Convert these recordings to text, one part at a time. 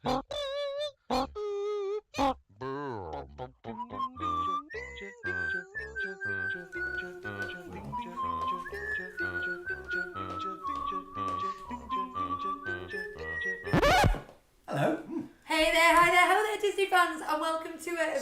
Hello. Hey there, hi there, hello there Disney fans, and welcome to a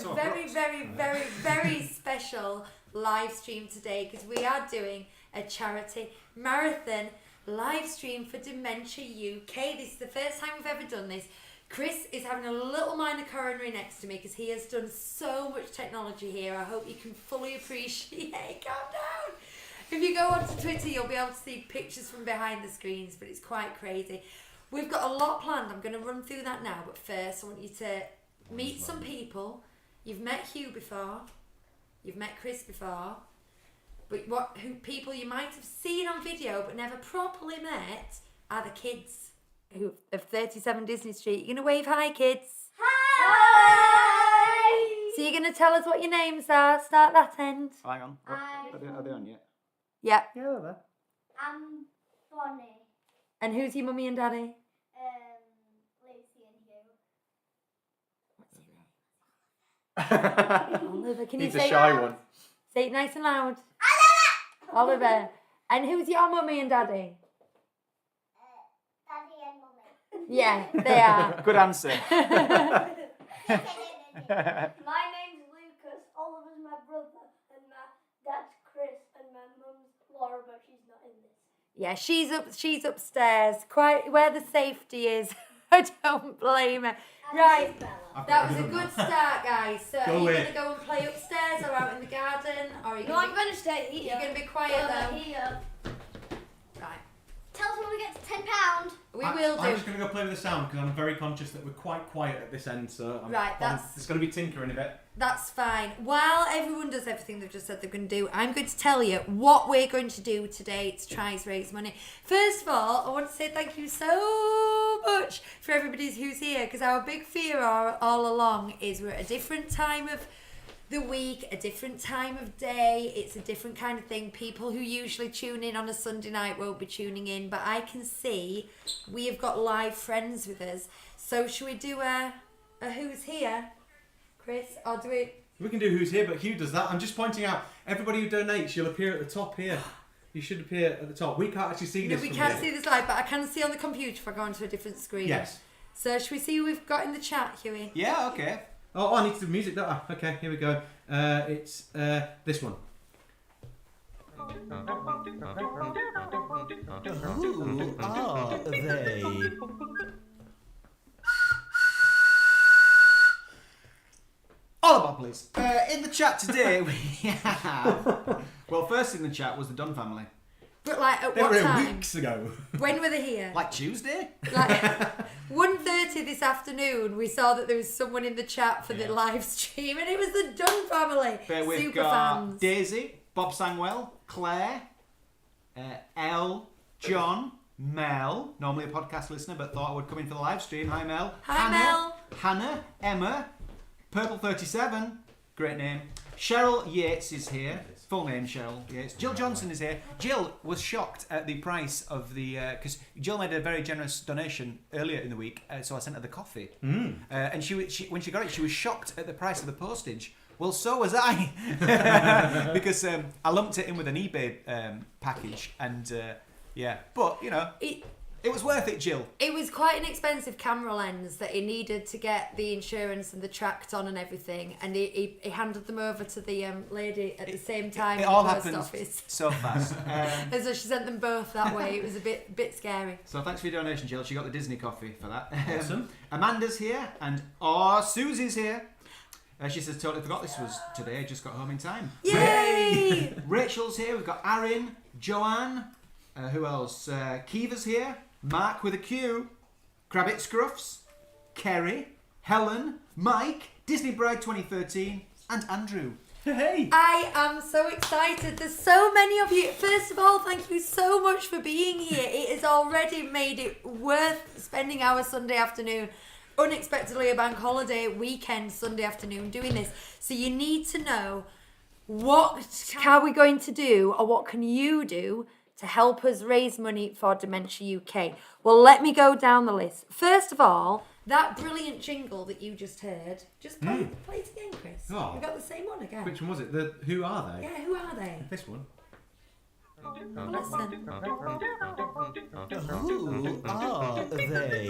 very special live stream today, because we are doing a charity marathon live stream for Dementia UK. This is the first time we've ever done this. Chris is having a little minor coronary next to me because he has done so much technology here. I hope you can fully appreciate. Calm down. If you go onto Twitter, you'll be able to see pictures from behind the screens, but it's quite crazy. We've got a lot planned. I'm going to run through that now, but first I want you to meet some people. You've met Hugh before. You've met Chris before. But who people you might have seen on video but never properly met are the kids of 37 Disney Street. You're going to wave hi, kids. Hi! So you're going to tell us what your names are. Start that end. Hang on. Are they on yet? Yeah. Yeah, they're there. I'm Bonnie. And who's your mummy and daddy? Lucy and Hugh. Oliver. Can He's you a say shy that? one. Say it nice and loud. Oliver. And who's your mummy and daddy? Daddy and Mummy. Yeah, they are. Good answer. My name's Lucas, Oliver's my brother, and my dad's Chris, and my mum's Laura, but she's not in this. Yeah, she's upstairs, quite where the safety is. I don't blame her. Right, that was a good start, guys. So are you going to go and play upstairs or out in the garden? Or are you I'm going to stay here. You're going to be quiet though. Here. Right. Tell us when we get to £10. We will do. I'm just going to go play with the sound because I'm very conscious that we're quite quiet at this end. So That's it's going to be tinkering a bit. That's fine. While everyone does everything they've just said they're going to do, I'm going to tell you what we're going to do today to try to raise money. First of all, I want to say thank you so much for everybody who's here, because our big fear all along is we're at a different time of the week, a different time of day. It's a different kind of thing. People who usually tune in on a Sunday night won't be tuning in, but I can see we have got live friends with us. So should we do a who's here? Chris, or do we... We can do who's here, but Hugh does that. I'm just pointing out, everybody who donates, you'll appear at the top here. You should appear at the top. We can't actually see this. No, we from can't here. see this live, but I can see on the computer if I go onto a different screen. Yes. So should we see who we've got in the chat, Huey? Yeah, okay. Oh, I need to do music, don't I? Okay, here we go. It's this one. Who are they? All about, please. In the chat today, we have... Well, first in the chat was the Dunn family. But like at They what were here time? weeks ago. When were they here? Like Tuesday? Like 1:30 this afternoon, we saw that there was someone in the chat for the live stream, and it was the Dunn family. But we've Super got fans. Daisy, Bob Sangwell, Claire, Elle, John, Mel, normally a podcast listener, but thought I would come in for the live stream. Hi, Mel. Hi, Mel. Hannah, Emma, Purple 37, great name. Cheryl Yates is here. Full name Cheryl Yates. Jill Johnson is here. Jill was shocked at the price of the... Because Jill made a very generous donation earlier in the week, so I sent her the coffee. And she when she got it, she was shocked at the price of the postage. Well, so was I. Because I lumped it in with an eBay package. And, yeah. But, you know... It was worth it, Jill. It was quite an expensive camera lens that he needed to get the insurance and the tracked on and everything, and he handed them over to the lady at the same time. It in all the post happened office. so fast. And so she sent them both that way. It was a bit scary. So thanks for your donation, Jill. She got the Disney coffee for that. Awesome. Amanda's here, and Susie's here. She says, totally forgot this was today. Just got home in time. Yay! Rachel's here. We've got Erin, Joanne. Who else? Kiva's here. Mark with a Q, Crabbit Scruffs, Kerry, Helen, Mike, Disney Bride 2013, and Andrew. Hey! I am so excited. There's so many of you. First of all, thank you so much for being here. It has already made it worth spending our Sunday afternoon, unexpectedly a bank holiday weekend Sunday afternoon doing this. So you need to know what are we going to do, or what can you do to help us raise money for Dementia UK. Well, let me go down the list. First of all, that brilliant jingle that you just heard, just play it again, Chris. Oh. We've got the same one again. Which one was it? Who are they? Yeah, who are they? This one. Listen. Who are they?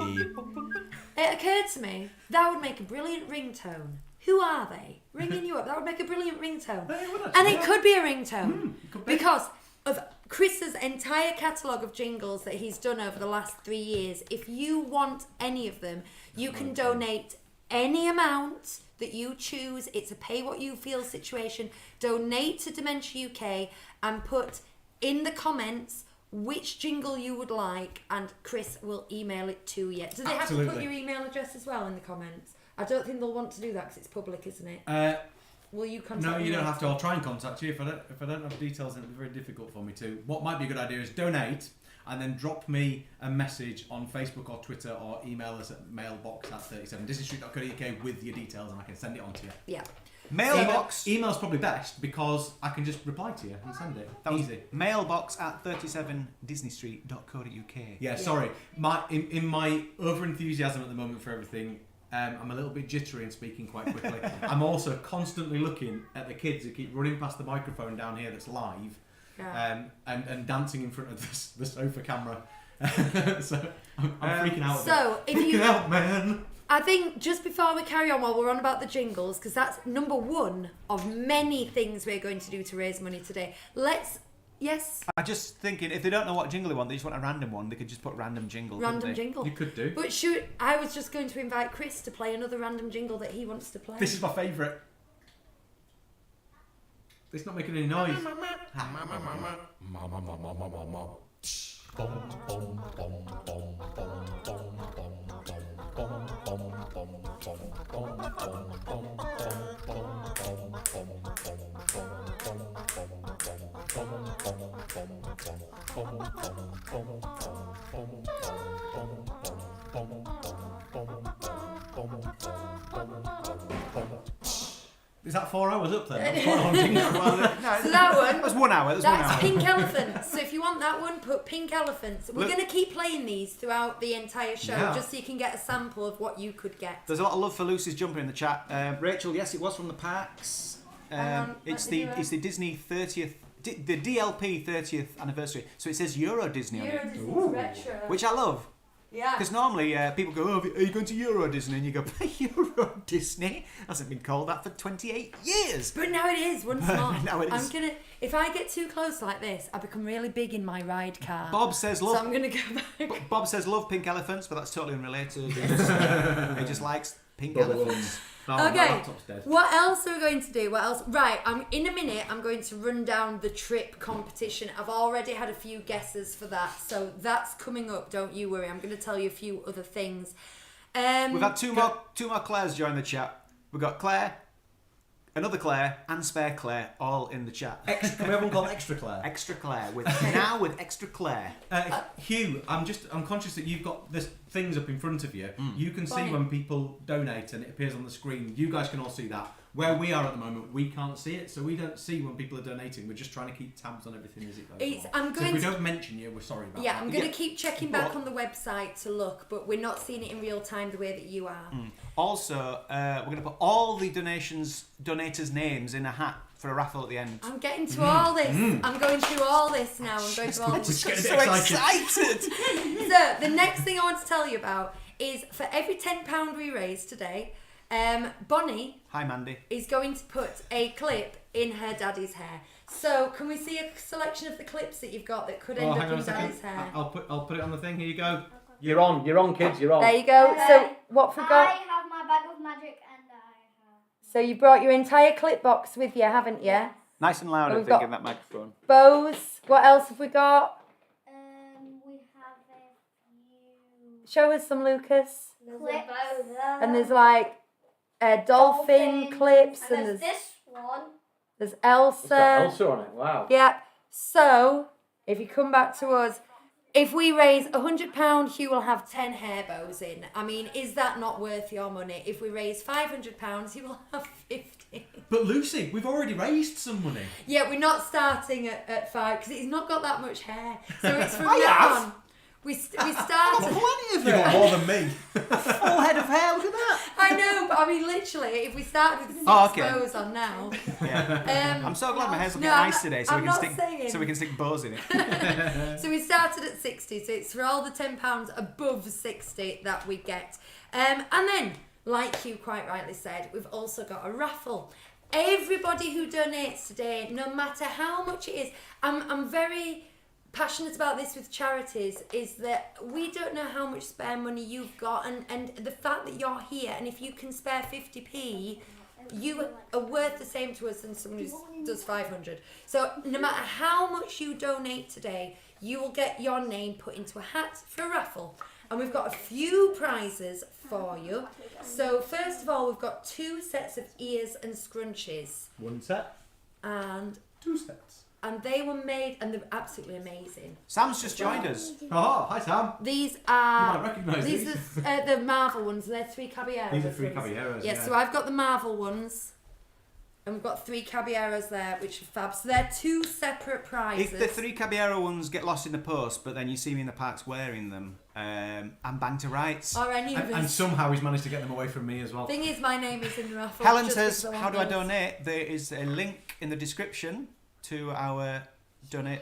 It occurred to me, that would make a brilliant ringtone. Who are they? Ringing you up. That would make a brilliant ringtone. And it could be a ringtone. Because of Chris's entire catalogue of jingles that he's done over the last 3 years. If you want any of them, you can donate any amount that you choose. It's a pay what you feel situation. Donate to Dementia UK and put in the comments which jingle you would like, and Chris will email it to you. Do they have to put your email address as well in the comments? I don't think they'll want to do that because it's public, isn't it? Will you contact me? No, you don't have to. I'll try and contact you. If I don't have details, then it'll be very difficult for me to. What might be a good idea is donate and then drop me a message on Facebook or Twitter, or email us at mailbox@37 disneystreet.co.uk with your details, and I can send it on to you. Yeah. Mailbox. Email's probably best because I can just reply to you and send it. Easy. Mailbox@37 disneystreet.co.uk. Yeah, sorry. In my over enthusiasm at the moment for everything, I'm a little bit jittery and speaking quite quickly. I'm also constantly looking at the kids who keep running past the microphone down here that's live, and dancing in front of the sofa camera. So I'm freaking out. So if freaking you out, man. I think just before we carry on, while we're on about the jingles, because that's number one of many things we're going to do to raise money today. Yes? I'm just thinking, if they don't know what jingle they want, they just want a random one, they could just put random jingle. Random jingle. You could do. But I was just going to invite Chris to play another random jingle that he wants to play. This is my favourite. It's not making any noise. Is that 4 hours up there? That's quite a long jingle. So that one. That's 1 hour. That's Pink Elephants. So if you want that one, put Pink Elephants. We're going to keep playing these throughout the entire show, just so you can get a sample of what you could get. There's a lot of love for Lucy's jumper in the chat. Rachel, yes, it was from the parks. It's the Disney 30th, the DLP 30th anniversary. So it says Euro Disney on it. Euro Disney's retro. Which I love. Yeah. Because normally people go, oh, are you going to Euro Disney? And you go, Euro Disney? Hasn't been called that for 28 years. But now it is, once more. Now it is. If I get too close like this, I become really big in my ride car. Bob says love. So I'm going to go back. Bob says love pink elephants, but that's totally unrelated. He just likes pink elephants. Okay, what else are we going to do? What else? Right, in a minute I'm going to run down the trip competition. I've already had a few guesses for that, so that's coming up, don't you worry. I'm going to tell you a few other things. We've had two more Claires join the chat. We've got Claire, another Claire, and Spare Claire all in the chat. Can we have one called Extra Claire? Extra Claire, with Extra Claire. Hugh, I'm conscious that you've got this things up in front of you. You can see Bonnie. when people donate and it appears on the screen. You guys can all see that. Where we are at the moment, we can't see it, so we don't see when people are donating. We're just trying to keep tabs on everything as it goes on. So if we don't mention you, we're sorry about that. Yeah, I'm going to keep checking back on the website to look, but we're not seeing it in real time the way that you are. Also, we're going to put all the donators' names in a hat for a raffle at the end. I'm getting to all this. I'm going through all this now. I'm going through all this. I'm so excited. So, the next thing I want to tell you about is for every £10 we raise today, Bonnie Hi, Mandy. is going to put a clip in her daddy's hair. So, can we see a selection of the clips that you've got that could end up in daddy's hair? I'll put it on the thing. Here you go. You're on, kids. You're on. There you go. So, what have we got? I have my bag of magic and I have... So, you brought your entire clip box with you, haven't you? Nice and loud, I We've think, got in that microphone. Bows. What else have we got? We have a few... Show us some, Lucas. clips. And there's like dolphin clips, and and there's this one. there's Elsa. It's got Elsa on it, wow. Yeah. So, if you come back to us, if we raise £100, Hugh will have 10 hair bows in. I mean, is that not worth your money? If we raise £500, he will have 50. But Lucy, we've already raised some money. Yeah, we're not starting at 5 because he's not got that much hair. So it's from I now have. on. We Plenty started. of You got hair. more than me. Full head of hair. Look at that. I know, but I mean, literally, if we started with 6 bows on now. Yeah. I'm so glad my hair's looking No, I'm nice not- today, I'm not so saying- we can stick bows in it. So we started at 60, so it's for all the £10 above 60 that we get. And then, like you quite rightly said, we've also got a raffle. Everybody who donates today, no matter how much it is, I'm very passionate about this with charities, is that we don't know how much spare money you've got, and the fact that you're here, and if you can spare 50p, you are worth the same to us than someone who does 500. So no matter how much you donate today, you will get your name put into a hat for a raffle. And we've got a few prizes for you. So first of all, we've got 2 sets of ears and scrunchies. 1 set. And 2 sets. they were made, and they're absolutely amazing. Sam's just joined us. Oh, hi Sam. These You are... might recognise these. are the Marvel ones. They're 3 Caballeros. These are 3 ones. Caballeros. Yeah, so I've got the Marvel ones. And we've got 3 Caballeros there, which are fab. So they're 2 separate prizes. If the 3 Caballero ones get lost in the post, but then you see me in the parks wearing them, I'm bang to rights. Or any of And us. somehow he's managed to get them away from me as well. Thing is, my name is in the raffle. Helen just says, because how do I want those. donate? There is a link in the description to our donate.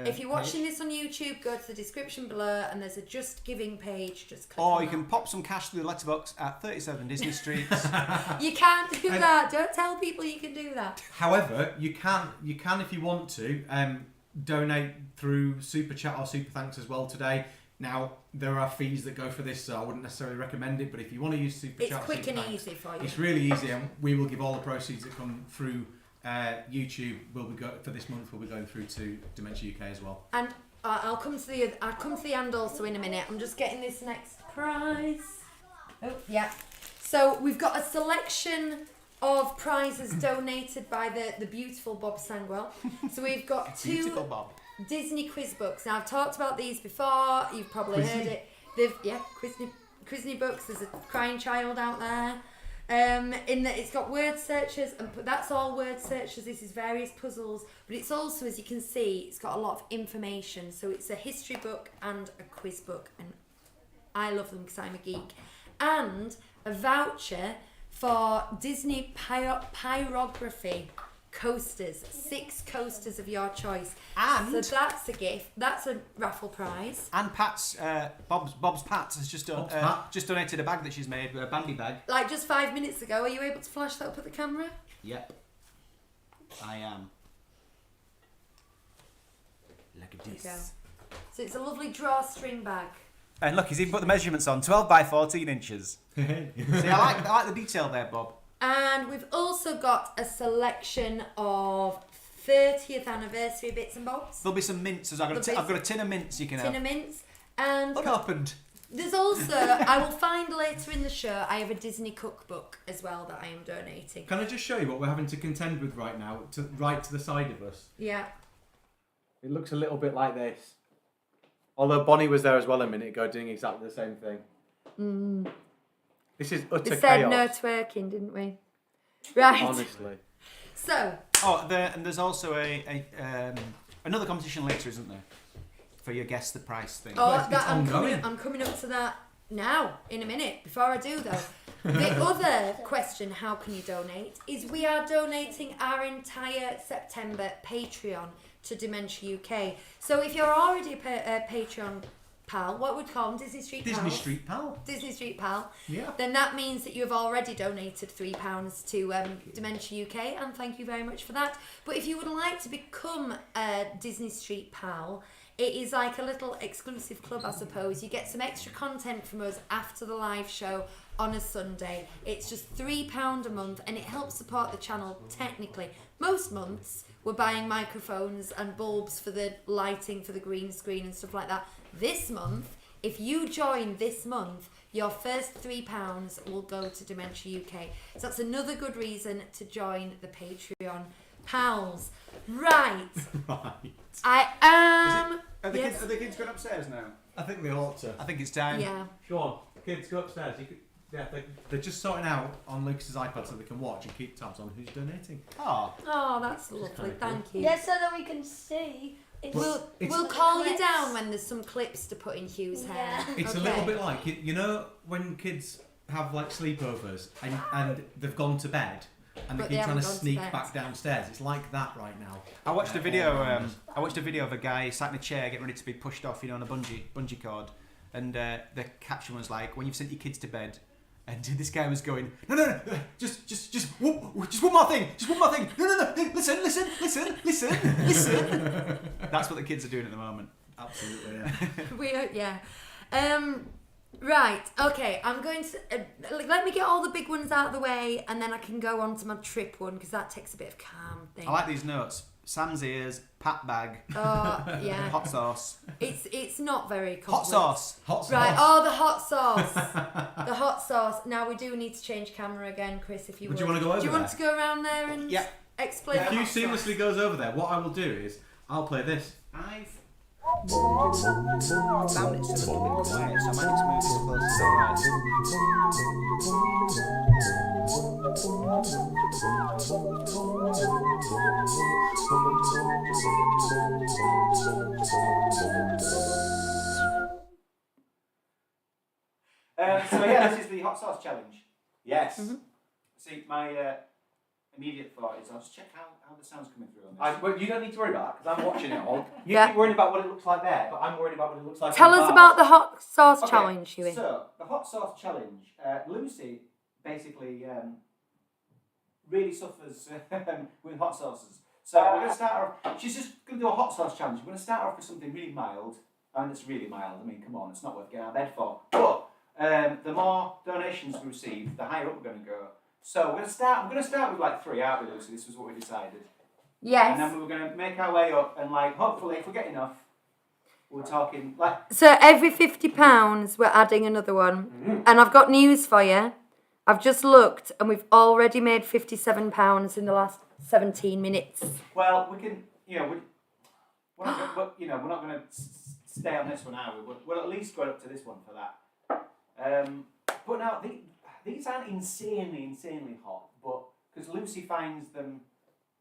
If you're watching this on YouTube, go to the description below, and there's a Just Giving page. Just click Or on you can pop some cash through the letterbox at 37 Disney Street. that. You can't do that. Don't tell people you can do that. However, you can if you want to donate through Super Chat or Super Thanks as well today. Now, there are fees that go for this, so I wouldn't necessarily recommend it, but if you want to use Super Chat It's or quick Super and Thanks, easy for you. it's really easy, and we will give all the proceeds that come through YouTube for this month will be going through to Dementia UK as well. And I'll come to the and also in a minute. I'm just getting this next prize. Oh yeah. So we've got a selection of prizes donated by the beautiful Bob Sangwell. So we've got 2 Beautiful Bob. Disney quiz books. Now I've talked about these before. You've probably heard it. Quizney books. There's a crying child out there. In that it's got word searches, and that's all word searches. This is various puzzles, but it's also, as you can see, it's got a lot of information. So it's a history book and a quiz book, and I love them because I'm a geek. And a voucher for Disney pyrography coasters, 6 coasters of your choice. And so that's a gift. That's a raffle prize. And Pat's Bob's Pat has just just donated a bag that she's made, a bandy bag. Like just 5 minutes ago. Are you able to flash that up at the camera? Yep, I am. Look at There you go. this. So it's a lovely drawstring bag. And look, he's even put the measurements on, 12 by 14 inches. See, I like the detail there, Bob. And we've also got a selection of 30th anniversary bits and bobs. There'll be some mints. I've got a tin of mints you can Tin have. of mints. And What happened? there's also, I will find later in the show, I have a Disney cookbook as well that I am donating. Can I just show you what we're having to contend with right now, right to the side of us? Yeah. It looks a little bit like this. Although Bonnie was there as well a minute ago doing exactly the same thing. This is utter We said chaos. no twerking, didn't we? Right. Honestly. So, And there's also another competition later, isn't there? For your guess the price thing. I'm ongoing. coming up to that now, in a minute. Before I do though, the other question, how can you donate, is we are donating our entire September Patreon to Dementia UK. So if you're already a Patreon pal, what would we call them? Disney Street Pals? Disney Street Pal. Yeah. Then that means that you have already donated £3 to Dementia UK, and thank you very much for that. But if you would like to become a Disney Street Pal, it is like a little exclusive club, I suppose. You get some extra content from us after the live show on a Sunday. It's just £3 a month, and it helps support the channel technically. Most months we're buying microphones and bulbs for the lighting for the green screen and stuff like that. This month, if you join this month, your first £3 will go to Dementia UK. So that's another good reason to join the Patreon pals. Right. Right. I am. Are the Yes. kids going upstairs now? I think they ought to. I think it's time. Yeah. Go on, kids, go upstairs. They're just sorting out on Lucas's iPad so they can watch and keep tabs on who's donating. Oh. Oh, that's lovely. kinda Thank you. Yeah, so that we can see We'll call you down when there's some clips to put in Hugh's hair. It's a little bit like, you know, when kids have like sleepovers and they've gone to bed and they keep trying to sneak back downstairs. It's like that right now. I watched a video. I watched a video of a guy sat in a chair getting ready to be pushed off, on a bungee cord, and the caption was like, "When you've sent your kids to bed." And this guy was going, no, just one more thing, no, listen. That's what the kids are doing at the moment. Absolutely, yeah. Right, okay, I'm going to, let me get all the big ones out of the way, and then I can go on to my trip one, because that takes a bit of calm thing. I like these notes. Sam's ears, pat bag, yeah. hot sauce. It's not very Hot complex. sauce. Right, the hot sauce. The hot sauce. Now we do need to change camera again, Chris, if you would. Do you want to go over Do you want to go around there and explain If the Hugh hot sauce? seamlessly goes over there, what I will do is, I'll play this. I've found it's a little bit quiet, so I might need to move this closer So this is the hot sauce challenge. Yes. Mm-hmm. See, my immediate thought is I'll just check how the sound's coming through on this. Well, you don't need to worry about that because I'm watching it all. You Yeah. keep worrying about what it looks like there, but I'm worried about what it looks like. Tell in us the about the bars. hot sauce Okay, challenge, Huey. So, the hot sauce challenge, Lucy basically really suffers with hot sauces. So we're going to start off, she's just going to do a hot sauce challenge. We're going to start off with something really mild, and it's really mild, I mean, come on, it's not worth getting out of bed for. But the more donations we receive, the higher up we're going to go. So we're going to start with like 3, aren't we, Lucy? This was what we decided. Yes. And then we were going to make our way up, and like, hopefully, if we get enough, we're talking like... So every £50 we're adding another one. Mm-hmm. And I've got news for you. I've just looked and we've already made £57 in the last 17 minutes. Well, we can, we're not going to stay on this one, are we? We'll at least go up to this one for that. But now, these aren't insanely hot, but because Lucy finds them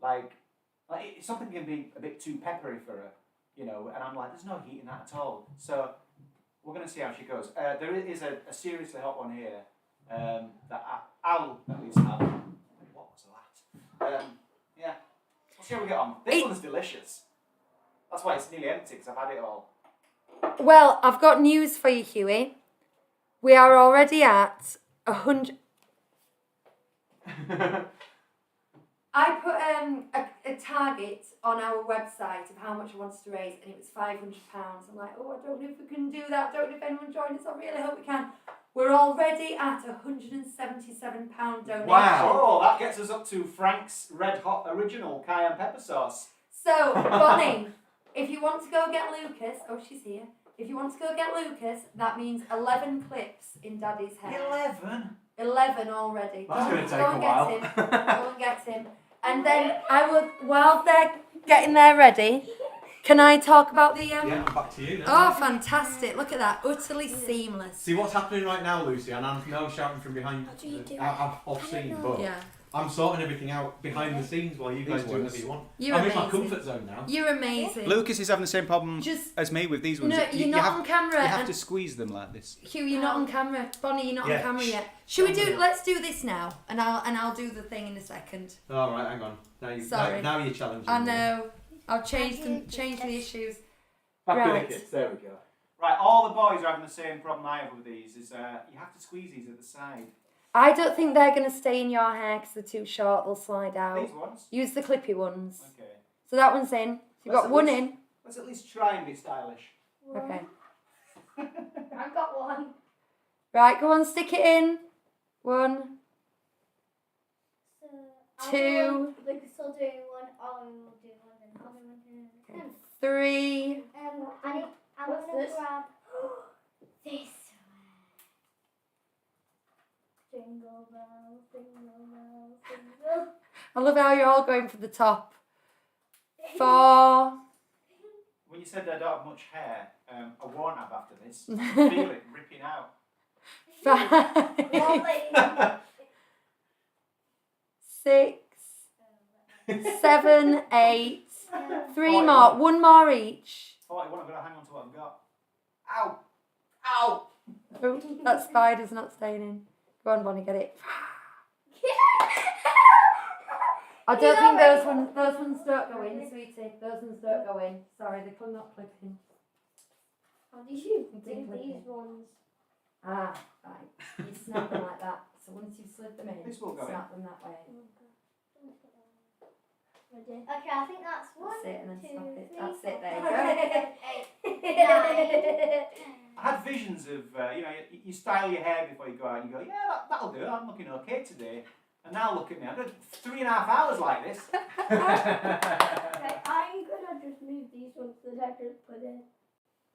like something can be a bit too peppery for her, and I'm like, there's no heat in that at all. So we're going to see how she goes. There is a seriously hot one here that I'll at least have. What was that? Yeah, we'll see how we get on. This one's delicious. That's why it's nearly empty, because I've had it all. Well, I've got news for you, Huey. We are already at 100... I put a target on our website of how much I wanted to raise, and it was £500. I'm like, I don't know if we can do that. I don't know if anyone joined us. I really hope we can. We're already at £177 donation. Wow! Oh, that gets us up to Frank's Red Hot Original Cayenne Pepper Sauce. So, Bonnie, if you want to go get Lucas... Oh, she's here. If you want to go get Lucas, that means 11 clips in Daddy's hair. 11 already. That's going to take Go a and while. get him. Go and get him. And then I will, while they're getting there ready, can I talk about the... Yeah, I'm back to you now. Oh, fantastic. Look at that. Utterly seamless. See what's happening right now, Lucy, and I'm now shouting from behind What do you do? off scene, but Yeah. I'm sorting everything out behind the scenes while you guys do whatever you want. You're I'm in my amazing. comfort zone now. You're amazing. Lucas is having the same problem Just- as me with these ones. No, you're not on camera. You have and- to squeeze them like this. Hugh, you're not on camera. Bonnie, you're not Yeah. on camera yet. Should we do? Let's do this now, and I'll do the thing in a second. All right, hang on. Sorry. Now you're challenging I me. know. I'll change the issues. Back Right. with the kids. There we go. Right, all the boys are having the same problem I have with these. Is you have to squeeze these at the side. I don't think they're going to stay in your hair because they're too short. They'll slide out. These ones. Use the clippy ones. Okay. So that one's in. You've Let's got at one least- in. Let's at least try and be stylish. Okay. I've got one. Right, go on, stick it in. 1, So, 2, Lucas will do one, Ollie will do one, and Ollie will do one. 3. I'm What's gonna this? grab this one. Jingle bells, jingle bells, jingle. I love how you're all going for the top. 4. When you said I don't have much hair, I won't have after this. I can feel it ripping out. 5. Ollie. 6. 7, 8. Three more. One more each. Oh, I've got to hang on to what I've got. Ow! Ow! Oh, that spider's not staying in. Go on, Bonnie, get it. I don't think those ones don't go in, sweetie. Those ones don't go in. Sorry, they could not clip in. How do you think these ones? Ah, right. You snap them like that. So once you've slid them in, This will go snap them that way. Okay, I think that's one. That's it, and then two, snap it. three, That's it, four, there you five, go. 8, 9. I had visions of, you style your hair before you go out and you go, yeah, that'll do, I'm looking okay today. And now look at me, I've done 3.5 hours like this. Okay, I'm gonna just move these ones that I just put in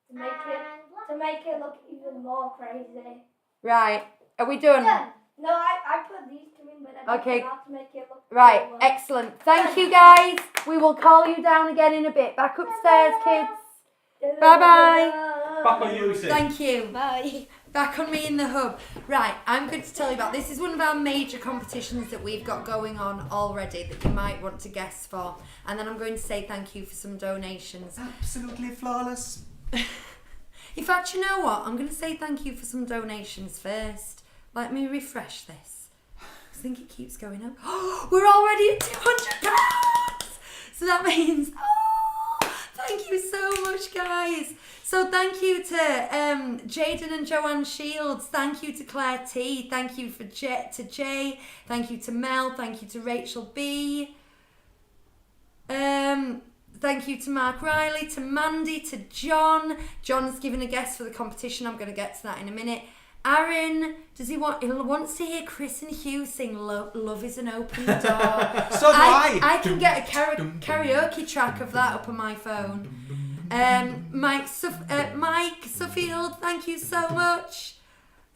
to make it look even more crazy. Right. Are we done? Done. No, I put these two in, but I Okay. forgot to make it look Right. cooler. Excellent. Thank you, guys. We will call you down again in a bit. Back upstairs, kids. Bye-bye. Back on you, Lucy. Thank you. Bye. Back on me in the hub. Right, I'm going to tell you about this. Is one of our major competitions that we've got going on already that you might want to guess for. And then I'm going to say thank you for some donations. Absolutely flawless. In fact, you know what? I'm going to say thank you for some donations first. Let me refresh this. I think it keeps going up. We're already at £200! So that means... thank you so much, guys. So thank you to Jaden and Joanne Shields. Thank you to Claire T. Thank you to Jay. Thank you to Mel. Thank you to Rachel B. Thank you to Mark Riley, to Mandy, to John. John's given a guess for the competition. I'm going to get to that in a minute. Aaron, he wants to hear Chris and Hugh sing Love is an Open Door. So do I. I can get a karaoke track of that up on my phone. Mike Suffield, thank you so much.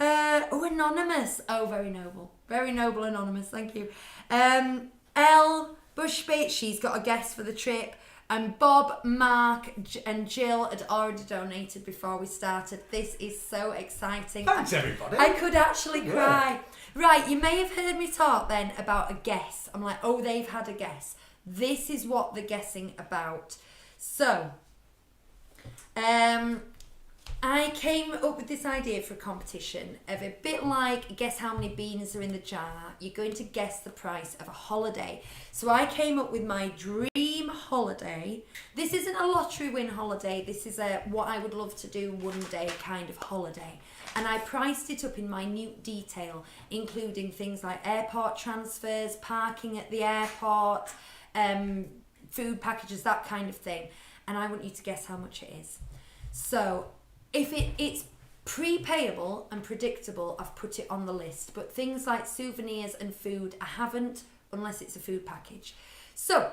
Anonymous. Oh, very noble. Very noble, Anonymous. Thank you. Elle Bushbait, she's got a guess for the trip. And Bob, Mark and Jill had already donated before we started. This is so exciting. Thanks, everybody. I could actually cry. Right, you may have heard me talk then about a guess. I'm like, oh, they've had a guess. This is what they're guessing about. So, I came up with this idea for a competition of a bit like guess how many beans are in the jar. You're going to guess the price of a holiday. So I came up with my dream holiday. This isn't a lottery win holiday. This is a what I would love to do one day kind of holiday. And I priced it up in minute detail, including things like airport transfers, parking at the airport, food packages, that kind of thing. And I want you to guess how much it is. So if it's prepayable and predictable, I've put it on the list. But things like souvenirs and food, I haven't, unless it's a food package. So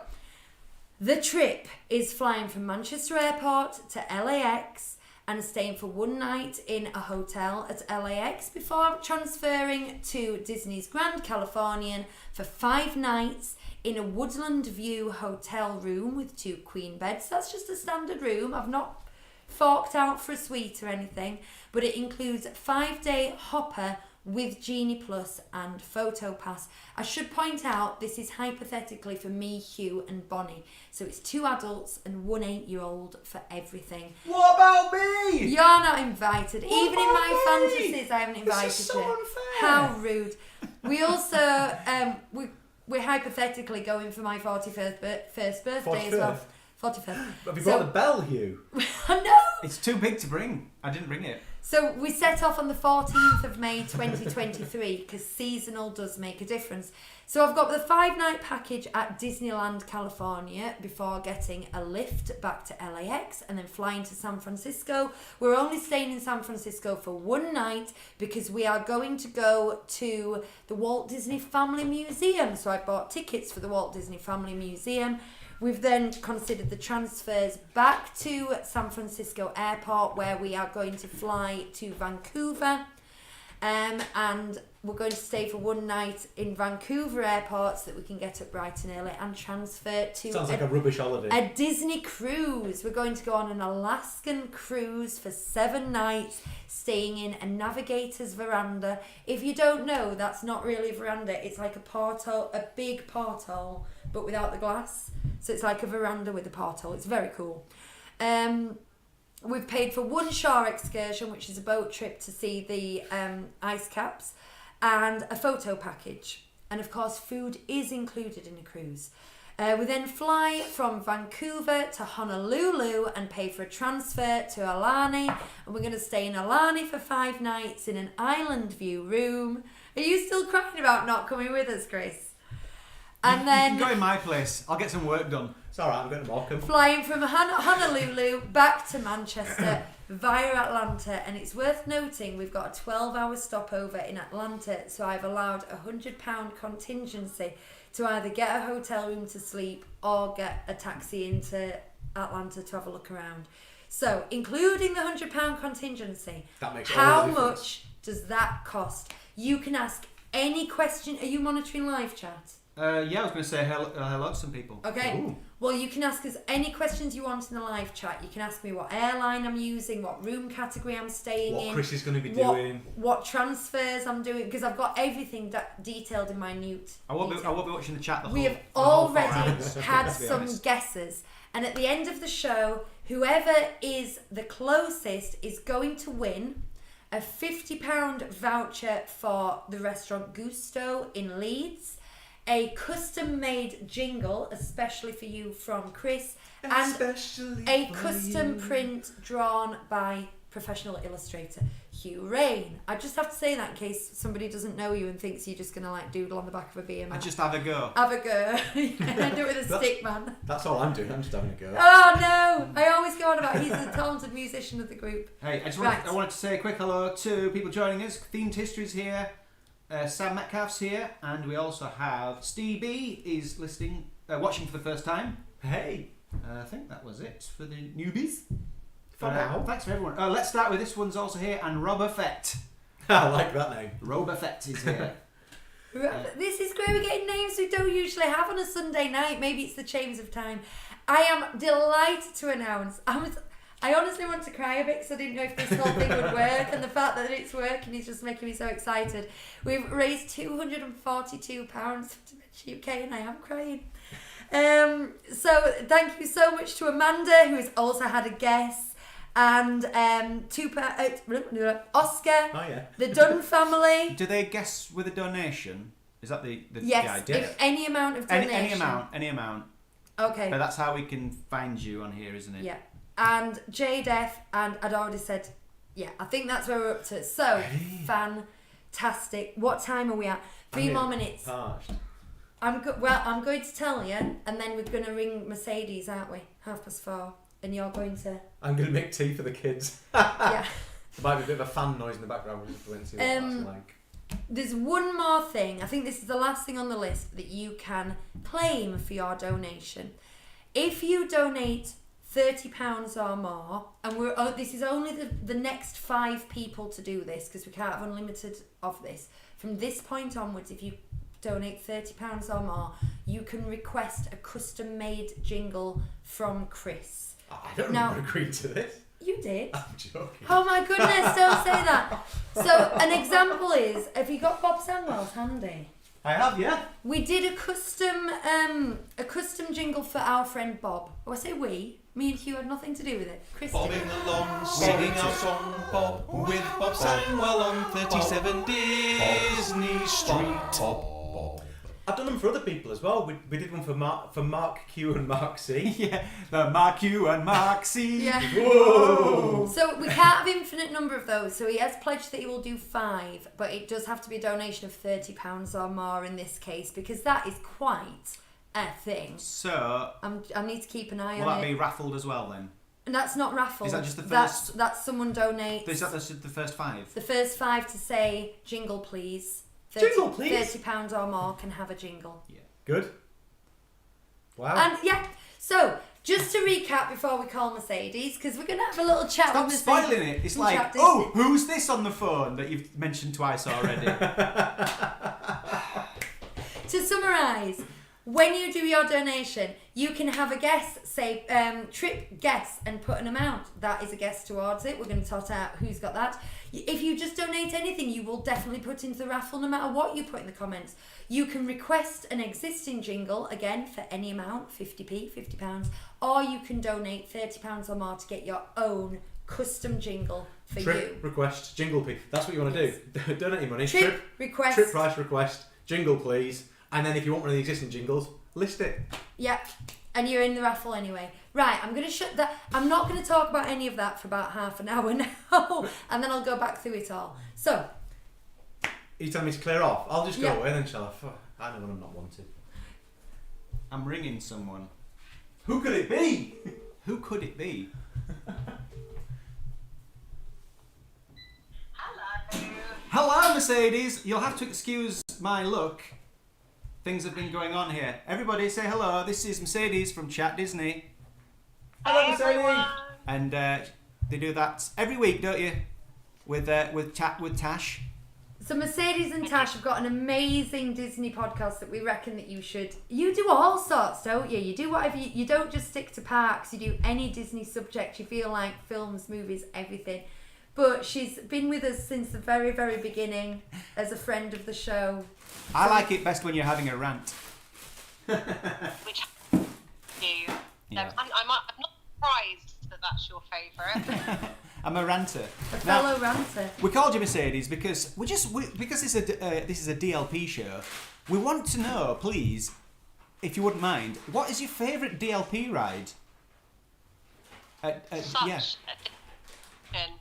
the trip is flying from Manchester Airport to LAX and staying for one night in a hotel at LAX before transferring to Disney's Grand Californian for 5 nights in a Woodland View hotel room with 2 queen beds. That's just a standard room. I've not forked out for a suite or anything, but it includes a 5-day hopper with Genie Plus and Photo Pass. I should point out this is hypothetically for me, Hugh and Bonnie, so it's 2 adults and 1 8-year-old for everything. What about me? You're not invited. What Even in about my me? fantasies I haven't invited This is so you. unfair. How rude. We also we're hypothetically going for my 41st birthday as well. 45th. Have you brought the bell, Hugh? No! It's too big to bring. I didn't bring it. So we set off on the 14th of May 2023 because seasonal does make a difference. So I've got the 5-night package at Disneyland, California before getting a lift back to LAX and then flying to San Francisco. We're only staying in San Francisco for 1 night because we are going to go to the Walt Disney Family Museum. So I bought tickets for the Walt Disney Family Museum. We've then considered the transfers back to San Francisco Airport where we are going to fly to Vancouver and we're going to stay for 1 night in Vancouver Airport so that we can get up bright and early and transfer to Sounds like a rubbish holiday. a Disney cruise. We're going to go on an Alaskan cruise for 7 nights, staying in a navigator's veranda. If you don't know, that's not really a veranda. It's like a porthole, a big porthole, but without the glass. So it's like a veranda with a porthole. It's very cool. We've paid for one shore excursion, which is a boat trip to see the ice caps, and a photo package. And of course, food is included in a cruise. We then fly from Vancouver to Honolulu and pay for a transfer to Alani. And we're going to stay in Alani for 5 nights in an island view room. Are you still crying about not coming with us, Chris? And then You can go in my place. I'll get some work done. It's alright, I'm going to Morecambe. flying from Honolulu back to Manchester via Atlanta. And it's worth noting we've got a 12-hour stopover in Atlanta, so I've allowed a £100 contingency to either get a hotel room to sleep or get a taxi into Atlanta to have a look around. So, including the £100 contingency, That makes all how the difference. much does that cost? You can ask any question. Are you monitoring live chat? Yeah, I was going to say hello to some people. Okay. Ooh. Well, you can ask us any questions you want in the live chat. You can ask me what airline I'm using, what room category I'm staying What in, Chris is going to be what, doing. what transfers I'm doing, because I've got everything detailed in minute. I won't be detail. watching the chat the whole We have the whole 4 already hours, had to be some honest. guesses, and at the end of the show, whoever is the closest is going to win a £50 voucher for the restaurant Gusto in Leeds, a custom-made jingle, especially for you from Chris, and a custom print drawn by professional illustrator Hugh Rain. I just have to say that in case somebody doesn't know you and thinks you're just going to like doodle on the back of a beer man. And just have a go. Have a go. Do it with a stick, man. That's all I'm doing, I'm just having a go. Oh no! I always go on about he's the talented musician of the group. Hey, I Right. wanted to say a quick hello to people joining us. Themed History's here. Sam Metcalf's here, and we also have Steve B is watching for the first time. Hey. I think that was it for the newbies. For now. Thanks for everyone. Let's start with this one's also here, and Robert Fett. I like that name. Robert Fett is here. This is great. We're getting names we don't usually have on a Sunday night. Maybe it's the change of time. I am delighted to announce. I honestly want to cry a bit because I didn't know if this whole thing would work, and the fact that it's working is just making me so excited. We've raised £242 for Dementia UK, and I am crying. So thank you so much to Amanda, who has also had a guess, and Oscar, Oh yeah. the Dunn family. Do they guess with a donation? Is that the Yes, idea? if any amount of donation. Any amount. Okay. But that's how we can find you on here, isn't it? Yeah. And JDF, and I'd already said, yeah, I think that's where we're up to. So, fantastic. What time are we at? 3 more minutes. Parched. I'm going to tell you, and then we're going to ring Mercedes, aren't we? 4:30. And you're going to... I'm going to make tea for the kids. Yeah. There might be a bit of a fan noise in the background. We'll just go and see what that's like. There's one more thing. I think this is the last thing on the list that you can claim for your donation. If you donate £30 or more, and this is only the next 5 people to do this because we can't have unlimited of this. From this point onwards, if you donate £30 or more, you can request a custom-made jingle from Chris. I don't remember agreeing to this. You did. I'm joking. Oh my goodness! Don't say that. So an example is: have you got Bob Sandwell's handy? I have, yeah. We did a custom jingle for our friend Bob. Oh, I say we. Me and Hugh had nothing to do with it. Chris did. Bobbing along, singing our song, Bob, with Bob Sandwell on 37 Disney Street. I've done them for other people as well. We did one for Mark Q and Mark C. Yeah, the Mark Q and Mark C. Yeah. Whoa! So we can't have infinite number of those. So he has pledged that he will do 5, but it does have to be a donation of £30 or more in this case because that is quite a thing. So, I need to keep an eye will on that it. be raffled as well then? And that's not raffled. Is that just the first? That's someone donates. Is that the first 5? The first 5 to say jingle please. Jingle, please? £30 or more can have a jingle. Yeah. Good. Wow. And yeah, so just to recap before we call Mercedes, because we're going to have a little chat Stop with Mercedes. spoiling it. It's and like, chat oh, Disney. who's this on the phone that you've mentioned twice already? To summarise, when you do your donation, You can have a guess, say trip guess, and put an amount. That is a guess towards it. We're going to tot out who's got that. If you just donate anything, you will definitely put into the raffle no matter what you put in the comments. You can request an existing jingle, again, for any amount, 50p, £50, or you can donate £30 or more to get your own custom jingle for Trip you. request, jingle, please. That's what you want to do. Donate your money. Trip request. Trip price request, jingle, please. And then if you want one of the existing jingles, list it. Yep, and you're in the raffle anyway. Right, I'm going to shut that. I'm not going to talk about any of that for about half an hour now, and then I'll go back through it all. So, You telling me to clear off? I'll just go Yeah. away then, shall I? I know when I'm not wanted. I'm ringing someone. Who could it be? Who could it be? Hello, Mercedes. You'll have to excuse my look. Things have been going on here. Everybody say hello. This is Mercedes from Chat Disney. Hello, Mercedes. And they do that every week, don't you? With Chat with Tash. So Mercedes and Tash have got an amazing Disney podcast that we reckon that you should. You do all sorts, don't you? You do whatever you don't just stick to parks. You do any Disney subject. You feel like films, movies, everything. But she's been with us since the very, very beginning as a friend of the show. I like it best when you're having a rant. Which you. Yeah. I'm not surprised that that's your favourite. I'm a ranter. A fellow ranter. We called you Mercedes because because this is a DLP show. We want to know, please, if you wouldn't mind, what is your favourite DLP ride? Yeah.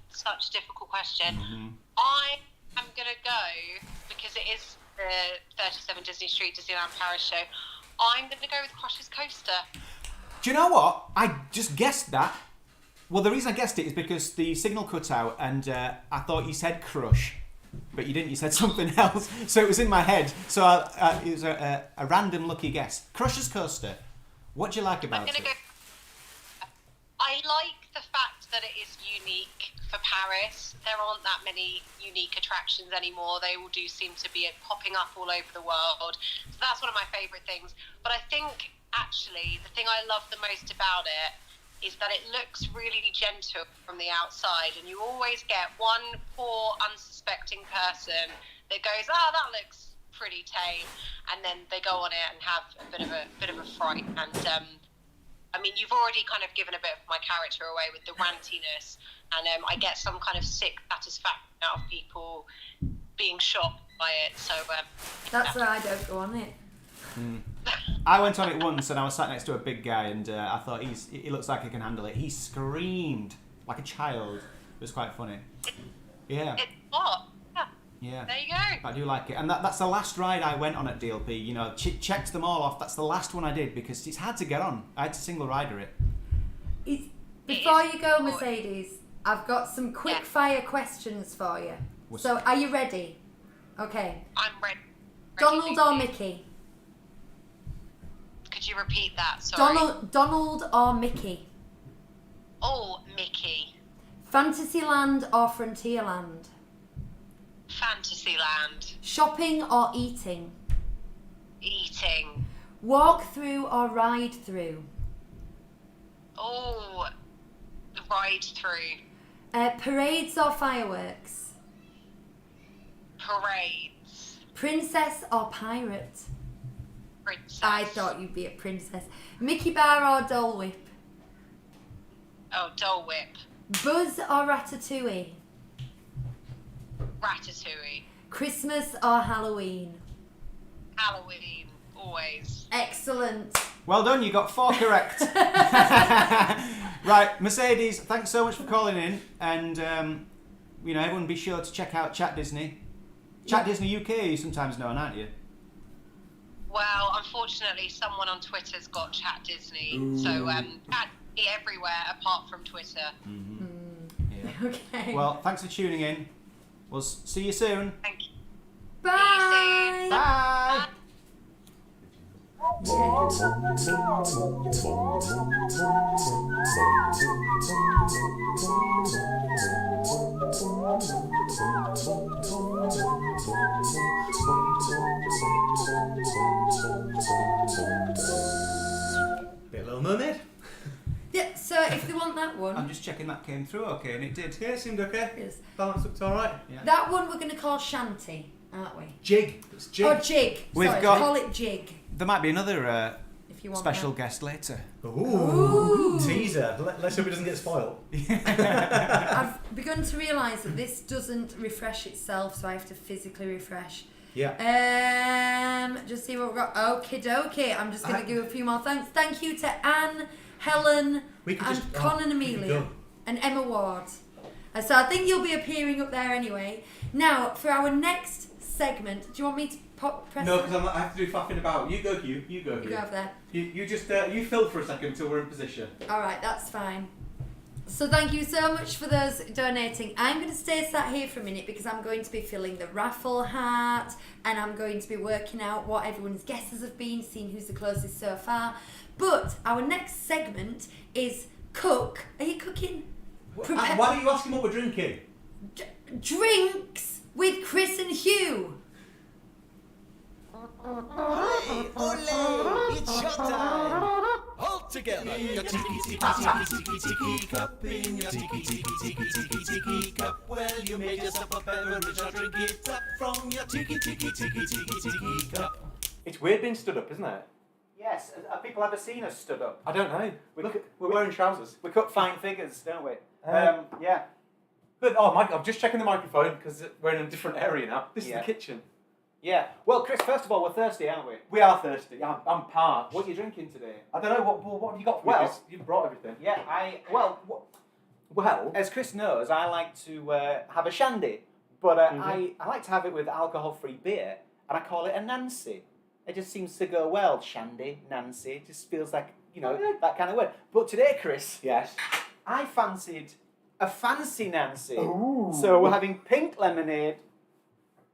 Such a difficult question. Mm-hmm. I am going to go, because it is the 37 Disney Street Disneyland Paris Show, I'm going to go with Crush's Coaster. Do you know what? I just guessed that. Well, the reason I guessed it is because the signal cut out and I thought you said Crush, but you didn't. You said something else. So it was in my head. So it was a random lucky guess. Crush's Coaster. What do you like about it? I like the fact that it is unique for Paris. There aren't that many unique attractions anymore. They all do seem to be popping up all over the world. So that's one of my favourite things. But I think, actually, the thing I love the most about it is that it looks really gentle from the outside, and you always get one poor unsuspecting person that goes, that looks pretty tame, and then they go on it and have a bit of a fright. And I mean, you've already kind of given a bit of my character away with the rantiness, and I get some kind of sick satisfaction out of people being shocked by it. So That's why I don't go on it. I went on it once and I was sat next to a big guy and I thought he looks like he can handle it. He screamed like a child. It was quite funny. Yeah. It's what? Yeah. There you go. I do like it. And that's the last ride I went on at DLP. You know, checked them all off. That's the last one I did because it's hard to get on. I had to single rider it. Before you go, Mercedes, I've got some quick fire questions for you. So, are you ready? Okay. I'm ready. Donald or Mickey? Could you repeat that? Sorry. Donald or Mickey? Oh, Mickey. Fantasyland or Frontierland? Fantasyland. Shopping or eating? Eating. Walk through or ride through? Oh, ride through. Parades or fireworks? Parades. Princess or pirate? Princess. I thought you'd be a princess. Mickey Bar or Dole Whip? Oh, Dole Whip. Buzz or Ratatouille? Ratatouille. Christmas or Halloween? Halloween. Always. Excellent. Well done, you got 4 correct. Right, Mercedes, thanks so much for calling in. And, everyone be sure to check out Chat Disney. Chat Disney UK, you're sometimes known, aren't you? Well, unfortunately, someone on Twitter's got Chat Disney. Ooh. So, Chat Disney everywhere apart from Twitter. Yeah. Okay. Well, thanks for tuning in. We'll see you soon. Thank you. Bye. Bye. just checking that came through okay, and it did. Yeah, it seemed okay. Yes. Balance looked alright. Yeah. That one we're going to call Shanty, aren't we? Jig. It's jig. Oh, Jig. We've Sorry, got- call it Jig There might be another if you want. special guest later. Ooh. Teaser. Let's hope it doesn't get spoiled. I've begun to realise that this doesn't refresh itself, so I have to physically refresh. Yeah. Just see what we've got. Okie dokie. I'm just going to give a few more thanks. Thank you to Anne, Helen, and Con and Amelia, and Emma Ward. So I think you'll be appearing up there anyway. Now, for our next segment, do you want me to press? No, because I have to do faffing about. You go, Hugh. You go, You Hugh. go over there. You just you fill for a second until we're in position. All right, that's fine. So thank you so much for those donating. I'm going to stay sat here for a minute because I'm going to be filling the raffle hat and I'm going to be working out what everyone's guesses have been, seeing who's the closest so far. But our next segment is cook. Are you cooking? Why don't you ask him what we're drinking? Drinks with Chris and Hugh. Hey, ole, it's your time. All together. Your tiki tiki tiki tiki tiki cup in your tiki tiki tiki tiki tiki cup. Well, you made yourself a beverage, I'll drink it up from your tiki tiki tiki tiki tiki cup. It's weird being stood up, isn't it? Yes. Have people ever seen us stood up? I don't know. We're wearing trousers. We cut fine figures, don't we? Yeah. But oh, I'm just checking the microphone because we're in a different area now. This is Yeah. the kitchen. Yeah. Well, Chris, first of all, we're thirsty, aren't we? We are thirsty. I'm parched. What are you drinking today? I don't know what have you got for me? Well- 'Cause you've brought everything. Yeah, Well, as Chris knows, I like to have a shandy, but I like to have it with alcohol-free beer, and I call it a Nancy. It just seems to go well. Shandy, Nancy, it just feels like, that kind of word. But today, Chris, yes. I fancied a fancy Nancy. Ooh. So we're having pink lemonade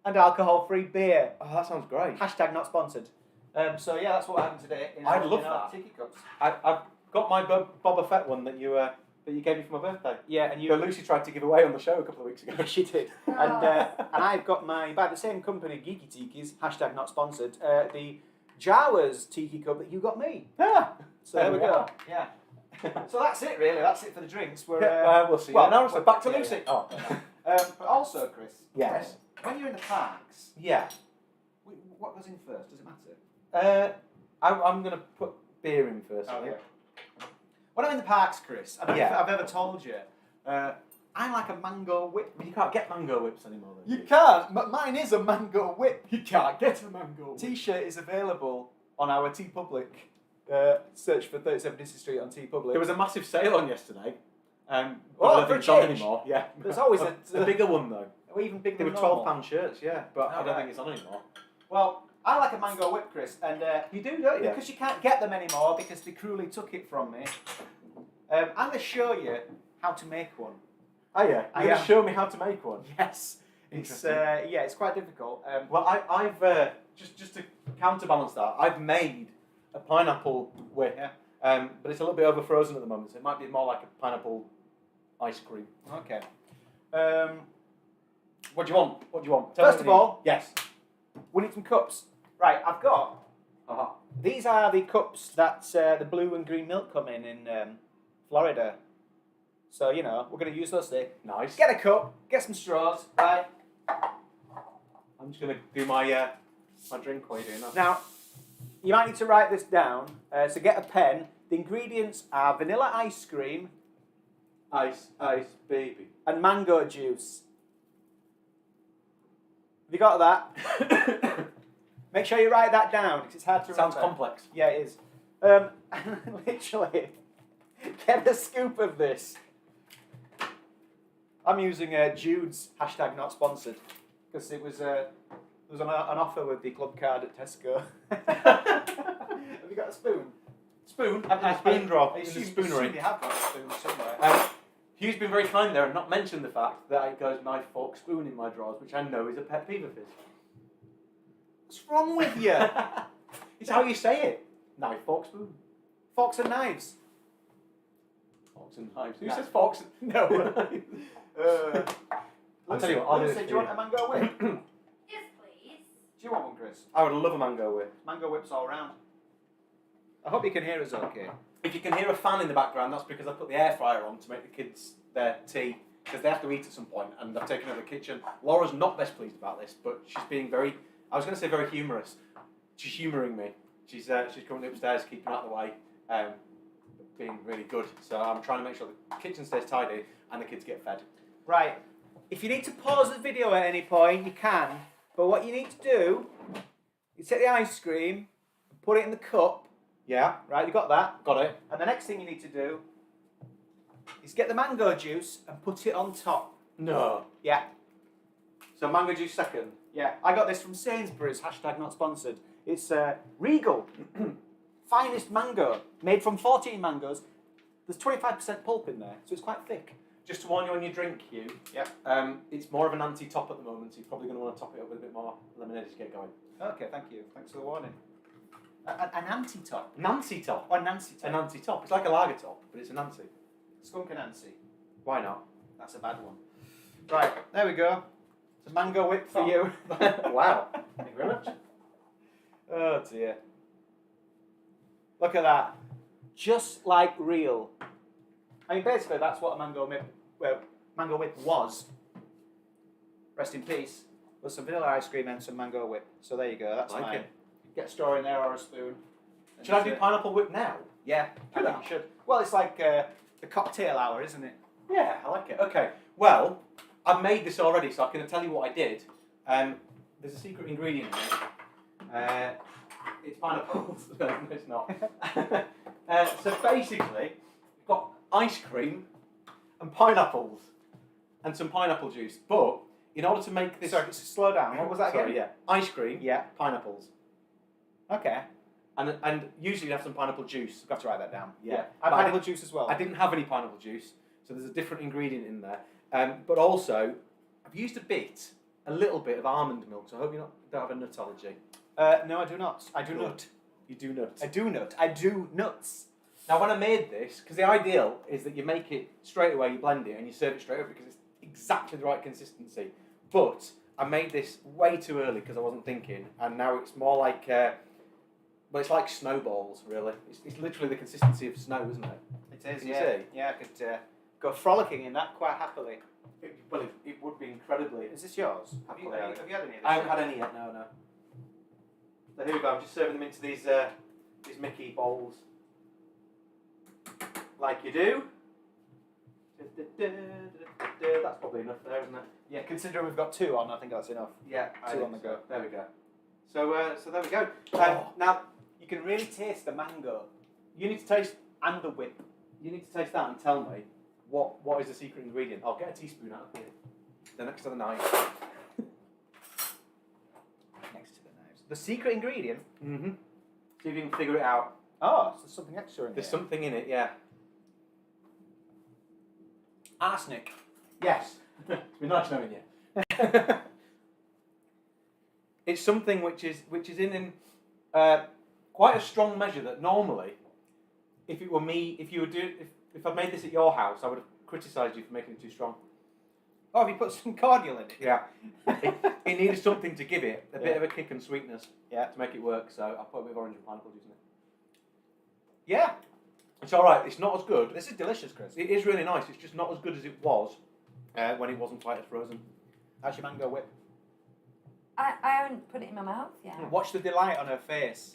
and alcohol-free beer. Oh, that sounds great. Hashtag not sponsored. So yeah, that's what we're having today. I'd love in our that. Tiki cups. I've got my Boba Fett one that you gave me for my birthday. Yeah, and That Lucy tried to give away on the show a couple of weeks ago. Yes, she did. And I've got my, by the same company, Geeky Tikis, hashtag not sponsored, the Jawa's Tiki Cup that you got me. Ah, So there we go. Yeah. So that's it, really. That's it for the drinks. We're, we'll see. Well, now so back to yeah, Lucy. yeah. Oh, but also, Chris. Yes. When you're in the parks, yeah. what goes in first? Does it matter? I'm going to put beer in first. I think. When I'm in the parks, Chris, I don't know if Yeah. I've ever told you, I like a mango whip. But you can't get mango whips anymore. Then, You do can't, but mine is a mango whip. You can't get a mango whip. T-shirt is available on our TeePublic. Search for 37 Disney Street on TeePublic. There was a massive sale on yesterday. But I Oh, don't for a think it's on change. anymore. Yeah. There's always a bigger one though. Even bigger They were than normal. £12 shirts, yeah, but I don't right. think it's on anymore. Well, I like a mango whip, Chris, and You do, don't you? because you can't get them anymore because they cruelly took it from me. I'm going to show you how to make one. Oh yeah. I You're going am. to show me how to make one. Yes, it's it's quite difficult. Well, I've just to counterbalance that, I've made a pineapple whip, but it's a little bit over frozen at the moment, so it might be more like a pineapple ice cream. Okay. What do you want? What do you want? Tell First me of what you all, need. Yes. we need some cups. Right, I've got. Uh-huh. These are the cups that the blue and green milk come in Florida. So we're going to use those today. Nice. Get a cup. Get some straws. Right. I'm just going to do my my drink while you're doing that. Now, you might need to write this down. So get a pen. The ingredients are vanilla ice cream Ice, baby. and mango juice. Have you got that? Make sure you write that down because it's hard to Sounds remember. complex. Yeah, it is. Literally, get a scoop of this. I'm using Jude's hashtag not sponsored because it was an offer with the club card at Tesco. Have you got a spoon? Spoon? A spoon drawer. I In the assume spoonery. you have got a spoon somewhere. Hugh's been very kind there and not mentioned the fact that it goes knife, fork, spoon in my drawers, which I know is a pet peeve of his. What's wrong with you? It's how you say it. Knife, fork, spoon. Forks and knives. Forks and knives. Who Knife. says forks? No. I'll tell you what, I'll do Lucy, this do you for want a mango whip? Do Yes, please. you want one, Chris? I would love a mango whip. Mango whips all round. I hope you can hear us okay. If you can hear a fan in the background, that's because I put the air fryer on to make the kids their tea, because they have to eat at some point, and I've taken over the kitchen. Laura's not best pleased about this, but she's being very, I was going to say very humorous. She's humouring me. She's currently upstairs, keeping out of the way, being really good. So I'm trying to make sure the kitchen stays tidy and the kids get fed. Right. If you need to pause the video at any point, you can. But what you need to do is take the ice cream and put it in the cup. Yeah, Right, you got that? got it. And the next thing you need to do is get the mango juice and put it on top. No. Yeah. So mango juice second. Yeah. I got this from Sainsbury's, hashtag not sponsored. It's Regal. Finest mango. Made from 14 mangoes. There's 25% pulp in there, so it's quite thick. Just to warn you on your drink, Hugh. Yeah. It's more of an anti-top at the moment, so you're probably going to want to top it up with a bit more lemonade to get going. Okay, thank you. Thanks for the warning. An anti-top. Nancy top. Or Nancy top. A Nancy top. It's like a lager top, but it's a Nancy. Skunk and Nancy. Why not? That's a bad one. Right, there we go. It's a mango whip for you. Wow. Thank you very much. Oh dear. Look at that. Just like real. I mean, basically, that's what a mango whip was. Rest in peace. Was some vanilla ice cream and some mango whip. So there you go. That's Like mine. it. Get a straw in there or a spoon. Should I do pineapple whip now? Yeah, I Should think I? you should. Well, it's like the cocktail hour, isn't it? Yeah, I like it. Okay. Well, I've made this already, so I can tell you what I did. There's a secret ingredient in it. It's pineapples. No, it's not. So basically, you've got ice cream and pineapples and some pineapple juice. But in order to make this... Sorry, slow down. What was that again? Sorry, yeah. Ice cream, Yeah. pineapples. Okay. And usually you have some pineapple juice. I've got to write that down. Yeah. I But pineapple juice as well. I didn't have any pineapple juice, so there's a different ingredient in there. But also, I've used a little bit of almond milk, so I hope you don't have a nut allergy. No, I do not. I do Good. not. You do nut. I do nut. I do nuts. Now, when I made this, because the ideal is that you make it straight away, you blend it, and you serve it straight over because it's exactly the right consistency. But I made this way too early because I wasn't thinking, and now it's more like, well, it's like snowballs, really. It's literally the consistency of snow, isn't it? It is, Can you yeah. see? Yeah, I could go frolicking in that quite happily. It would be incredibly. Is this yours? Have you had any of this? I haven't had any yet. No. So here we go. I'm just serving them into these Mickey bowls, like you do. That's probably enough there, isn't it? Yeah, considering we've got two on, I think that's enough. Yeah, Two on the go. There we go. So there we go. Now, you can really taste the mango You need to taste. and the whip. You need to taste that and tell me what is the secret ingredient. I'll get a teaspoon out of here. They're next to the knife. Next to the knives. The secret ingredient? Mm-hmm. See if you can figure it out. Oh, so there's something extra in There's there. something in it, yeah. Arsenic. Yes. It's been nice knowing you. It's something which is in quite a strong measure that normally, if it were me, if I'd made this at your house, I would have criticised you for making it too strong. Oh, have you put some cordial in it? Yeah. It needed something to give it a bit Yeah. of a kick and sweetness. Yeah. To make it work, so I put a bit of orange and pineapple juice in it. Yeah. It's all right. It's not as good. This is delicious, Chris. It is really nice. It's just not as good as it was when it wasn't quite as frozen. How's your mango whip? I haven't put it in my mouth yet. Watch the delight on her face.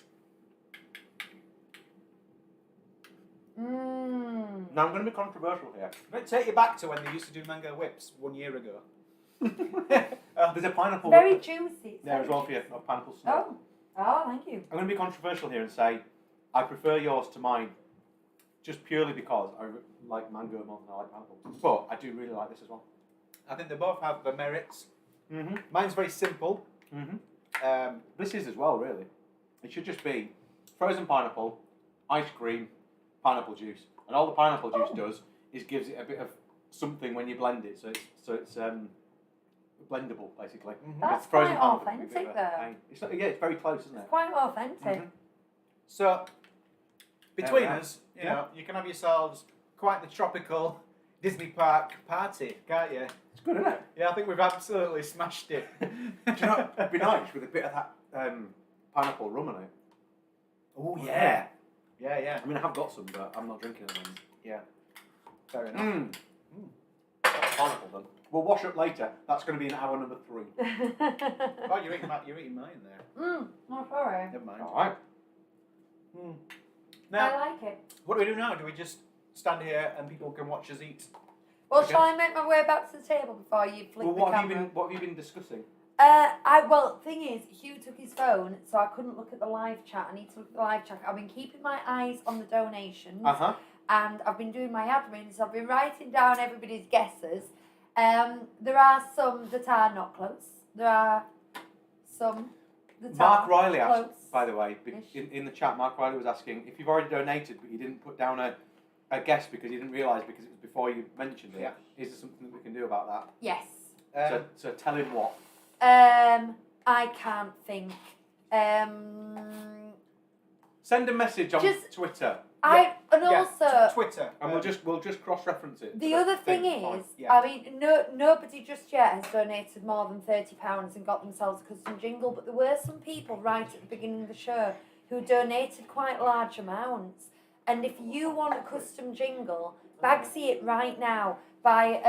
Mmm. Now I'm going to be controversial here. I'm going to take you back to when they used to do mango whips 1 year ago. There's a pineapple Very whip juicy. It's there very as well for you. juicy. A pineapple snow. Oh, thank you. I'm going to be controversial here and say I prefer yours to mine, just purely because I like mango more than I like pineapple. But I do really like this as well. I think they both have their merits. Mm-hmm. Mine's very simple. Mm-hmm. This is as well, really. It should just be frozen pineapple, ice cream, pineapple juice, and all the pineapple juice does is gives it a bit of something when you blend it, so it's blendable basically. That's With frozen quite pineapple, it can be a authentic, bit of a though. pain. It's not, yeah, it's very close, isn't it? Quite authentic. Mhm. So, between Yeah. us, you know, you can have yourselves quite the tropical Disney park party, can't you? It's good, isn't it? Yeah, I think we've absolutely smashed it. Do you know, it'd be nice with a bit of that pineapple rum on it. Oh yeah. Yeah, yeah. I mean, I have got some, but I'm not drinking at the moment. Yeah. Fair enough. That's pineapple then. We'll wash up later. That's going to be in hour number 3. Oh, you're eating mine there. No, sorry. Never mind. All right. Now, I like it. what do we do now? Do we just stand here and people can watch us eat? Well, Okay. shall I make my way back to the table before you flick Well, the what have camera? you been discussing? Thing is, Hugh took his phone, so I couldn't look at the live chat. I need to look at the live chat. I've been keeping my eyes on the donations, and I've been doing my admin, so I've been writing down everybody's guesses. There are some that are not close. There are some that Mark are Riley close. asked, by the way, in the chat, Mark Riley was asking if you've already donated but you didn't put down a guess because you didn't realise because it was before you mentioned it. Yeah. Is there something that we can do about that? Yes. So tell him what. I can't think. Send a message on Just- Twitter. Also Twitter, and we'll just cross-reference it. the to other thing fine. is, Yeah. I mean, nobody just yet has donated more than £30 and got themselves a custom jingle, but there were some people right at the beginning of the show who donated quite large amounts. And if you want a custom jingle, Bagsy it right now by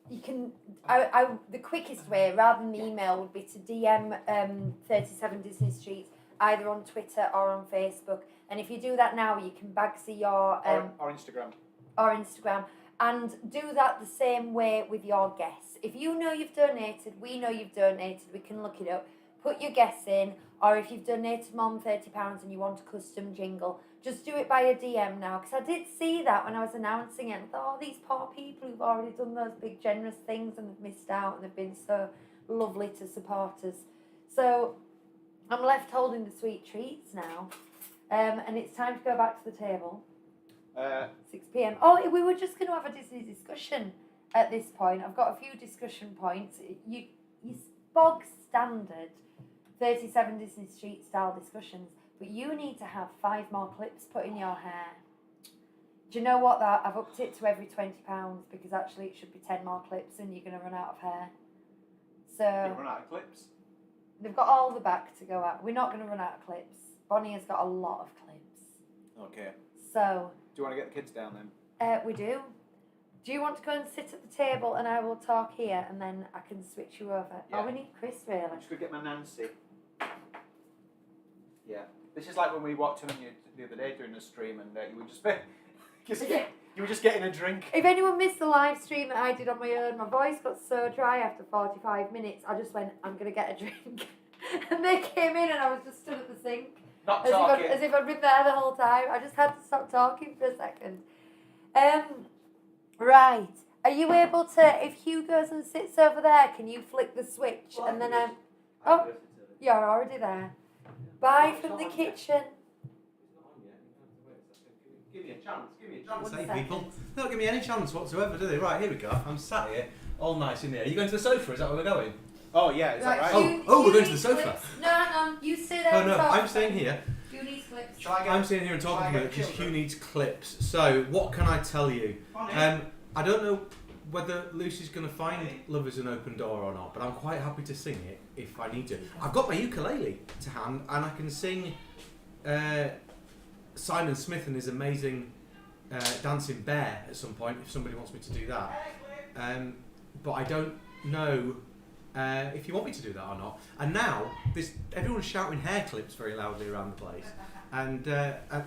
you can. The quickest way, rather than the email, would be to DM 37 Disney Streets either on Twitter or on Facebook. And if you do that now, you can Bagsy your or Instagram. or Instagram, and do that the same way with your guess. If you know you've donated, we know you've donated, we can look it up, put your guess in, or if you've donated more than £30 and you want a custom jingle, just do it by a DM now, because I did see that when I was announcing it, and I thought, oh, these poor people who've already done those big generous things and have missed out and have been so lovely to support us. So I'm left holding the sweet treats now, and it's time to go back to the table. 6 p.m. Oh, we were just going to have a Disney discussion at this point. I've got a few discussion points. You bog standard 37 Disney Street style discussions, but you need to have 5 more clips put in your hair. Do you know what? That I've upped it to every £20 because actually it should be 10 more clips and you're going to run out of hair. You're gonna So run out of clips. they've got all the back to go at. We're not going to run out of clips. Bonnie has got a lot of clips. Okay. So Do you want to get the kids down then? we do. Do you want to go and sit at the table and I will talk here and then I can switch you over? Yeah. Oh, we need Chris really. I'm just gonna get my Nancy. Yeah. This is like when we walked in on you the other day during the stream, and you were you were just getting a drink. If anyone missed the live stream that I did on my own, my voice got so dry after 45 minutes, I just went, I'm going to get a drink. And they came in and I was just stood at the sink. Not As talking. if I'd been there the whole time. I just had to stop talking for a second. Right. Are you able to, if Hugh goes and sits over there, can you flick the switch and then I'm... Oh, you're already there. Bye from the kitchen. Give me a chance. Give me a chance. Say people, they don't give me any chance whatsoever, do they? Right, here we go. I'm sat here, all nice in there. Are you going to the sofa? Is that where we're going? Oh yeah, is that right? Hugh- Oh, we're Hugh going to the needs sofa. clips. No, hang on. You stay there. Oh and no, talk. I'm staying here. Hugh needs clips. Shall I get? I'm sitting here and talking to you because Hugh needs clips. So, what can I tell you? I don't know whether Lucy's going to find Love Is an Open Door or not, but I'm quite happy to sing it if I need to. I've got my ukulele to hand and I can sing Simon Smith and his amazing Dancing Bear at some point if somebody wants me to do that. But I don't know if you want me to do that or not. And now everyone's shouting hair clips very loudly around the place, and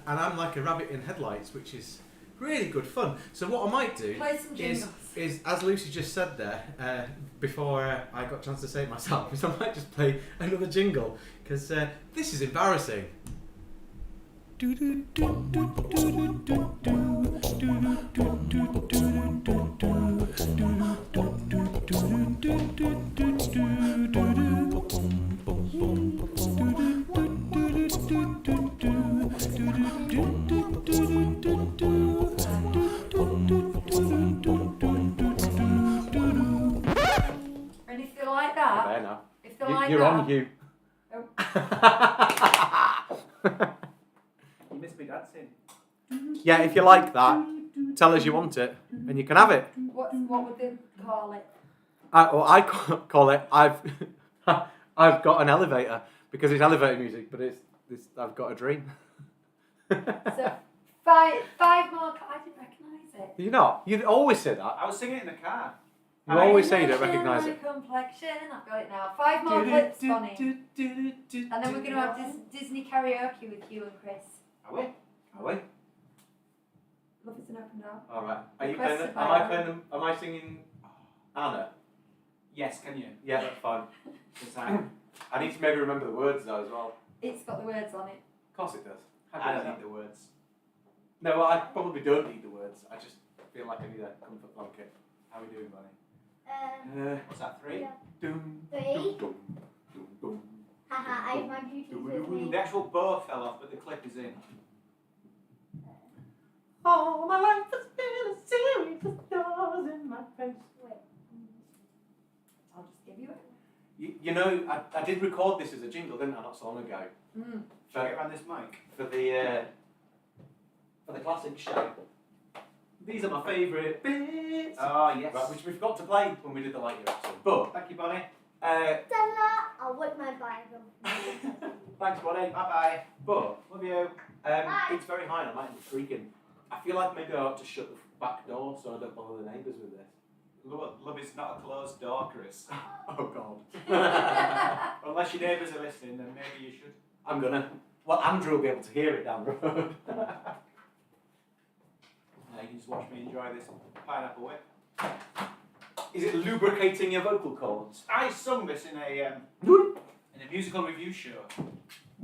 I'm like a rabbit in headlights, which is really good fun. So what I might do Play some jingles. is as Lucy just said there before I got a chance to say it myself, is I might just play another jingle because this is embarrassing. And if you like You're that, there now. if you like You're that, on, Hugh. Oh. You missed me dancing. Yeah, if you like that, tell us you want it, and you can have it. what would they call it? I call it. I've got an elevator because it's elevator music, but it's I've got a dream. So five more. I didn't recognise it. You not? You'd always say that. I was singing it in the car. You always say you don't recognise My it. complexion. I've got it now. 5 more clips, Bonnie. And then we're going to have Disney karaoke with you and Chris. Are we? Love is an open door. All right. Are you Requested playing them? by Am I Alan. playing them? Am I singing Anna? Yes, can you? Yeah, that's fine. I need to maybe remember the words though as well. It's got the words on it. Of course it does. I don't need the words. No, I probably don't need the words. I just feel like I need a comfort blanket. How are we doing, Bonnie? What's that, 3? Yeah. Dum, 3. dum, dum, dum, dum. Haha, I have my Bluetooth with me. The actual bow fell off, but the clip is in. All my life has been a series of stars in my face. Wait. I'll just give you it. You know, I did record this as a jingle, didn't I, not so long ago? Shall I get around this mic? For the classic show. These are my favourite bits. Oh, yes. Right, which we forgot to play when we did the Lightyear episode. But Thank you, Bonnie. Stella, I'll whip my Bible. thanks, Bonnie. Bye-bye. But Love you. it's very high and I might be freaking. I feel like maybe I ought to shut the back door so I don't bother the neighbours with this. Love is not a closed door, Chris. Oh God. Unless your neighbours are listening, then maybe you should. I'm gonna. Well, Andrew will be able to hear it down the road. Now you can just watch me enjoy this pineapple whip. Is it lubricating your vocal cords? I sung this in a musical review show.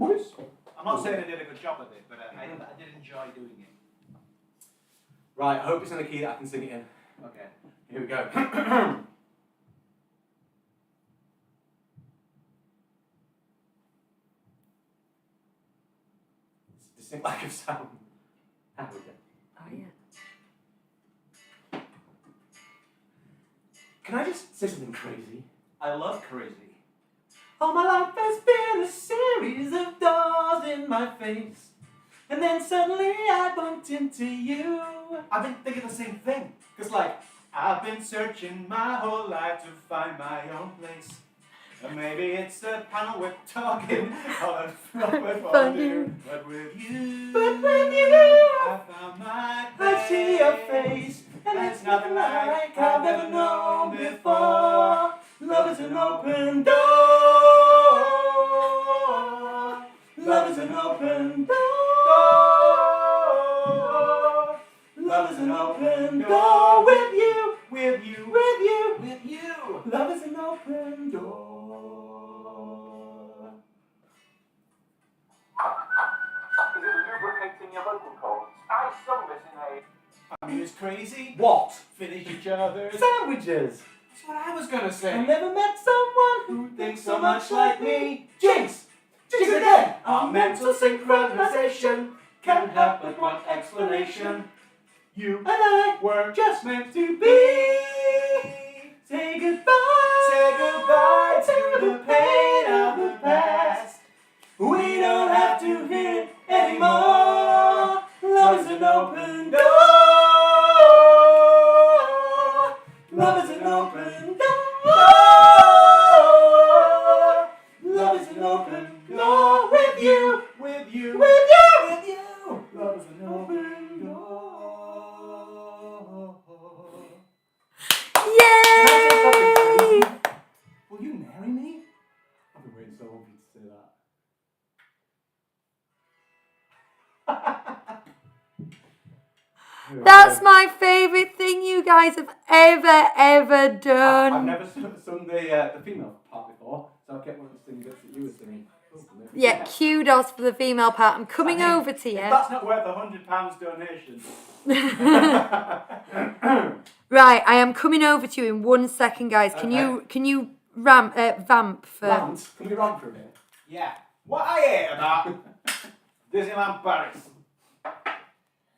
I'm not saying I did a good job of it, but I did enjoy doing it. Right, I hope it's in a key that I can sing it in. Okay. Here we go. It's a distinct lack of sound. There we go. Oh, yeah. Can I just say something crazy? I love crazy. All my life has been a series of doors in my face. And then suddenly I bumped into you. I've been thinking the same thing. Because, like, I've been searching my whole life to find my own place. And maybe it's the panel we're talking on a proper fondue. But with you, I found my place. I see your face, and it's nothing like I've ever known before. Love is an open door. Love is an open door. Love is an open door with you, with you, with you, with you. Love is an open door. Is it lubricating your vocal cords? I sung this in a... I mean, it's crazy. What? Finish each other's. Sandwiches. That's what I was going to say. I never met someone who thinks so much like me. Jinx! Jinx again! Our mental synchronization can have but one explanation. You and I were just meant to be. Say goodbye. Say goodbye to the pain of the past. We don't have to hear it anymore. Love is an open door. Love is an open door. Love is an open door with you, with you, with you, with you. Love is an open door. Yay! Will you marry me? I've been waiting so long for you to say that. That's my favourite thing you guys have ever done. I've never sung the female part before, so I kept wanting to sing bits that you were singing. Yeah, kudos for the female part. I'm coming over to you. That's not worth £100 donation. Right, I am coming over to you in 1 second, guys. Can you vamp for? Rant? Can we rant for a minute? Yeah. What I hate about Disneyland Paris.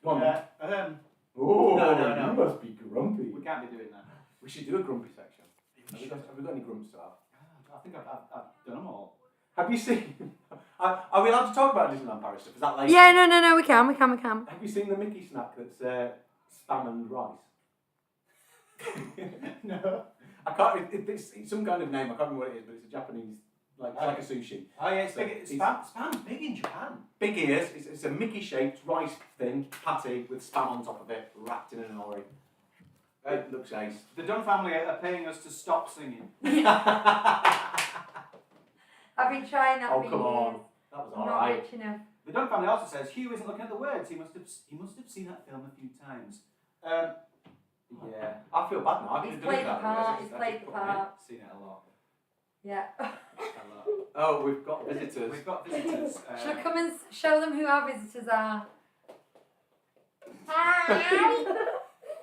Go on. Oh, No. no. You must be grumpy. We can't be doing that. We should do a grumpy section. Have we got any grumps to have? I think I've done them all. Have you seen? Are we allowed to talk about Disneyland Paris stuff? Is that like? Yeah, no, we can. Have you seen the Mickey snack that's spam and rice? No. I can't. It's some kind of name. I can't remember what it is, but it's a Japanese like a sushi. Oh yeah, it's So big. it's- Spam's big in Japan. Big ears. It's a Mickey-shaped rice thing patty with spam on top of it, wrapped in an nori. It looks ace. The Dunn family are paying us to stop singing. I've been trying that Oh, for come years. on. That was I'm not alright. rich enough. The Dunn family also says Hugh isn't looking at the words. He must have seen that film a few times. Yeah. I feel bad now. I He's could played do the that. part. He's played the part. Seen it a lot. Yeah. A lot. Oh, we've got visitors. We've got visitors. Shall I come and show them who our visitors are? Hi.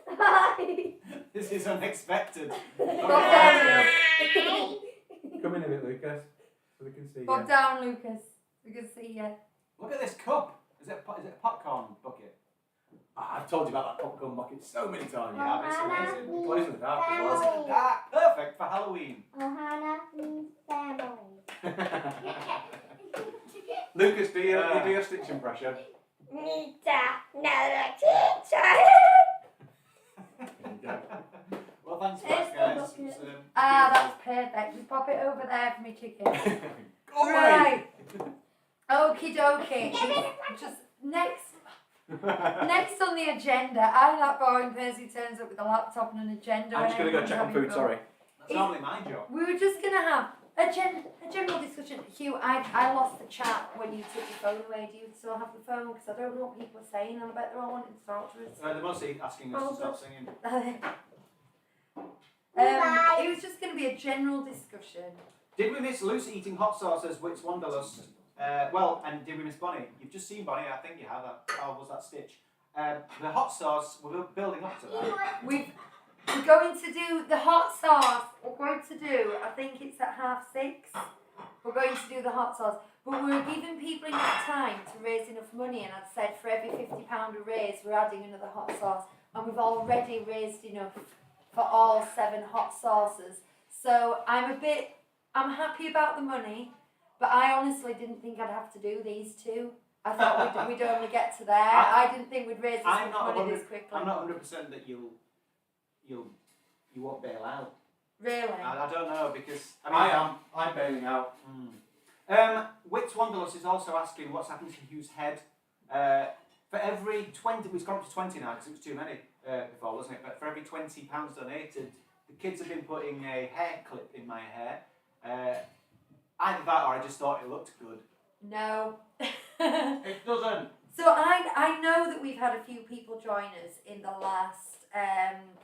Hi. This is unexpected. Bob down, Come in a bit, Lucas, so we can see Bob you. down, Lucas. We can see you. Look at this cup. Is it a popcorn bucket? I've told you about that popcorn bucket so many times. Yeah, but it's amazing. It glows in the dark as well. It's dark, perfect for Halloween. Ohana means family. Lucas, do your Stitch impression. Nita, another teacher. There you go. Well, thanks for It's that, the guys. bucket. It's, That's perfect. Just pop it over there for me, chicken. Go away. Right. Okie dokie. Just next on the agenda, I'm that boring person who turns up with a laptop and an agenda. I'm just going to go check on food, sorry. That's normally my job. We were just going to have a general discussion. Hugh, I lost the chat when you took your phone away. Do you still have the phone? Because I don't know what people are saying, and I bet they're all wanting to talk to us. They're mostly asking us to stop singing. It was just going to be a general discussion. Did we miss Lucy eating hot sauce as Wits Wanderlust? And did we miss Bonnie? You've just seen Bonnie, I think you have. Or was that Stitch? The hot sauce, we're building up to that. We're going to do the hot sauce. We're going to do, I think it's at 6:30. We're going to do the hot sauce. But we're giving people enough time to raise enough money. And I'd said for every £50 a raise, we're adding another hot sauce. And we've already raised enough for all 7 hot sauces. So I'm happy about the money. But I honestly didn't think I'd have to do these 2. I thought we'd only get to there. I didn't think we'd raise this much money this quickly. I'm not 100% that you won't bail out. Really? I don't know because I'm bailing out. Wits Wanderlust is also asking what's happened to Hugh's head. For every 20, we've gone up to 20 now because it was too many before, wasn't it? But for every £20 donated, the kids have been putting a hair clip in my hair. Either that or I just thought it looked good. No. It doesn't. So I know that we've had a few people join us in the last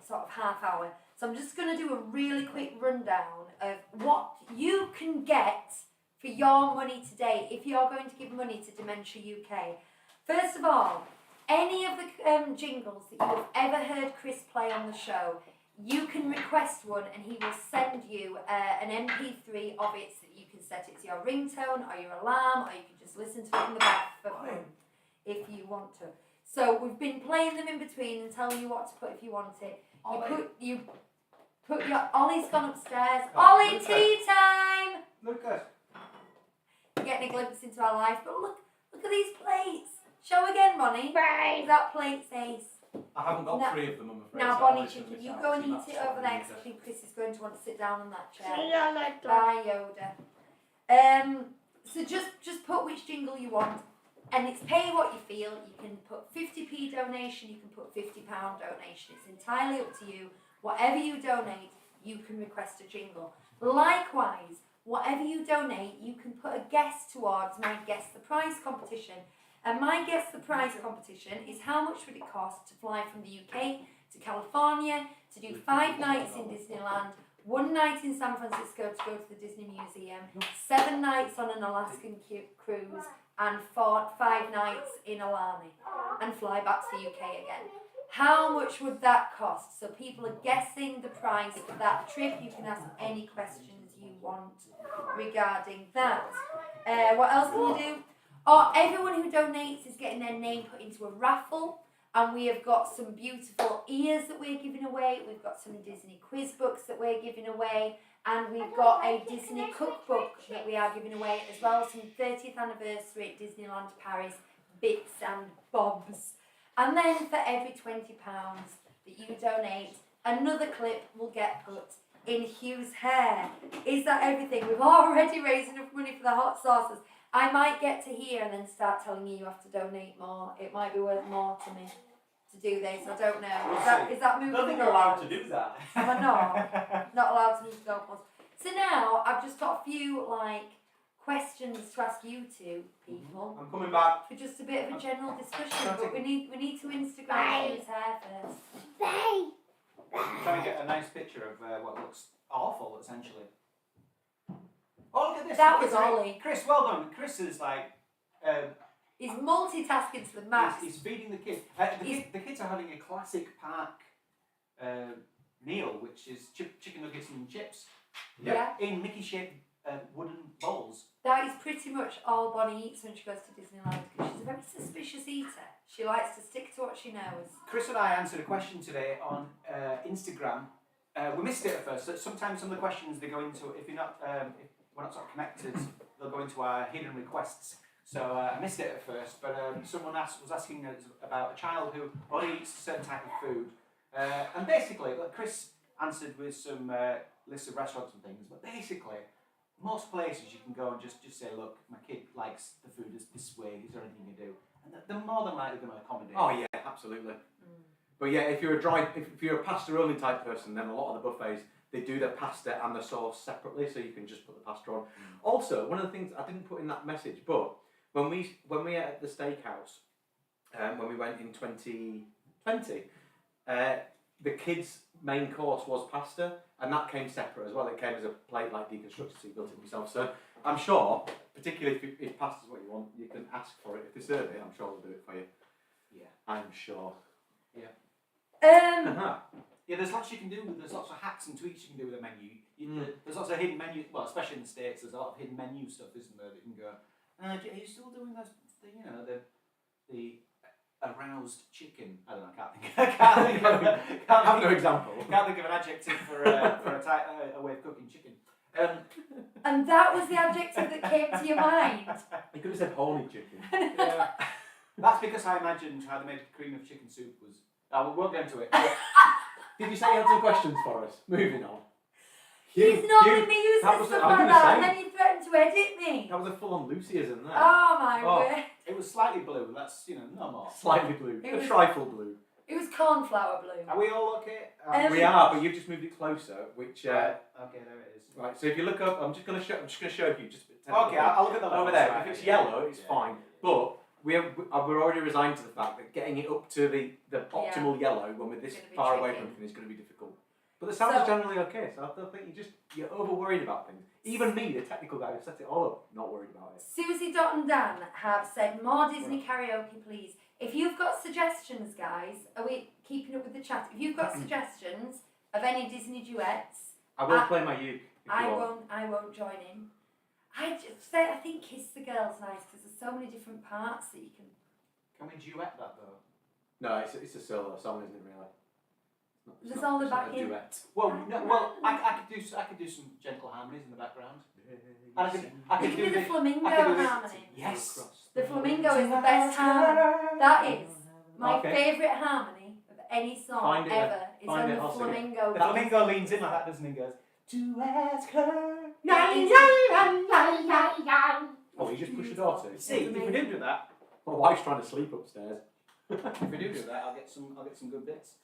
sort of half hour. So I'm just going to do a really quick rundown of what you can get for your money today if you're going to give money to Dementia UK. First of all, any of the jingles that you have ever heard Chris play on the show, you can request one and he will send you an MP3 of it so that you can set it to your ringtone or your alarm, or you can just listen to it in the back for fun if you want to. So we've been playing them in between and telling you what to put if you want it. You put your Ollie's gone upstairs. Ollie, tea time! Lucas. You're getting a glimpse into our life, but look at these plates. Show again, Bonnie. Bye. That plate's ace. I haven't got Now- 3 of them, I'm afraid. Now, so Bonnie I'll just chicken, miss you out, go and so eat that's it over what there I because I need think Chris is going to want to sit down on that chair. See you later. Bye, Yoda. So just put which jingle you want, and it's pay what you feel. You can put 50p donation, you can put £50 donation. It's entirely up to you. Whatever you donate, you can request a jingle. Likewise, whatever you donate, you can put a guess towards my Guess the Prize competition. And my Guess the Prize competition is how much would it cost to fly from the UK to California to do 5 nights in Disneyland, 1 night in San Francisco to go to the Disney Museum, 7 nights on an Alaskan cruise, and 5 nights in Alani, and fly back to the UK again. How much would that cost? So people are guessing the price for that trip. You can ask any questions you want regarding that. What else can you do? Oh, everyone who donates is getting their name put into a raffle. And we have got some beautiful ears that we're giving away. We've got some Disney quiz books that we're giving away. And we've got a Disney cookbook that we are giving away as well. Some 30th anniversary at Disneyland Paris bits and bobs. And then for every £20 that you donate, another clip will get put in Hugh's hair. Is that everything? We've already raised enough money for the hot sauces. I might get to here and then start telling you have to donate more. It might be worth more to me to do this. I don't know. Is that moving? I don't think you're allowed to do that. Am I not? Not allowed to move the goalposts. So now I've just got a few questions to ask you two people. I'm coming back. For just a bit of a general discussion, but we need to Instagram Hugh's hair first. I'm trying to get a nice picture of what looks awful, essentially. Oh, look at this. That look was at Ollie. Chris, well done. Chris is He's multitasking to the max. he's feeding the kids. The kids are having a classic park meal, which is chicken nuggets and chips. Yeah. In Mickey-shaped wooden bowls. That is pretty much all Bonnie eats when she goes to Disneyland because she's a very suspicious eater. She likes to stick to what she knows. Chris and I answered a question today on Instagram. We missed it at first. So sometimes some of the questions they go into, if we're not sort of connected, they'll go into our hidden requests. So I missed it at first, but someone was asking us about a child who only eats a certain type of food, and basically, Chris answered with some lists of restaurants and things. But basically, most places you can go and just say, look, my kid likes the food this way. Is there anything you can do? And they're more than likely going to accommodate. Oh yeah, absolutely. But yeah, if you're a pasta only type person, then a lot of the buffets they do the pasta and the sauce separately, so you can just put the pasta on. Also, one of the things I didn't put in that message, but when we ate at the steakhouse, when we went in 2020, the kids' main course was pasta, and that came separate as well. It came as a plate like deconstructed, so you built it yourself. So I'm sure, particularly if pasta's what you want, you can ask for it. If they serve it, I'm sure they'll do it for you. Yeah, I'm sure. Yeah. Uh-huh. Yeah, there's lots you can do. There's lots of hacks and tweaks you can do with a menu. There's lots of hidden menu. Well, especially in the States, there's a lot of hidden menu stuff, isn't there? That you can go. Are you still doing that? The aroused chicken. I don't know. I can't Have no example. Can't think of an adjective for a way of cooking chicken. And that was the adjective that came to your mind. You could have said horny chicken. Yeah. That's because I imagined how they made cream of chicken soup was. We won't get into it. Did you say you had some questions for us? Moving on. He's not letting me use this stuff like that, and then you threatened to edit me. That was a full-on Lucyism there. Oh my word. It was slightly blue. That's no more. Slightly blue. A trifle blue. It was cornflower blue. Are we all okay? We are, but you've just moved it closer, which. Okay, there it is. Right. So if you look up, I'm just going to show you. Just. Okay, I'll look at the over there. Right, If it's yellow, it's fine. But we're already resigned to the fact that getting it up to the optimal yellow when we're this far away from everything is going to be difficult. But the sound is generally okay, so I don't think you're over worried about things. Even me, the technical guy who set it all up, not worried about it. Susie, Dot and Dan have said more Disney karaoke, please. If you've got suggestions, guys, are we keeping up with the chat? If you've got suggestions of any Disney duets, I will play my uke. I won't join in. I think Kiss the Girl's nice because there's so many different parts that you can. Can we duet that though? No, it's a solo song, isn't it? Really. There's all the backing. I could do some gentle harmonies in the background. I could do the flamingo harmony. Yes. The flamingo is the best harmony. That is my favourite harmony of any song ever. Is when the flamingo. The flamingo leans in like that, doesn't he? Goes to ask her. Oh, you just push the door to. See, if we do do that, my wife's trying to sleep upstairs. if we do that, I'll get some good bits.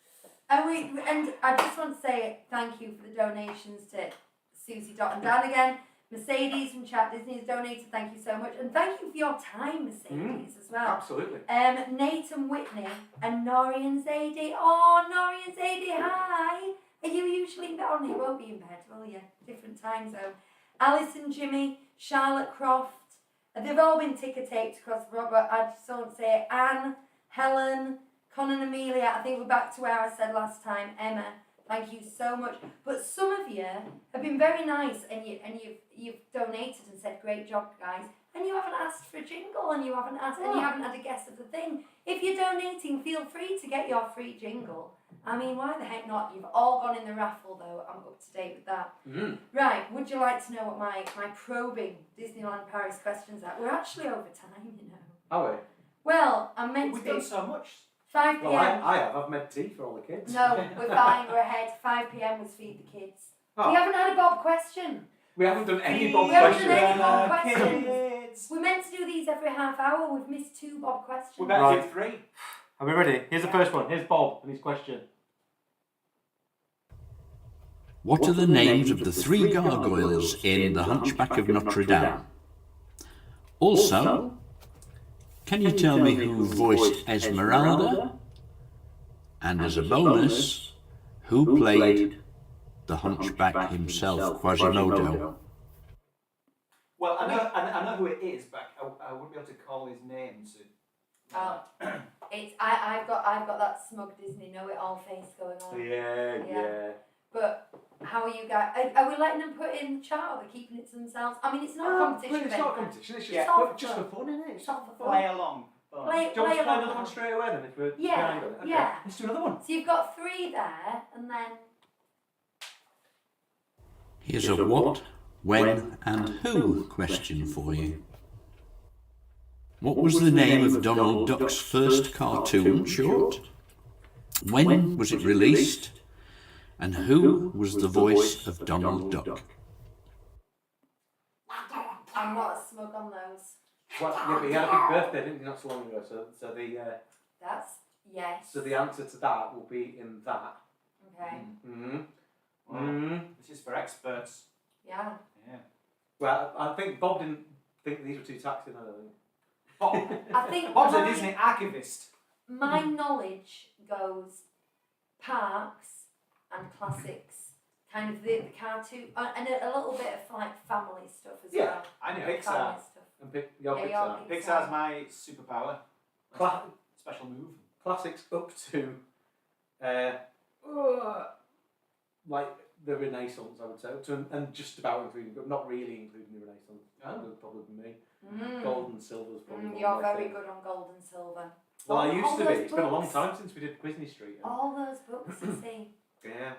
And I just want to say thank you for the donations to Susie, Dot and Dan again. Mercedes from Chat Disney has donated, thank you so much. And thank you for your time, Mercedes, as well. Absolutely. Nathan Whitney and Nori and Zadie. Oh, Nori and Zadie, hi. Are you usually in bed? Oh, you won't be in bed, will you? Different time zone. Alice and Jimmy, Charlotte Croft. They've all been ticker taped across the Robert. I just don't say it. Anne, Helen, Con and Amelia. I think we're back to where I said last time. Emma, thank you so much. But some of you have been very nice and you've donated and said great job, guys. And you haven't asked for a jingle and you haven't had a guess of the thing. If you're donating, feel free to get your free jingle. I mean, why the heck not? You've all gone in the raffle though. I'm up to date with that. Right, would you like to know what my probing Disneyland Paris questions are? We're actually over time, you know. Are we? Well, I'm meant We've to be done so much. 5 p.m. Well, I have. I've made tea for all the kids. No, we're fine, we're ahead. 5 p.m. was feed the kids. Oh. We haven't had a Bob question. We haven't done any Bob We haven't questions. done any Bob questions. Kids. We're meant to do these every half hour. We've missed 2 Bob questions. We better Right. do 3. Are we ready? Here's the first one. Here's Bob and his question. What are the names of the 3 gargoyles in The Hunchback of Notre Dame? Also, can you tell me who voiced Esmeralda? And as a bonus, who played the Hunchback himself, Quasimodo? Well, I know who it is, but I wouldn't be able to call his name. So. Oh, I've got that smug Disney know-it-all face going on. Yeah. But how are you guys? Are we letting them put in the chat, or are they keeping it to themselves? I mean, it's not a competition. It's not a competition. It's just, Yeah. just for fun, isn't it? It's not for fun. Play along. Play Do you want to play along. another one straight away then? If we're Yeah, behind on it? Okay. yeah. Let's do another one. So you've got 3 there, and then Here's a what, when and who question for you. What was the name of Donald Duck's first cartoon short? When was it released? And who was the voice of Donald Duck? I'm not as smug on those. Well, yeah, but he had a big birthday, didn't he, not so long ago? That's yes. So the answer to that will be in that. Okay. This is for experts. Yeah. Yeah. Well, I think Bob didn't think these were too taxing, I don't think. I think Bob's a my- Disney archivist. My knowledge goes parks and classics, kind of the cartoon, and a little bit of like family stuff as Yeah, well. I know Family Pixar. stuff. And pick your Yeah, Pixar. your Pixar's my superpower. Cla- Special move. Classics up to, like the Renaissance, I would say, and just about including, but not really including the Renaissance. That would probably be me. Gold and silver's probably one You're of my very favourites. good on gold and silver. Well, I All used to be. those It's been a long books. time since we did Quizney Street. All those books, you see. Yeah.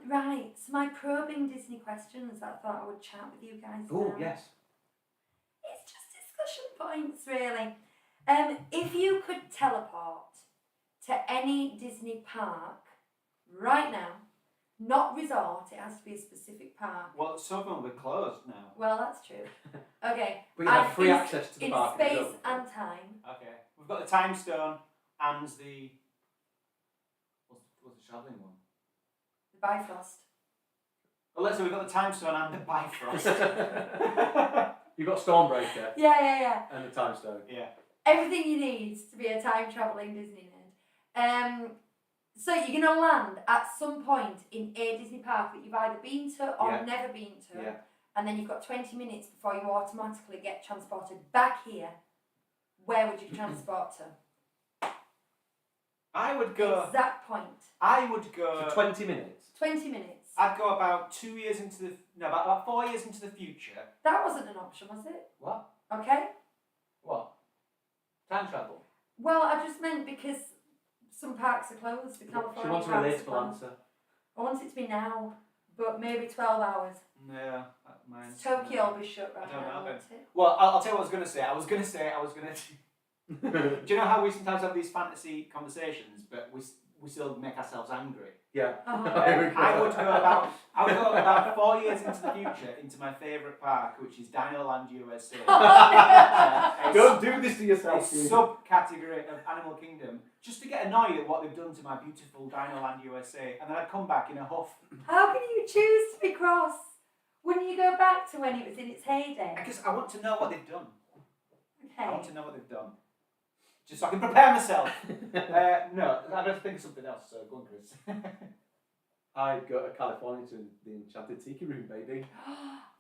Right, so my probing Disney questions that I thought I would chat with you guys Oh, about. yes. It's just discussion points, really. If you could teleport to any Disney park right now, not resort, it has to be a specific park. Well, some of them will be closed now. Well, that's true. Okay. But you have And free in- access to the in park. space and time. Okay. We've got the Time Stone and the. What's the travelling one? The Bifrost. Well, let's say we've got the Time Stone and the Bifrost. You've got Stormbreaker Yeah. and the Time Stone. Yeah. Everything you need to be a time travelling Disneyland. So you're going to land at some point in a Disney park that you've either been to or Yeah. never been to, Yeah. and then you've got 20 minutes before you automatically get transported back here. Where would you transport to? I would go. Exact point. I would go. For 20 minutes. 20 minutes. I'd go about 2 years into the. No, about 4 years into the future. That wasn't an option, was it? What? Okay. What? Time travel. Well, I just meant because some parks are closed. The California She wants a parks are relatable closed. answer. I want it to be now, but maybe 12 hours. Yeah, mine's. Tokyo will be shut right I don't know, now, but- won't it? Well, I'll tell you what I was going to say. I was going to. Do you know how we sometimes have these fantasy conversations, but we still make ourselves angry? Yeah. Uh-huh. Here we go. I would go about 4 years into the future into my favourite park, which is Dinoland USA. Don't do this to yourself. A subcategory of Animal Kingdom, just to get annoyed at what they've done to my beautiful Dinoland USA, and then I'd come back in a huff. How can you choose to be cross? Wouldn't you go back to when it was in its heyday? Because I want to know what they've done. I want Okay. to know what they've done. Just so I can prepare myself. No, I'd have to think of something else, so go on, Chris. I'd go to California to the Enchanted Tiki Room, baby.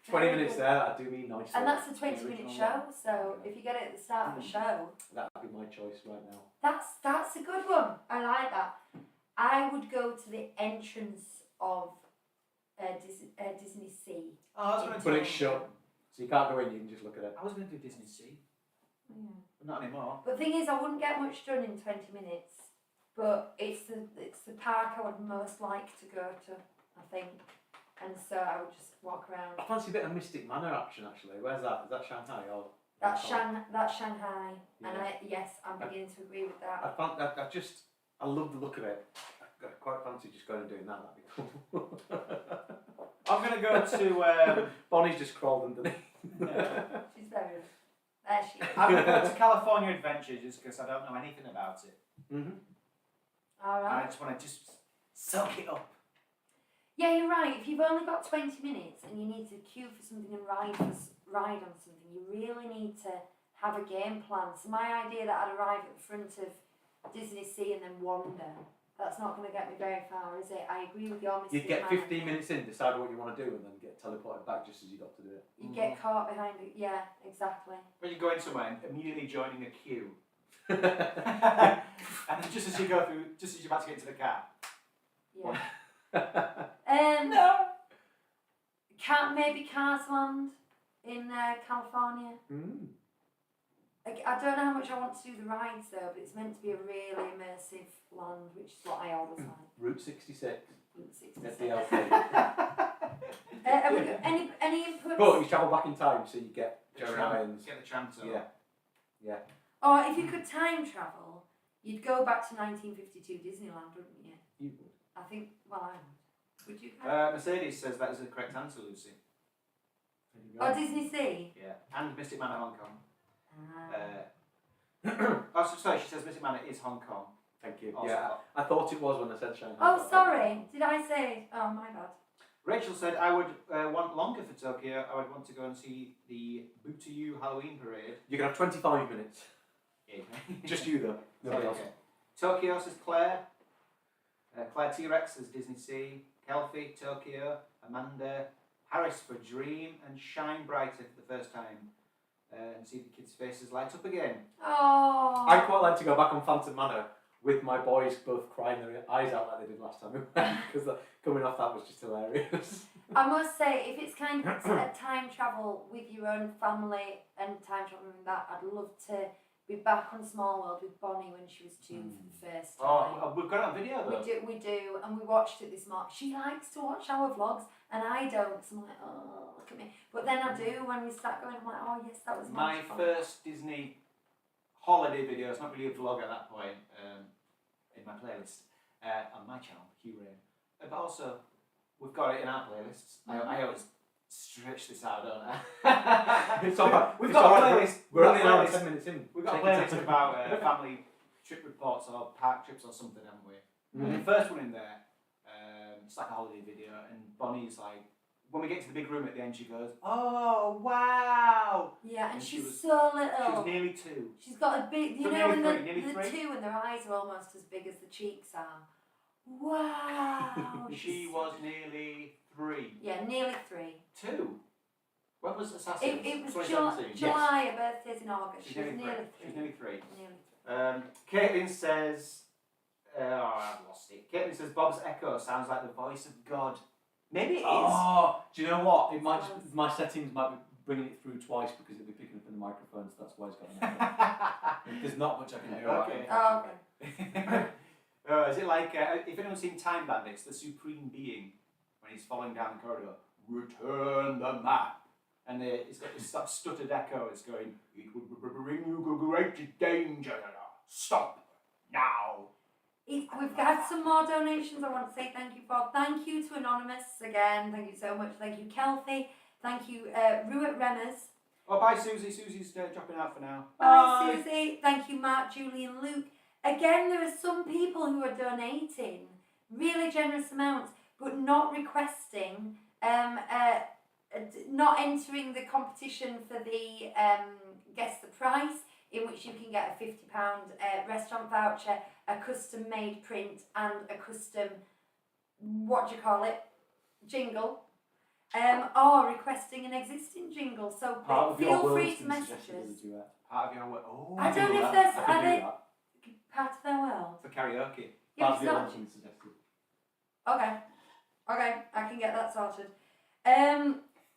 20 minutes there, that'd do me nicely. And that's a The 20-minute original show, one. so if you get it at the start of the show, That'd be my choice right now. that's a good one. I like that. I would go to the entrance of Disney Sea. Oh, I was going to But it's shut, so you can't go in, you can just look at it. I was going to do Disney Sea, Yeah. but not anymore. But the thing is, I wouldn't get much done in 20 minutes. But it's the park I would most like to go to, I think. And so I would just walk around. I fancy a bit of Mystic Manor action, actually. Where's that? Is that Shanghai or? That's Shanghai, and Yeah. I'm beginning to agree with that. I love the look of it. quite fancy just going and doing that. That'd be cool. I'm going to go to... Bonnie's just crawled underneath. She's very... There she is. I'm going to go to California Adventure just because I don't know anything about it. Mm-hmm. All And right. I just want to just soak it up. Yeah, you're right. If you've only got 20 minutes and you need to queue for something and ride on something, you really need to have a game plan. So my idea that I'd arrive at the front of Disney Sea and then wander, that's not going to get me very far, is it? I agree with your Mystic You'd get Man. 15 minutes in, decide what you want to do, and then get teleported back just as you got to do it. You get caught behind it. Yeah, exactly. When you're going somewhere and immediately joining a queue. And then just as you go through, just as you're about to get into the car. Yeah. No. Maybe Carsland in California. Mm. I don't know how much I want to do the rides though, but it's meant to be a really immersive land, which is what I always like. Route 66. Route 66. Get the LP. Have we got any inputs? But you travel back in time, so you get The Jeremy tram- Irons. Get the tram to. Yeah. Or if you could time travel, you'd go back to 1952 Disneyland, wouldn't you? You would. I think. Well, I would. Would you? Mercedes says that is the correct answer, Lucy. There you go. Or Disney Sea. Yeah. And Mystic Manor Hong Kong. Ah. Oh, sorry, she says Mystic Manor is Hong Kong. Thank you. Also, Yeah, I thought it was when I said Shanghai. Oh, sorry. Did I say? Oh, my bad. Rachel said, I would want longer for Tokyo. I would want to go and see the Butteryu Halloween Parade. You can have 25 minutes. Yeah. Just you though. Nobody else. Okay. Tokyo says Claire. Claire T-Rex says Disney Sea. Kelfie, Tokyo. Amanda. Harris for Dream. And Shine Brighter for the first time. And see the kids' faces light up again. Oh. I'd quite like to go back on Phantom Manor with my boys both crying their eyes out like they did last time we went, because coming off that was just hilarious. I must say, if it's kind of time travel with your own family and time travel and that, I'd love to be back on Small World with Bonnie when she was 2 for the first time. Oh, we've got it on video though. We do, and we watched it this morning. She likes to watch our vlogs, and I don't. So I'm like, oh, look at me. But then I do when we start going. I'm like, oh yes, that was My fun. first Disney holiday video. It's not really a vlog at that point. In my playlist on my channel, Hugh Rain. But also, we've got it in our playlists. I always stretch this out, don't I? It's all right. We've It's got all a right. playlist. We're only an hour and playlist. 10 minutes in. We've got a Take your playlist time. about family trip reports or park trips or something, haven't we? Mhm. The first one in there, it's like a holiday video, and Bonnie's like, when we get to the big room at the end, she goes, "Oh wow!" Yeah, and And she she's was- so She little. was nearly 2. She's got a big, you So know, nearly when three, nearly the three? 2 and their eyes are almost as big as the cheeks are. Wow. She was nearly 3. Yeah, nearly 3. 2. When was Assassins? It was 2017. July, her birthday's in August. She's She was nearly 3. nearly She's 3. nearly 3. Nearly 3. Caitlin says, I've lost it. Caitlin says Bob's Echo sounds like the voice of God. Maybe it is. Oh, do you know what? It might just, my settings might be bringing it through twice because it'll be picking up in the microphone, so that's why it's got an echo. There's not much I can do. Okay. Oh, okay. Is it like, if anyone's seen Time Bandits, the Supreme Being, when he's falling down the corridor, return the map. And it's got this stuttered echo, it's going, it will bring you great danger. Stop now. We've had some more donations I want to say thank you for. Thank you to Anonymous again. Thank you so much. Thank you, Kelfie. Thank you, Ruat Remmers. Oh, bye, Susie. Susie's dropping out for now. Bye, Susie. Thank you, Mark, Julie, and Luke. Again, there are some people who are donating really generous amounts, but not requesting, not entering the competition for the Guess the Price, in which you can get a £50 restaurant voucher, a custom-made print, and a custom, jingle, or requesting an existing jingle. So Part of your feel free world's to been message suggested as us. a duet. Part of your work. Oh, I don't know if I there's, can are do they that. part of their world? for karaoke. Yeah, Part it's of your not. lunch been suggested. Okay, I can get that sorted.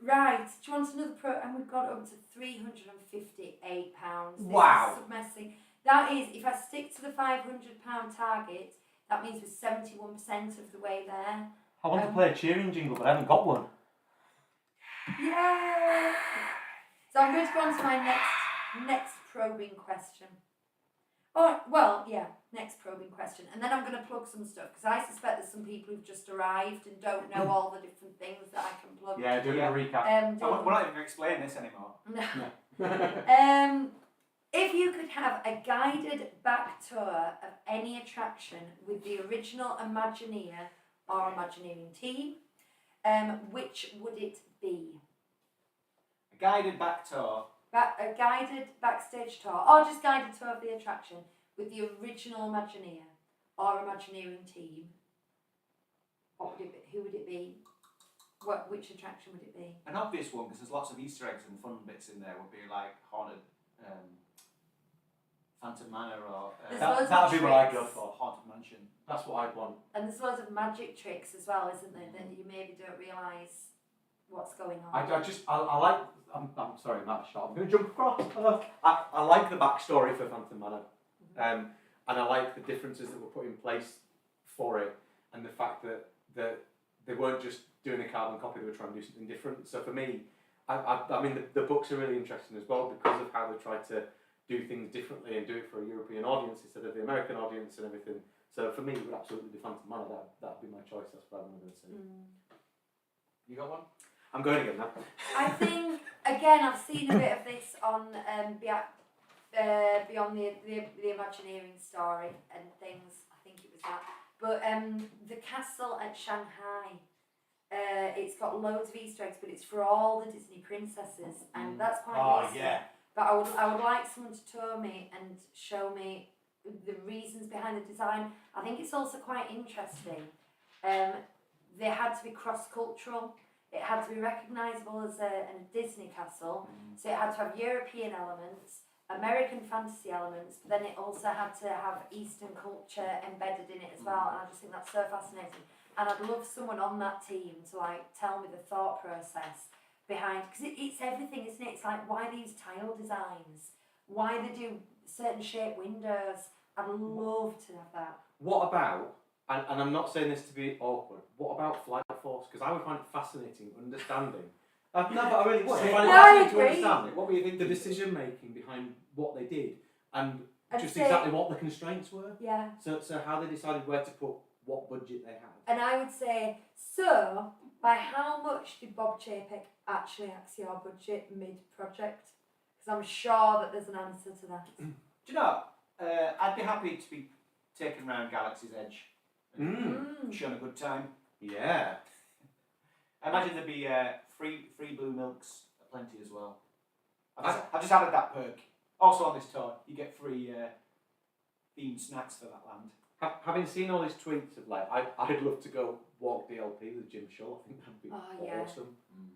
Right, do you want another and we've got up to £358. Wow. This is messy. That is, if I stick to the £500 target, that means we're 71% of the way there. I want to play a cheering jingle, but I haven't got one. Yeah. So I'm going to go on to my next probing question. Oh, Next probing question. And then I'm going to plug some stuff because I suspect there's some people who've just arrived and don't know all the different things that I can plug. Yeah, do a recap. We're not even going to explain this anymore. No. If you could have a guided back tour of any attraction with the original Imagineer or Imagineering team, which would it be? A guided back tour. A guided backstage tour, or just guided tour of the attraction with the original Imagineer or Imagineering team. What would it be? Who would it be? Which attraction would it be? An obvious one, because there's lots of Easter eggs and fun bits in there, would be like Haunted Phantom Manor or... that would be what I'd go for, Haunted Mansion. That's what I'd want. And there's loads of magic tricks as well, isn't there, that you maybe don't realise what's going on. I like... I'm sorry, Matt, I'm going to jump across. I like the backstory for Phantom Manor. And I like the differences that were put in place for it, and the fact that they weren't just doing a carbon copy, they were trying to do something different. So for me, I mean, the books are really interesting as well because of how they try to do things differently and do it for a European audience instead of the American audience and everything. So for me, it would absolutely be Phantom Manor. That would be my choice. That's what I'm going to say. You got one? I'm going again now. I think, again, I've seen a bit of this on Beyond the Imagineering story and things. I think it was that. But the castle at Shanghai, it's got loads of Easter eggs, but it's for all the Disney princesses, and that's quite recent. Yeah. But I would like someone to tour me and show me the reasons behind the design. I think it's also quite interesting. They had to be cross-cultural. It had to be recognisable as a Disney castle, so it had to have European elements, American fantasy elements, but then it also had to have Eastern culture embedded in it as well, and I just think that's so fascinating. And I'd love someone on that team to like tell me the thought process behind, because it's everything, isn't it? It's like, why these tile designs? Why they do certain shaped windows? I'd love to have that. What about, and I'm not saying this to be awkward, what about Flight Force? Because I would find it fascinating understanding. No, but I really would. I find it fascinating to understand it. What were you thinking? The decision making behind what they did and just exactly what the constraints were. Yeah. So how they decided where to put what budget they had. And I would say, so by how much did Bob Chapek actually axe your budget mid-project? Because I'm sure that there's an answer to that. Do you know, I'd be happy to be taken around Galaxy's Edge and shown a good time. Yeah. I imagine there'd be free blue milks aplenty as well. I've just added that perk. Also on this tour, you get free themed snacks for that land. Having seen all these tweets of like, I'd love to go walk DLP with Jim Shull. I think that'd be awesome.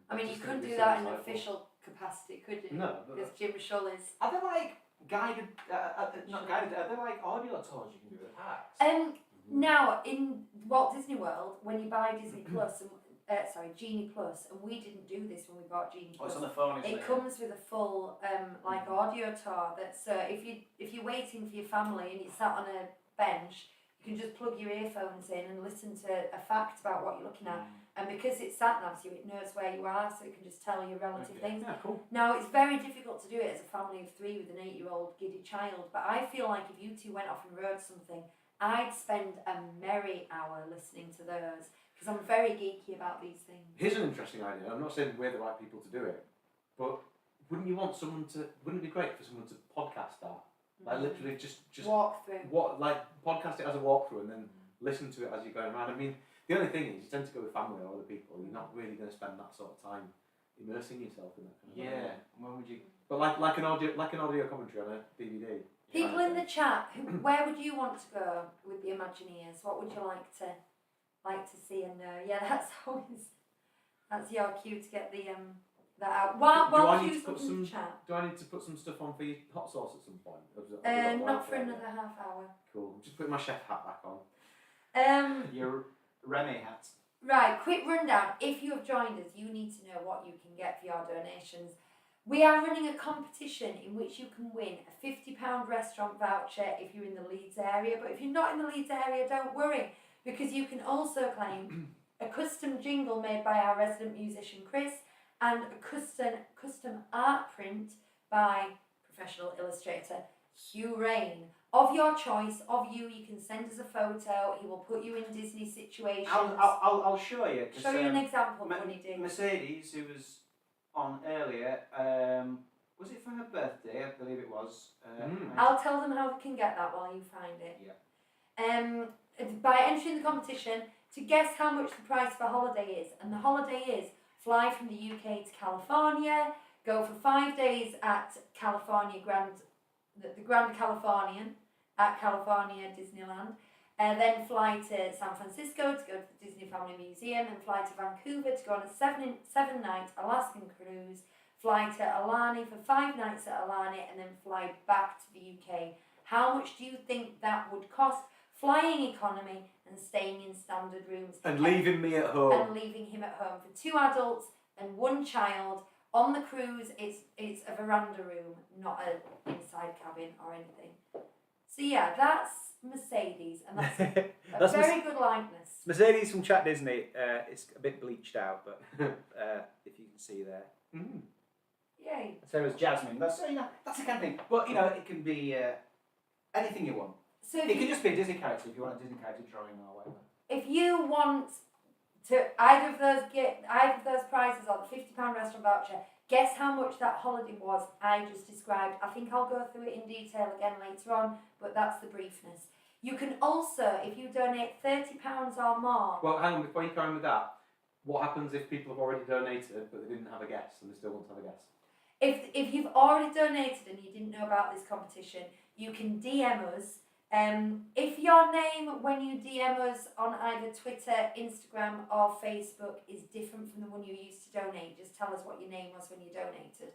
I mean, you couldn't do that in an official capacity, could you? No. Because Jim Shull is... Are there like guided, not guided, are there like audio tours you can do at parks? Now, in Walt Disney World, when you buy Disney Plus, Genie Plus, and we didn't do this when we bought Genie Plus. It's on the phone, isn't it? It comes with a full audio tour. That's if you're waiting for your family and you're sat on a bench, you can just plug your earphones in and listen to a fact about what you're looking at. And because it sat-navs you, it knows where you are, so it can just tell you relative things. Yeah, cool. Now, it's very difficult to do it as a family of three with an 8-year-old giddy child, but I feel like if you two went off and rode something, I'd spend a merry hour listening to those, because I'm very geeky about these things. Here's an interesting idea. I'm not saying we're the right people to do it, but wouldn't you want someone to? Wouldn't it be great for someone to podcast that? Like literally just walk through. Podcast it as a walkthrough and then listen to it as you're going around. I mean, the only thing is you tend to go with family or other people. You're not really going to spend that sort of time immersing yourself in that kind of way. When would you? But like an audio commentary on a DVD. People in the chat, where would you want to go with the Imagineers? What would you like to see and know? Yeah, that's your cue to get the that out. Do I need to put some stuff on for your hot sauce at some point? Not for another half hour. Cool. Just put my chef hat back on. Your Remy hat. Right, quick rundown. If you have joined us, you need to know what you can get for your donations. We are running a competition in which you can win a £50 restaurant voucher if you're in the Leeds area. But if you're not in the Leeds area, don't worry, because you can also claim a custom jingle made by our resident musician Chris and a custom art print by professional illustrator Hugh Rain. Of your choice, of you can send us a photo. He will put you in Disney situations. I'll show you. Show you an example, funny dude. Mercedes, who was on earlier, was it for her birthday? I believe it was. I'll tell them how they can get that while you find it. Yeah. By entering the competition, to guess how much the price of a holiday is. And the holiday is fly from the UK to California, go for 5 days at California the Grand Californian at California Disneyland, then fly to San Francisco to go to the Disney Family Museum, and fly to Vancouver to go on a seven-night Alaskan cruise, fly to Alani for 5 nights at Alani, and then fly back to the UK. How much do you think that would cost? Flying economy and staying in standard rooms. And leaving me at home. And leaving him at home for 2 adults and 1 child. On the cruise, it's a veranda room, not an inside cabin or anything. So yeah, that's Mercedes, and that's a very good likeness. Mercedes from Chat Disney. It's a bit bleached out, but if you can see there. Yay. So is Jasmine. That's the kind of thing. But it can be anything you want. So it can just be a Disney character if you want a Disney character drawing or whatever. If you want to either of those prizes or the £50 restaurant voucher, guess how much that holiday was I just described. I think I'll go through it in detail again later on, but that's the briefness. You can also, if you donate £30 or more. Well, hang on, before you carry on with that, what happens if people have already donated but they didn't have a guess and they still want to have a guess? If you've already donated and you didn't know about this competition, you can DM us. If your name, when you DM us on either Twitter, Instagram or Facebook, is different from the one you used to donate, just tell us what your name was when you donated.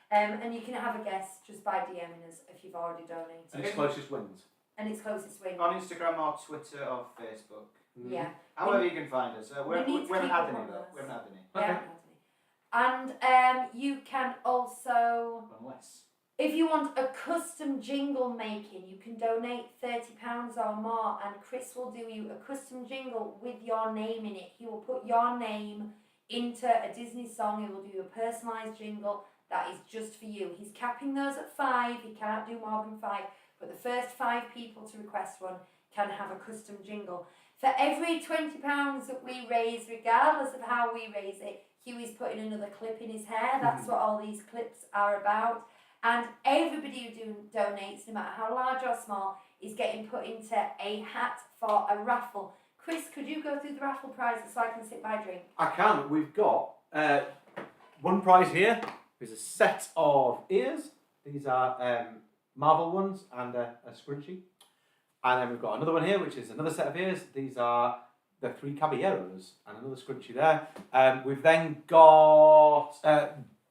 And you can have a guess just by DMing us if you've already donated. And its closest wins. And its closest wins. On Instagram or Twitter or Facebook. Yeah. However you can find us. We haven't had any though. We haven't had any. Okay. And you can also... Unless... If you want a custom jingle making, you can donate £30 or more, and Chris will do you a custom jingle with your name in it. He will put your name into a Disney song. He will do a personalised jingle that is just for you. He's capping those at 5. He can't do more than 5, but the first 5 people to request one can have a custom jingle. For every £20 that we raise, regardless of how we raise it, Huey's putting another clip in his hair. That's what all these clips are about. And everybody who donates, no matter how large or small, is getting put into a hat for a raffle. Chris, could you go through the raffle prizes so I can sip my drink? I can. We've got one prize here. There's a set of ears. These are Marvel ones and a scrunchie. And then we've got another one here, which is another set of ears. These are the 3 caballeros and another scrunchie there. We've then got...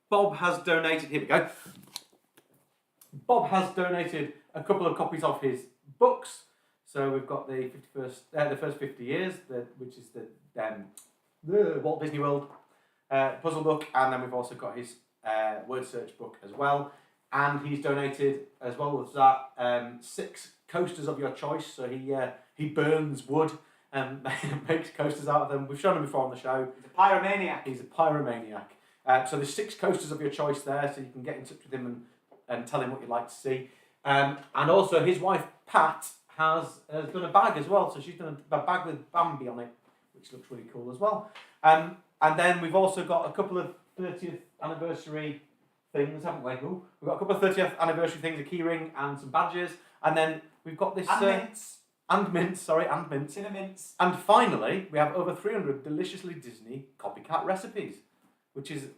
Bob has donated... Here we go. Bob has donated a couple of copies of his books. So we've got the first 50 years, which is the Walt Disney World puzzle book, and then we've also got his word search book as well. And he's donated, as well as that, 6 coasters of your choice. So he burns wood and makes coasters out of them. We've shown him before on the show. He's a pyromaniac. He's a pyromaniac. So there's 6 coasters of your choice there, so you can get in touch with him and tell him what you'd like to see. And also his wife, Pat, has done a bag as well. So she's done a bag with Bambi on it, which looks really cool as well. And then we've also got a couple of 30th anniversary things, haven't we? Ooh, we've got a couple of 30th anniversary things, a keyring and some badges. And then we've got this... And mints. And mints, sorry, and mints. Mints. And finally, we have over 300 deliciously Disney copycat recipes, which is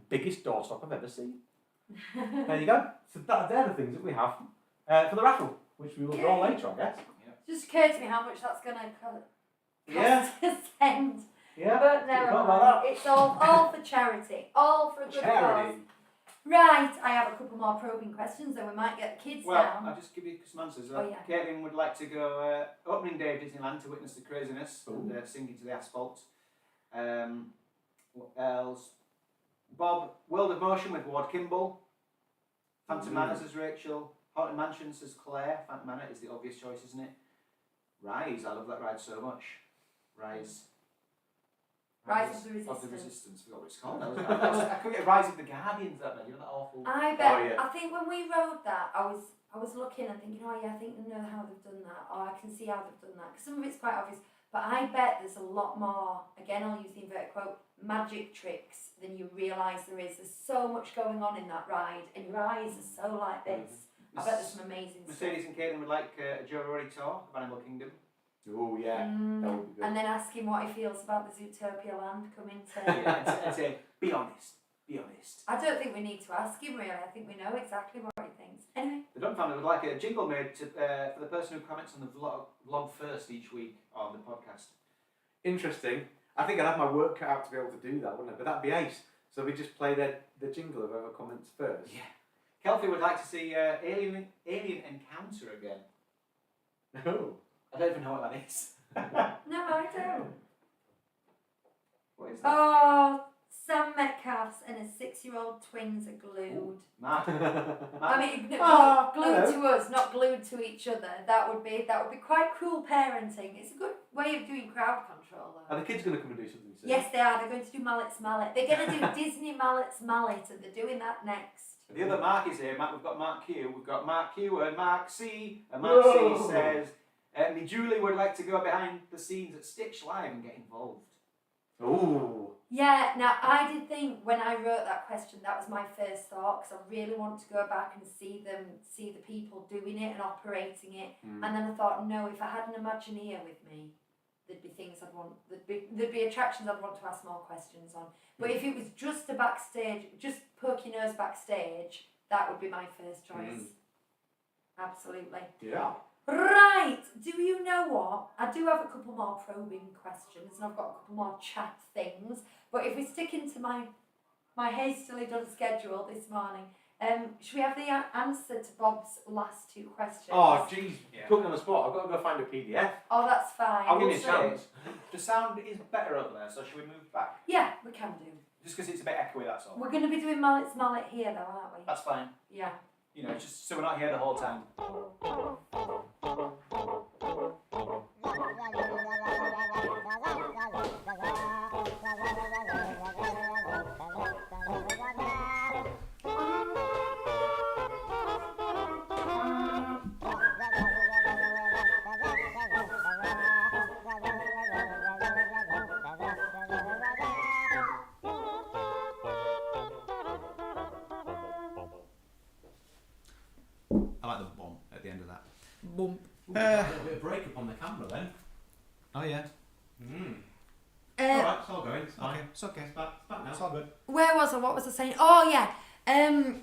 biggest doorstop I've ever seen. There you go. So they're the things that we have for the raffle, which we will draw later, I guess. Just occurred to me how much that's going to cost to send. Yeah. But never mind. It's all for charity. All for a good cause. Right, I have a couple more probing questions, then we might get the kids down. I'll just give you some answers. Oh, yeah. Caitlin would like to go opening day of Disneyland to witness the craziness and singing to the asphalt. What else? Bob, World of Motion with Ward Kimball. Phantom Manor says Rachel. Haunted Mansion says Claire. Phantom Manor is the obvious choice, isn't it? Rise, I love that ride so much. Rise. Rise of the Resistance. Forgot what it's called. I could get Rise of the Guardians. That man, you know that awful. I bet. Oh, yeah. I think when we rode that, I was looking and thinking, oh yeah, I think they know how they've done that, or I can see how they've done that. Because some of it's quite obvious, but I bet there's a lot more. Again, I'll use the inverted quote, magic tricks than you realise there is. There's so much going on in that ride, and your eyes are so like this. I bet there's some amazing Mercedes stuff. and Caden would like a Joe Rory tour of Animal Kingdom. Oh yeah, that would be good. And then ask him what he feels about the Zootopia land coming to. And say, be honest. Be honest. I don't think we need to ask him really. I think we know exactly what he thinks. Anyway. The Dunn family would like a jingle made to, for the person who comments on the vlog first each week on the podcast. Interesting. I think I'd have my work cut out to be able to do that, wouldn't I? But that'd be ace. So we just play the jingle of whoever comments first. Yeah. Kelfie would like to see Alien Encounter again. No. I don't even know what that is. No, I don't. What is that? Oh, Sam Metcalf's and his 6-year-old twins are glued. Mark. I mean, Oh, glued hello. to us, not glued to each other. That would be quite cruel parenting. It's a good way of doing crowd control, though. Are the kids going to come and do something soon? Yes, they are. They're going to do Mallet's Mallet. They're going to do Disney Mallet's Mallet, and they're doing that next. The other Mark is here. We've got Mark Q. We've got Mark Q and Mark C. And Mark C says, me Julie would like to go behind the scenes at Stitch Live and get involved. Ooh. Yeah, now I did think when I wrote that question, that was my first thought, because I really want to go back and see the people doing it and operating it. And then I thought, no, if I had an Imagineer with me, there'd be things I'd want, there'd be attractions I'd want to ask more questions on. But if it was just a backstage, just poke your nose backstage, that would be my first choice. Absolutely. Yeah. Right, do you know what? I do have a couple more probing questions, and I've got a couple more chat things. But if we stick into my hastily done schedule this morning, should we have the answer to Bob's last 2 questions? Oh, jeez. Put me on the spot. I've got to go find a PDF. Oh, that's fine. I'll give you a chance. The sound is better over there, so should we move back? Yeah, we can do. Just because it's a bit echoey, that's all. We're going to be doing Mallet's Mallet here, though, aren't we? That's fine. Yeah. You know, just so we're not here the whole time. I like the bomb at the end of that. Bump. A bit of breakup on the camera then. Oh yeah. Alright, it's all going. It's fine. Okay, it's okay. It's back now. It's all good. Where was I? What was I saying? Oh, yeah.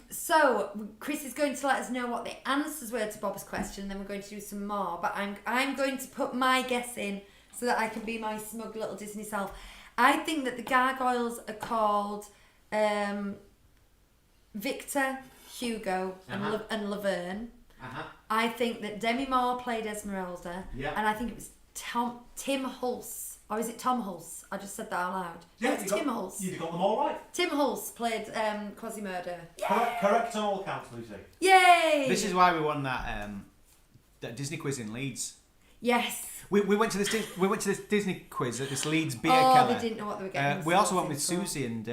So Chris is going to let us know what the answers were to Bob's question, and then we're going to do some more. But I'm going to put my guess in so that I can be my smug little Disney self. I think that the gargoyles are called Victor, Hugo, and Laverne. I think that Demi Moore played Esmeralda, and I think it was Tim Hulse. Or is it Tom Hulse? I just said that out loud. Yeah, it's Tim Hulse. You got them all right. Tim Hulse played Quasimodo. Correct on all counts, Lucy. Yay! This is why we won that Disney quiz in Leeds. Yes. We went to this Disney quiz at this Leeds beer Oh, keller. they didn't know what they were getting. We also went with Susie and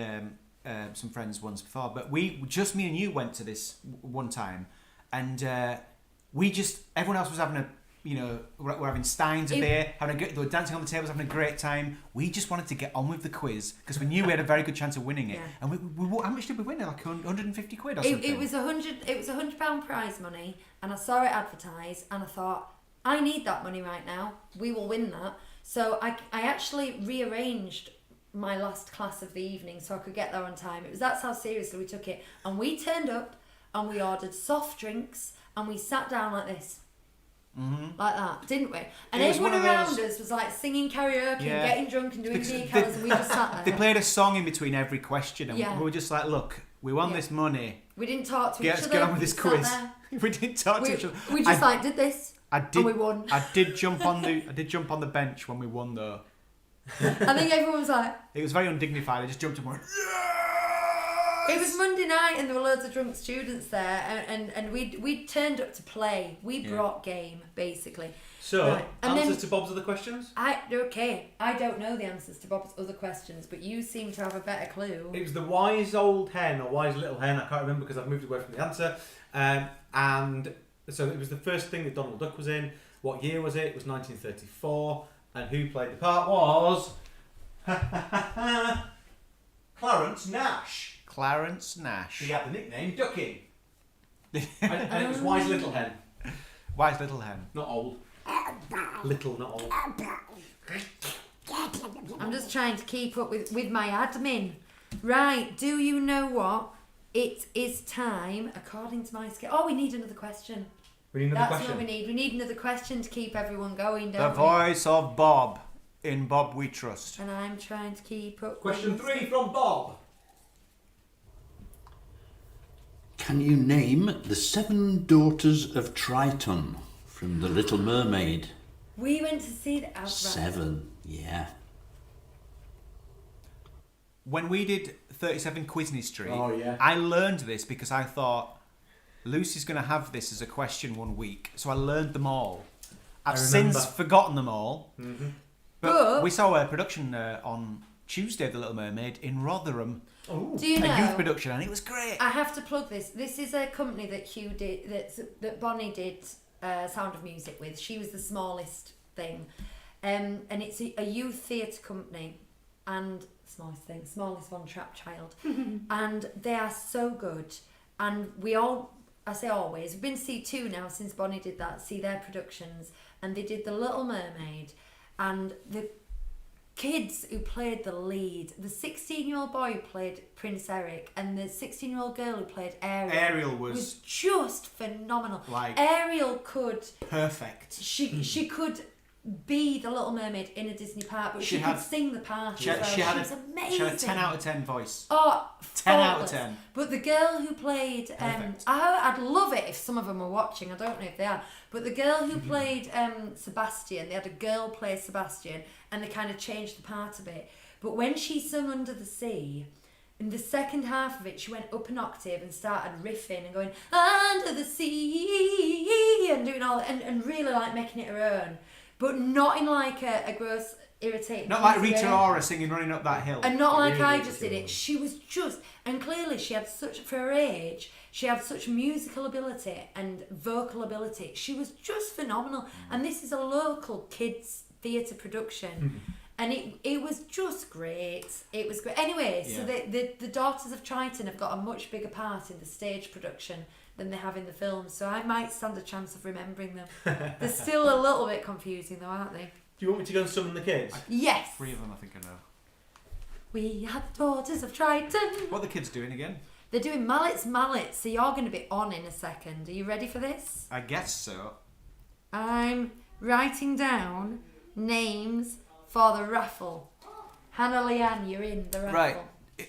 some friends once before, but me and you went to this one time, and everyone else was having a. You know, we're having steins of beer, they were dancing on the tables, having a great time. We just wanted to get on with the quiz because we knew we had a very good chance of winning it. Yeah. And we how much did we win? Like 150 quid or something? It was £100 prize money, and I saw it advertised, and I thought, I need that money right now. We will win that. So I actually rearranged my last class of the evening so I could get there on time. That's how seriously we took it. And we turned up, and we ordered soft drinks, and we sat down like this. Mm-hmm. Like that, didn't we? And everyone around us was like singing karaoke and getting drunk and doing beer covers, and we just sat there. They played a song in between every question, and we were just like, "Look, we won this money. We didn't talk to each other. Let's get on with this quiz." We didn't talk to each other. We just did this. And we won. I did jump on the bench when we won, though. I think everyone was like. It was very undignified. I just jumped and went. It was Monday night and there were loads of drunk students there and we turned up to play. We brought game, basically. So, Right. And answers then- to Bob's other questions? I don't know the answers to Bob's other questions, but you seem to have a better clue. It was the wise old hen or wise little hen. I can't remember because I've moved away from the answer. And so it was the first thing that Donald Duck was in. What year was it? It was 1934. And who played the part was Clarence Nash. Clarence Nash. He had the nickname Ducky. and it was wise little hen. Wise little hen. Not old. Little, not old. I'm just trying to keep up with my admin. Right, do you know what? It is time, according to my scale. Oh, we need another question. We need another That's question. what we need. We need another question to keep everyone going, The don't we? voice of Bob in Bob We Trust. And I'm trying to keep up. Question with 3 from Bob. Can you name the 7 daughters of Triton from The Little Mermaid? We went to see the 7, yeah. When we did 37 Quisney Street, Oh, yeah. I learned this because I thought Lucy's going to have this as a question one week, so I learned them all. I've remember. since forgotten them all. Mm-hmm. But- we saw a production on Tuesday of The Little Mermaid in Rotherham, Oh. Do you know? a youth production, and it was great. I have to plug this. This is a company that Hugh did, that Bonnie did Sound of Music with. She was the smallest thing, and it's a youth theatre company, and smallest one, trapped child, and they are so good. And I say always, we've been to see 2 now since Bonnie did that. See their productions, and they did The Little Mermaid, and the kids who played the lead, the 16-year-old boy who played Prince Eric and the 16-year-old girl who played Ariel was just phenomenal. like Ariel could perfect. she could be the Little Mermaid in a Disney park, but she could sing the part She as had, well. she, had was a, amazing. she had a 10 out of 10 voice. Oh, 10 out of faultless. 10. But the girl who played, Perfect. I'd love it if some of them are watching. I don't know if they are. But the girl who played Sebastian, they had a girl play Sebastian, and they kind of changed the part a bit. But when she sung Under the Sea, in the second half of it, she went up an octave and started riffing and going under the sea and doing all and really like making it her own, but not in like a gross, irritating. Not like way. Rita Ora singing Running Up That Hill. And not like Really I good just did singing. it. She was just, and clearly she had such, for her age, she had such musical ability and vocal ability. She was just phenomenal. And this is a local kids theatre production. And it was just great. It was great. Anyway, so the Daughters of Triton have got a much bigger part in the stage production than they have in the film. So I might stand a chance of remembering them. They're still a little bit confusing though, aren't they? Do you want me to go and summon the kids? Yes. 3 of them, I think I know. We are the Daughters of Triton. What are the kids doing again? They're doing Mallets, so you're going to be on in a second. Are you ready for this? I guess so. I'm writing down names for the raffle. Hannah Leanne, you're in the raffle.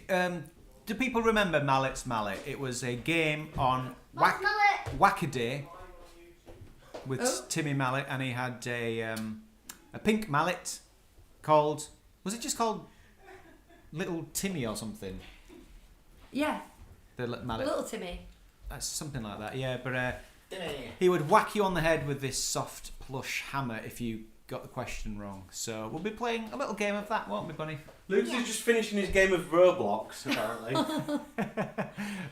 Right. Do people remember Mallet's Mallet? It was a game on Whack-A-Day with Timmy Mallet, and he had a pink mallet called... Was it just called Little Timmy or something? Yeah, The mallet. little Timmy. That's something like that, yeah. But he would whack you on the head with this soft plush hammer if you got the question wrong. So we'll be playing a little game of that, won't we, Bunny? Luke's is just finishing his game of Roblox, apparently.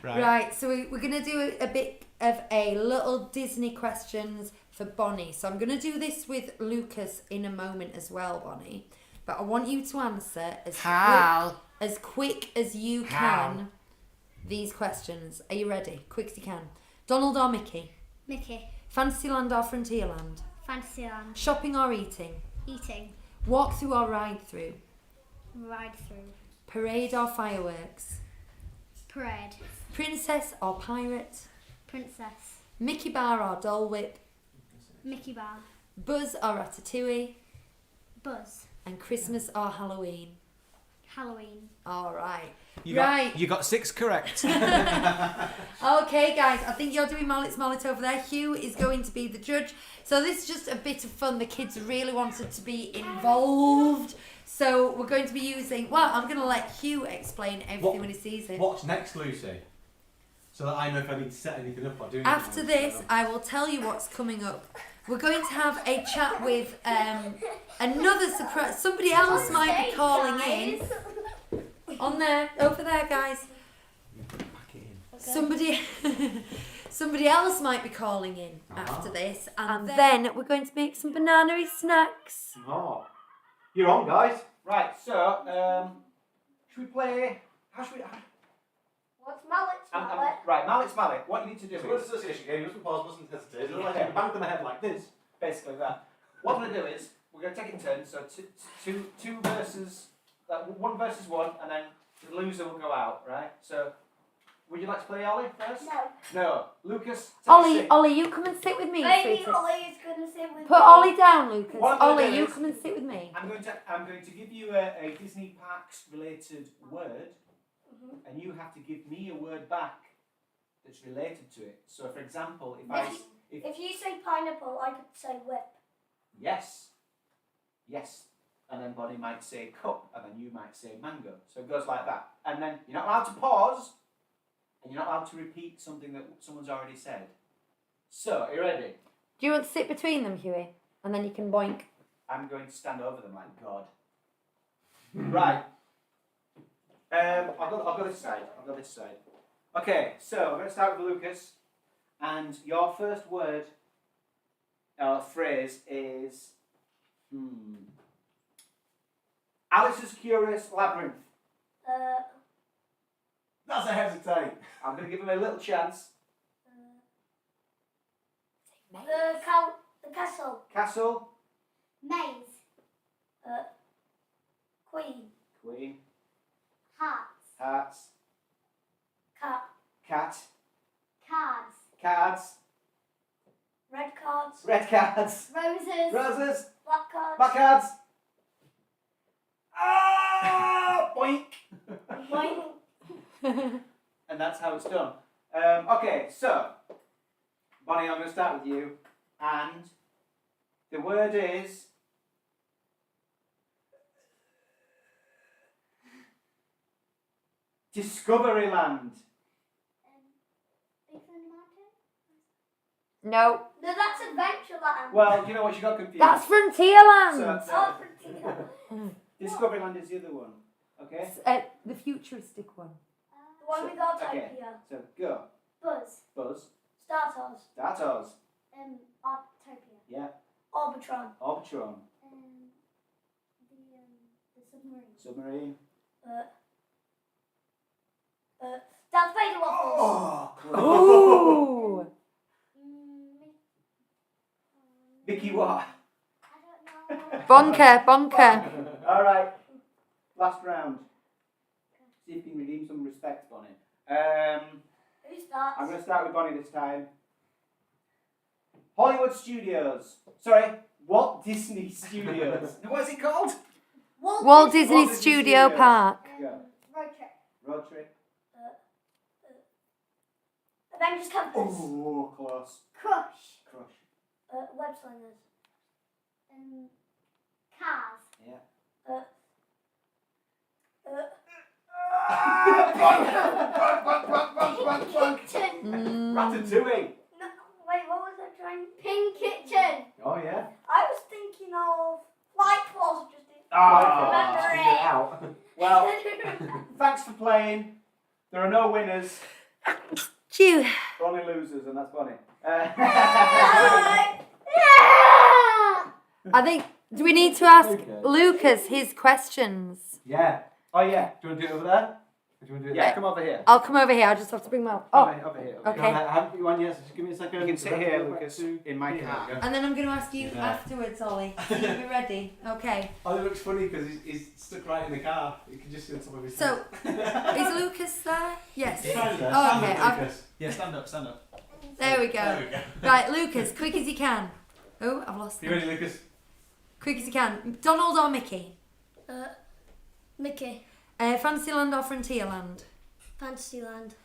Right, so we're going to do a bit of a little Disney questions for Bonnie. So I'm going to do this with Lucas in a moment as well, Bonnie. But I want you to answer as quick as you can these questions. Are you ready? Quick as you can. Donald or Mickey? Mickey. Fantasyland or Frontierland? Fantasyland. Shopping or eating? Eating. Walk through or ride through? Ride through. Parade or fireworks? Parade. Princess or pirate? Princess. Mickey Bar or Dole Whip? Mickey Bar. Buzz or Ratatouille? Buzz. And Christmas or Halloween? Halloween. All right. You Right. got 6 correct. Okay, guys, I think you're doing Mallet over there. Hugh is going to be the judge. So this is just a bit of fun. The kids really wanted to be involved. So we're going to be using. Well, I'm going to let Hugh explain everything when he sees it. What's next, Lucy? So that I know if I need to set anything up or do anything. After this, I will tell you what's coming up. We're going to have a chat with another surprise. Somebody else might be calling in. On there, over there, guys. Somebody else might be calling in after this, and then we're going to make some banana-y snacks. Oh, you're on, guys. Right. So, should we play? How should we? What's Mallet's Mallet? Right, Mallet's Mallet. What you need to do It's a is word association game. You mustn't pause, mustn't hesitate. Like Like bang on the head like this. basically that. What I'm going to do is we're going to take it in turns. So two versus one versus one, and then the loser will go out. Right. So, would you like to play Ollie first? No. No. Lucas. Take a seat. Ollie, you come and sit with me. Maybe sweetie. Ollie is going to sit with me. Put Ollie down, Lucas. What I'm gonna Ollie, do you is- come and sit with me. I'm going to give you a Disney Parks related word, and you have to give me a word back that's related to it. So, for example, If you say pineapple, I could say whip. yes, and then Bonnie might say cup, and then you might say mango. So it goes like that, and then you're not allowed to pause, and you're not allowed to repeat something that someone's already said. So, are you ready? Do you want to sit between them, Huey? And then you can boink. I'm going to stand over them like God. Right. I'll go this side. Okay, so I'm going to start with Lucas, and your first word or phrase is Alice's Curious Labyrinth. That's a hesitate. I'm going to give him a little chance. The castle. Castle, Maze. Queen. Queen, Hearts. Hearts, Cat. Cat, Cards. Cards, Red cards. Red Cards, Roses. Roses, Black cards. Black Cards. Ah! Boink! Boing. And that's how it's done. Okay, so, Bonnie, I'm going to start with you. And the word is Discoveryland. Big Thunder Mountain? No, No, that's Adventureland. Well, you know what, you got confused. that's Frontierland. So, Frontier. Discoveryland is the other one. Okay? It's, the futuristic one. The one with Autopia. Okay. So, go. Buzz. Buzz. Star Tours. Datos. Autopia. Yeah. Orbitron. Orbitron. The submarine. Submarine. Darth Vader waffles. Oh! Ooh. Mickey what? I don't know. Bonker. All right. Last round. See if you can redeem some respect, Bonnie. Who starts? I'm going to start with Bonnie this time. Hollywood Studios. Sorry, Walt Disney Studios. What is it called? Walt Disney Disney Studio Studios. Park. Yeah. Road trip. Road trip. Avengers Campus. Oh, close. Crush. Crush. Web slingers. Cars. Yeah. Kitchen. Ratatouille. No, wait, what was I trying? Pink Kitchen. Oh, yeah. I was thinking of Flight Force. Just Ah, well, thanks for playing. There are no winners. Phew. We're only losers, and that's Bonnie. I think, do we need to ask Lucas his questions? Yeah. Oh, yeah. Do you want to do it over there? Or do you want to do it Yeah, come over here. I'll come over here, I'll just have to bring my... Oh, Over here. okay. I haven't put you on yet, so just give me a second. You can sit here, Lucas, in my Here we car. go. And then I'm going to ask you afterwards, Ollie. So you'll be ready. Okay. Oh, it looks funny because he's stuck right in the car. You can just see on top of his So, is Lucas there? Yes. Stand there. Oh, Stand okay. up, Lucas. Yeah, stand up, stand up. There we go. There we go. Right, Lucas, quick as you can. Oh, I've lost You him. ready, Lucas? Quick as you can. Donald or Mickey? Mickey. Fantasyland or Frontierland? Fantasyland.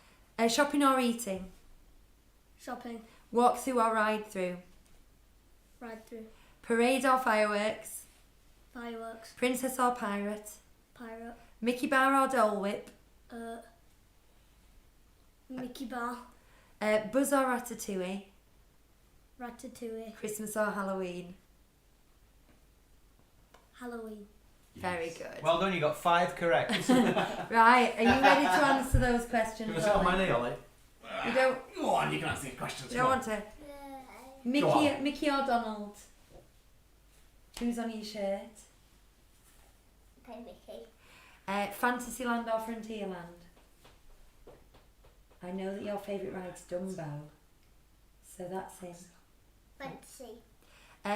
Shopping or eating? Shopping. Walk through or ride through? Ride through. Parade or fireworks? Fireworks. Princess or pirate? Pirate. Mickey Bar or Dole Whip? Mickey Bar. Buzz or Ratatouille? Ratatouille. Christmas or Halloween? Halloween. Very good. Well done, you got 5 correct. Right, are you ready to answer those questions? Can I sit on my Ollie? knee, Ollie? You don't. Go on, you can answer the questions. You don't want to. Go on. Mickey or Donald? Who's on your shirt? Okay, Mickey. Fantasyland or Frontierland? I know that your favourite ride's Dumbo, so that's him. Fantasy.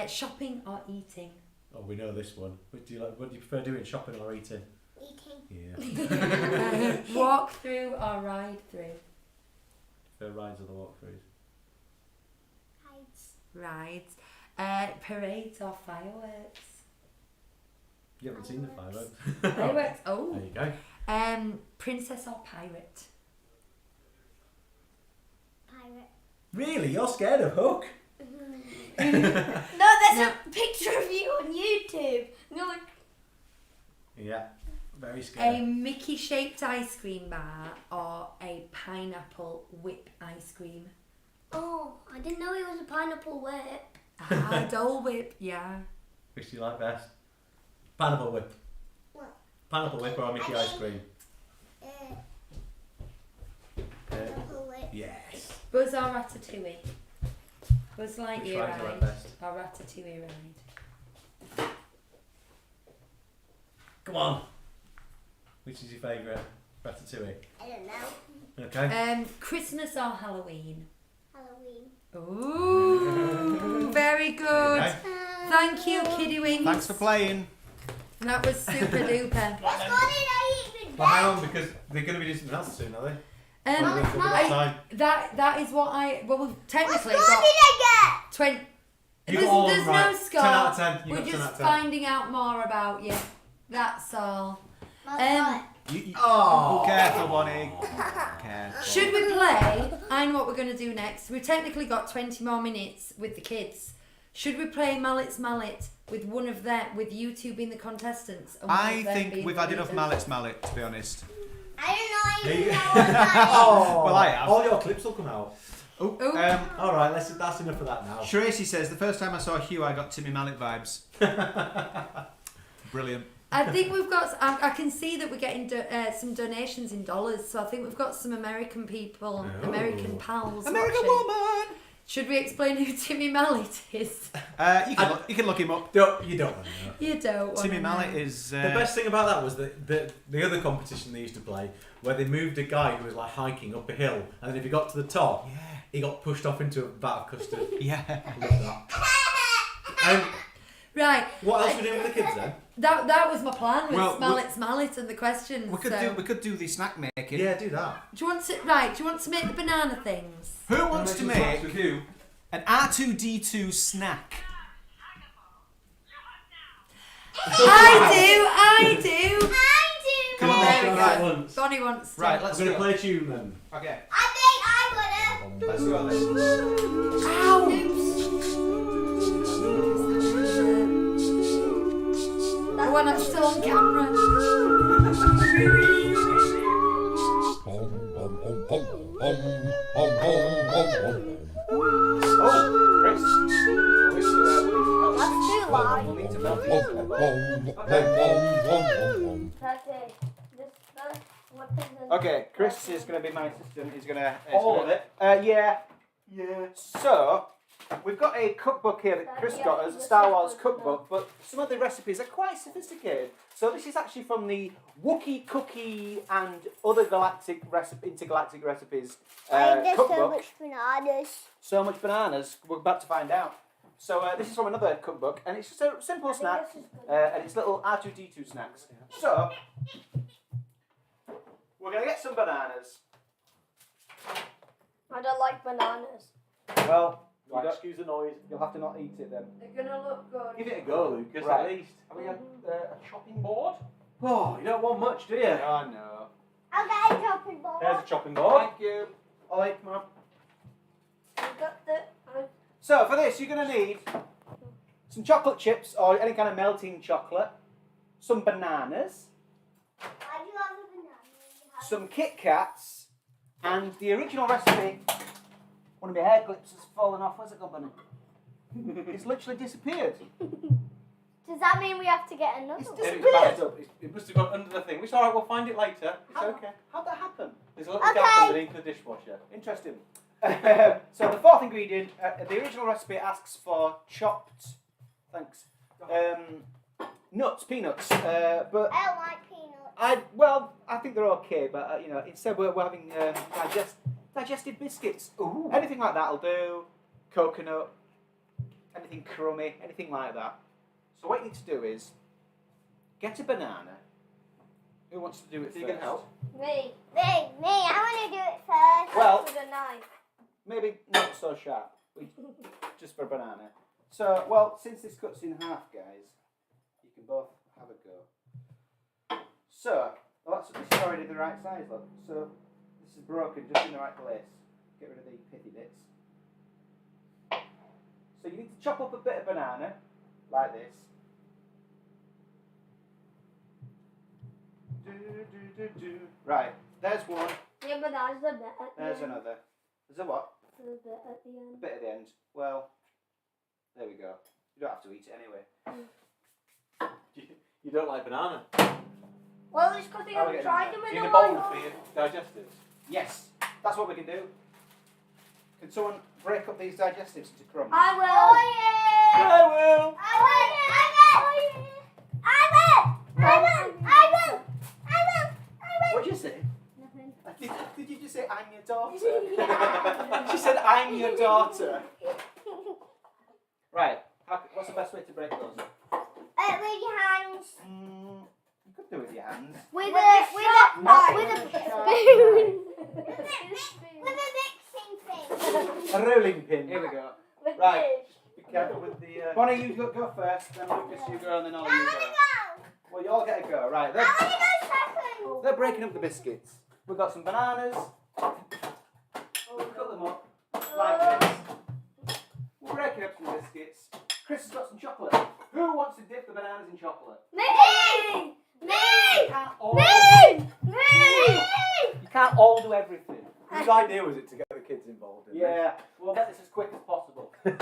Shopping or eating? Oh, we know this one. What do you prefer doing, shopping or eating? Eating. Yeah. Walk through or ride through? Prefer rides or the walkthroughs? Hides. Rides. Parades or fireworks? You haven't seen the fireworks. Fireworks. Oh. There you go. Princess or pirate? Pirate. Really? You're scared of Hook? No, there's a picture of you on YouTube. No, like. Yeah. Very A scared. Mickey-shaped ice cream bar or a pineapple whip ice cream? Oh, I didn't know it was a pineapple whip. Dole Whip, yeah. Which do you like best? Pineapple whip. What? Pineapple whip or Mickey ice cream? Pineapple whip. Yes. Buzz or Ratatouille? Buzz Which Lightyear ride do you like ride best? or Ratatouille ride? Come on. Which is your favourite? Ratatouille. I don't know. Okay. Christmas or Halloween? Halloween. Ooh, very good. Okay. Thank you, Kiddie Wings. Thanks for playing. That was super duper. What did I eat with Well, hang on, because they're going to be doing something else soon, are they? That is what we've technically What score got did I 20. You There's, got all there's right. no score. 10 out of 10. You We're got 10 just out of 10. finding out more about you. That's all. get? Oh, careful, Bonnie. Careful. Should we play? I know what we're going to do next. We've technically got 20 more minutes with the kids. Should we play Mallet's Mallet with one of them, with you two being the contestants? And one I of them think being we've the had enough leaders? Mallet's Mallet, to be honest. I don't know. There you I go. even know what that Oh, Well, I have. All your clips will come out. Oh, Oh. All right, that's enough of that now. Tracy says, the first time I saw Hugh, I got Timmy Mallet vibes. Brilliant. I think we've got. I can see that we're getting some donations in dollars, so I think we've got some American people, Oh. American pals. American watching. woman! Should we explain who Timmy Mallet is? You can look him up. You don't want to know. You don't. Timmy wanna Mallet know. is... The best thing about that was the other competition they used to play, where they moved a guy who was like hiking up a hill, and then if he got to the top, he got pushed off into a vat of custard. Yeah. I love that. Right. What else were we doing with the kids then? That was my plan with Well, Mallet's Mallet and the questions. We could do the snack making. Yeah, do that. Do you want to make the banana things? Who wants to make with you? an R2D2 snack? I do. Come on, There we right. go. Bonnie wants to. Right, let's I'm going go. to play a tune then. Okay. I think I got it. Let's go then. The one that's still on camera. Oh, Chris. Let's do live. Okay, Chris is going to be my assistant. He's going to... All of it? Yeah. So, we've got a cookbook here that Chris got us, a Star Wars cookbook, but some of the recipes are quite sophisticated. So this is actually from the Wookiee Cookie and Other Intergalactic Recipes There's so cookbook. much bananas. So much bananas. We're about to find out. So this is from another cookbook, and it's just a simple snack, and it's little R2D2 snacks. So, we're going to get some bananas. I don't like bananas. Well, Right, excuse the noise. you'll have to not eat it then. They're gonna look good. Give it a go, Lucas, Right. at least. Have we got a chopping board? Oh, you don't want much, do you? Oh no. I'll get a chopping board. There's a chopping board. Thank you. Ollie, come on. I've got the. So for this, you're going to need some chocolate chips or any kind of melting chocolate, some bananas, I do have a banana. some Kit Kats, and the original recipe. One of my hair clips has fallen off. Where's it gone, Bunny? It's literally disappeared. Does that mean we have to get another It's one? disappeared. It must have gone under the thing. It's alright, we'll find it later. It's okay. How'd that happen? There's a little Okay. gap underneath the dishwasher. Interesting. So the fourth ingredient, the original recipe asks for chopped, thanks, nuts, peanuts, but I don't like peanuts. I think they're okay, but instead we're having digestive biscuits. Ooh. Anything like that'll do. Coconut, anything crummy, anything like that. So what you need to do is get a banana. Who wants to do it So first? you can help. Me. I want to do it first. Well- with a knife. Maybe not so sharp, just for a banana. So, well, since this cuts in half, guys, you can both have a go. So, well, this is already the right size, look. So, this is broken just in the right place. Get rid of the pithy bits. So, you need to chop up a bit of banana, like this. Right, there's one, Yeah, but that's the bit at the there's end. another. There's a what? The bit at the A end. bit at the end. Well, there we go. You don't have to eat it anyway. You don't like banana. Well, it's because they How are we haven't getting tried there? them Do in you a need a bowl while. for your digestives? Yes, that's what we can do. Can someone break up these digestives into crumbs? I will. Oh, yeah. I will. What'd you say? Nothing. Did you just say I'm your daughter? Yeah. She said I'm your daughter. Right. What's the best way to break those up? With your hands. You could do it with your hands. With Not a with a sharp spoon. With a mixing thing. A rolling pin. Here we go. With Right. this. Be careful with the. Bonnie, you go first. Then Lucas, you go, and then Ollie, you go. Well, you all get a go. Right. They're breaking up the biscuits. We've got some bananas. We'll cut them up like this. We're breaking up some biscuits. Chris has got some chocolate. Who wants to dip the bananas in chocolate? Me! You can't all, Me! you can't all do everything. Whose idea was it to get the kids involved in Yeah, we'll get this as quick as possible. this?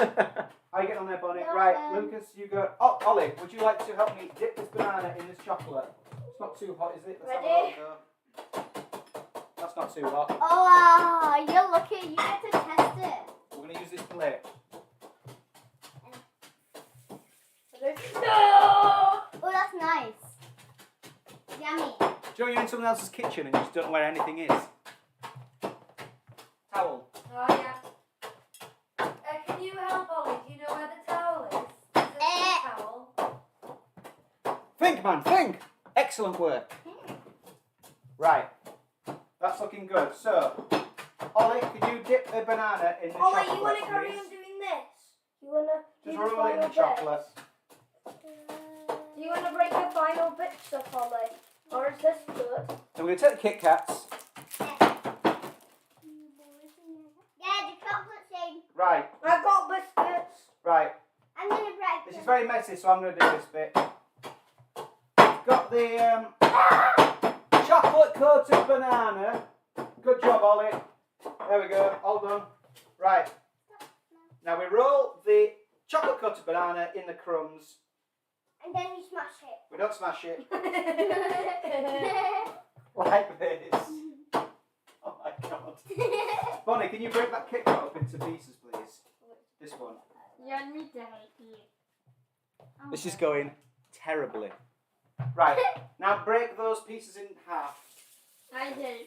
How you getting on there, Bonnie? Well Right, done. Lucas, you go. Oh, Ollie, would you like to help me dip this banana in this chocolate? It's not too hot, is it? Let's have a Ready? little go. That's not too hot. Oh, you're lucky. You get to test it. We're going to use this plate. No! Oh, that's nice. Yummy. Do you know you're in someone else's kitchen and you just don't know where anything is? Towel. Oh, yeah. Can you help, Ollie? Do you know where the towel is? Is there a towel? Think, man, think! Excellent work. Right. That's looking good. So, Ollie, can you dip a banana in the Oh, chocolate, wait, you want to carry please? on doing this? You want to Just roll it in the chocolate. Do you want to break the final bits up, Ollie? Or is this good? So we're going to take the Kit Kats. Yeah, the chocolate's in. Right, I've got biscuits. right. I'm going to break This is them. very messy, so I'm going to do this bit. Got the chocolate coated banana. Good job, Ollie. There we go, all done. Right. Now we roll the chocolate coated banana in the crumbs. And then you smash it. We don't smash it. Like this. Oh my god. Bonnie, can you break that Kit Kat up into pieces, please? This one. This is going terribly. Right, now break those pieces in half. I did.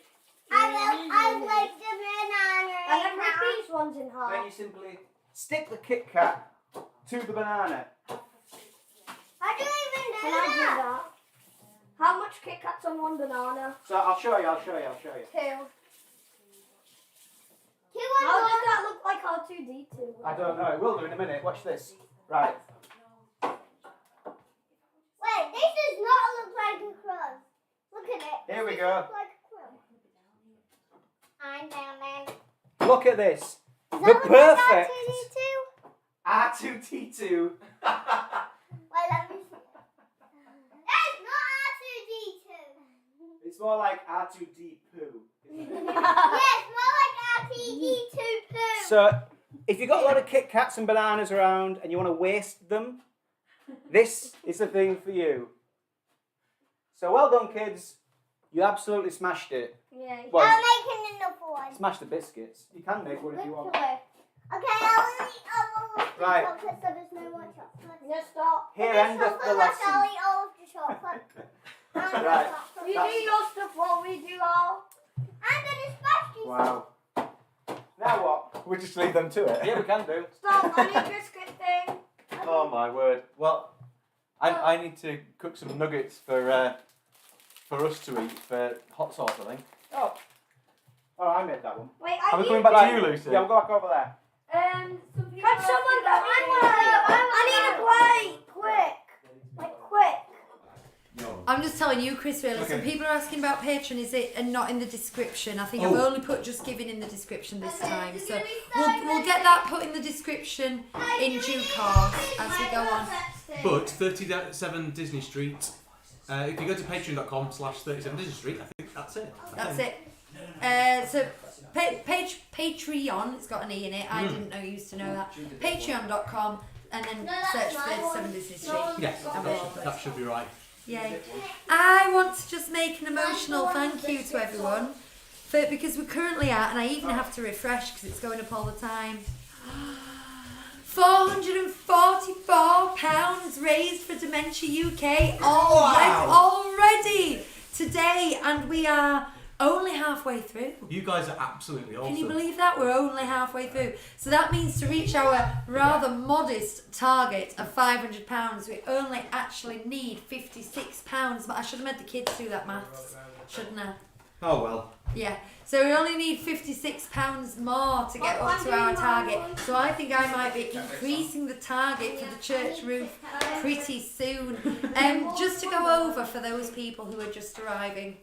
I break the banana. And then break these ones in Then half. you simply stick the Kit Kat to the banana. I don't even do Can I do that? How much Kit Kats on one banana? So I'll show you. Two. How does that look like R2-D2? I don't know, it will do in a minute. Watch this. Right. Wait, this does not look like a crumb. Look at it. Here we This go. looks like a crumb. I'm down there. Look at this. Does The that look like perfect R2-D2? R2D2. Wait, let me see. It's not R2D2. It's more like R2D poo. Yeah, it's more like R2D2 poo. So, if you've got a lot of Kit Kats and bananas around and you want to waste them, this is the thing for you. So well done, kids. You absolutely smashed it. Yeah. Well, I'm making another one. smash the biscuits. You can make one if you want. Okay, I'll eat Right. chocolate so there's no more chocolate. No, stop. Here endeth the lesson. I'll eat all of the chocolate. Right. You do your stuff while we do all. I'm going to smash you. Wow. Now what? We just leave them to it. Yeah, we can do. Stop, I need biscuit thing. Oh my word. Well, I need to cook some nuggets for us to eat for hot sauce, I think. Oh, I made that one. Wait, Are we coming back to you, Lucy? Yeah, we'll go back over there. Can someone get me one? I need a plate. Quick. Like, quick. I'm just telling you, Chris, really. Okay. Some people are asking about Patreon, is it and not in the description? I think I've only put just giving in the description this time. So we'll get that put in the description in due course as we go on. But 37 Disney Street, if you go to patreon.com/37 Disney Street, I think that's it. That's it. So Patreon, it's got an E in it. I didn't know you used to know that. Patreon.com and then search for 37 Disney Street. Yes, And we'll all that should be right. Yay. I want to just make an emotional thank you to everyone because we're currently at, and I even have to refresh because it's going up all the time, £444 raised for Dementia UK already today, and we are only halfway through. You guys are absolutely awesome. Can you believe that? We're only halfway through. So that means to reach our rather modest target of £500, we only actually need £56. But I should have made the kids do that maths, shouldn't I? Oh well. Yeah. So we only need £56 more to get up to our target. So I think I might be increasing the target for the church roof pretty soon. Just to go over for those people who are just arriving,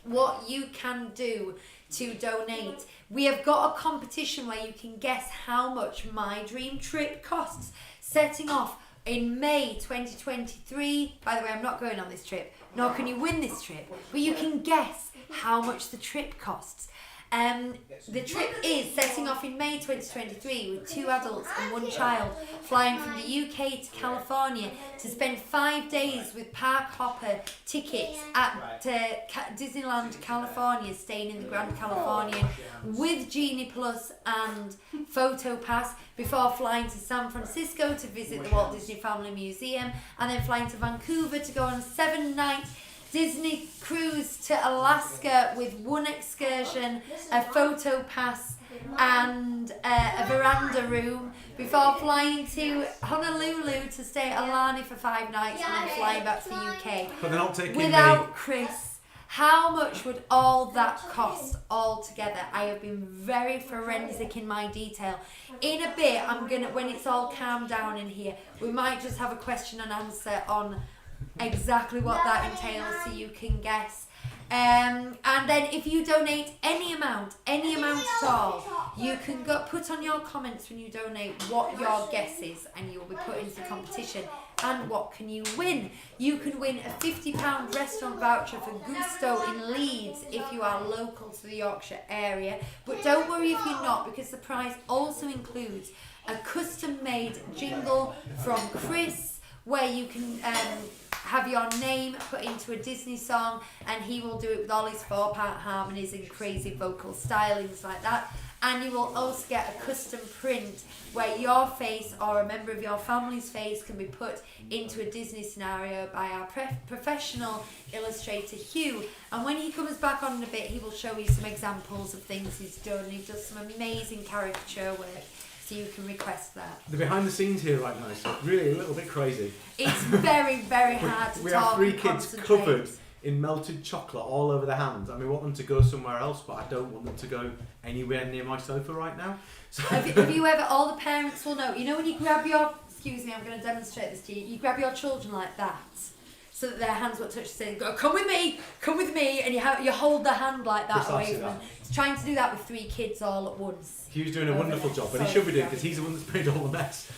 what you can do to donate. We have got a competition where you can guess how much my dream trip costs, setting off in May 2023. By the way, I'm not going on this trip, nor can you win this trip, but you can guess how much the trip costs. The trip is setting off in May 2023 with 2 adults and 1 child, flying from the UK to California to spend 5 days with park hopper tickets at Disneyland California, staying in the Grand Californian with Genie Plus and Photo Pass, before flying to San Francisco to visit the Walt Disney Family Museum, and then flying to Vancouver to go on a 7-night Disney cruise to Alaska with 1 excursion, a photo pass and a veranda room, before flying to Honolulu to stay at Alani for 5 nights and then flying back to the UK. But they're not taking Without Chris, how much would all that cost altogether? I have been very forensic in my detail. In a bit, I'm gonna, when it's all calmed down in here, we might just have a question and answer on exactly what that entails so you can guess. And then if you donate any amount at all, you can go put on your comments when you donate what your guess is, and you'll be put into the competition. And what can you win? You can win a £50 restaurant voucher for Gusto in Leeds if you are local to the Yorkshire area. But don't worry if you're not, because the prize also includes a custom-made jingle from Chris, where you can have your name put into a Disney song, and he will do it with all his 4-part harmonies and crazy vocal stylings like that. And you will also get a custom print where your face or a member of your family's face can be put into a Disney scenario by our professional illustrator Hugh. And when he comes back on in a bit, he will show you some examples of things he's done. He does some amazing caricature work, so you can request that. The behind the scenes here right now is really a little bit crazy. It's very, very hard to We talk have 3 and kids concentrate. covered in melted chocolate all over their hands, and we want them to go somewhere else, but I don't want them to go anywhere near my sofa right now. So Have you ever, all the parents will know, you know when you grab your, excuse me, I'm going to demonstrate this to you, you grab your children like that, so that their hands won't touch the ceiling. Go, come with me, and you hold the hand like that Precisely away from them. that. He's trying to do that with 3 kids all at once. Hugh's doing a wonderful job, and he should be doing because he's the one that's made all the mess.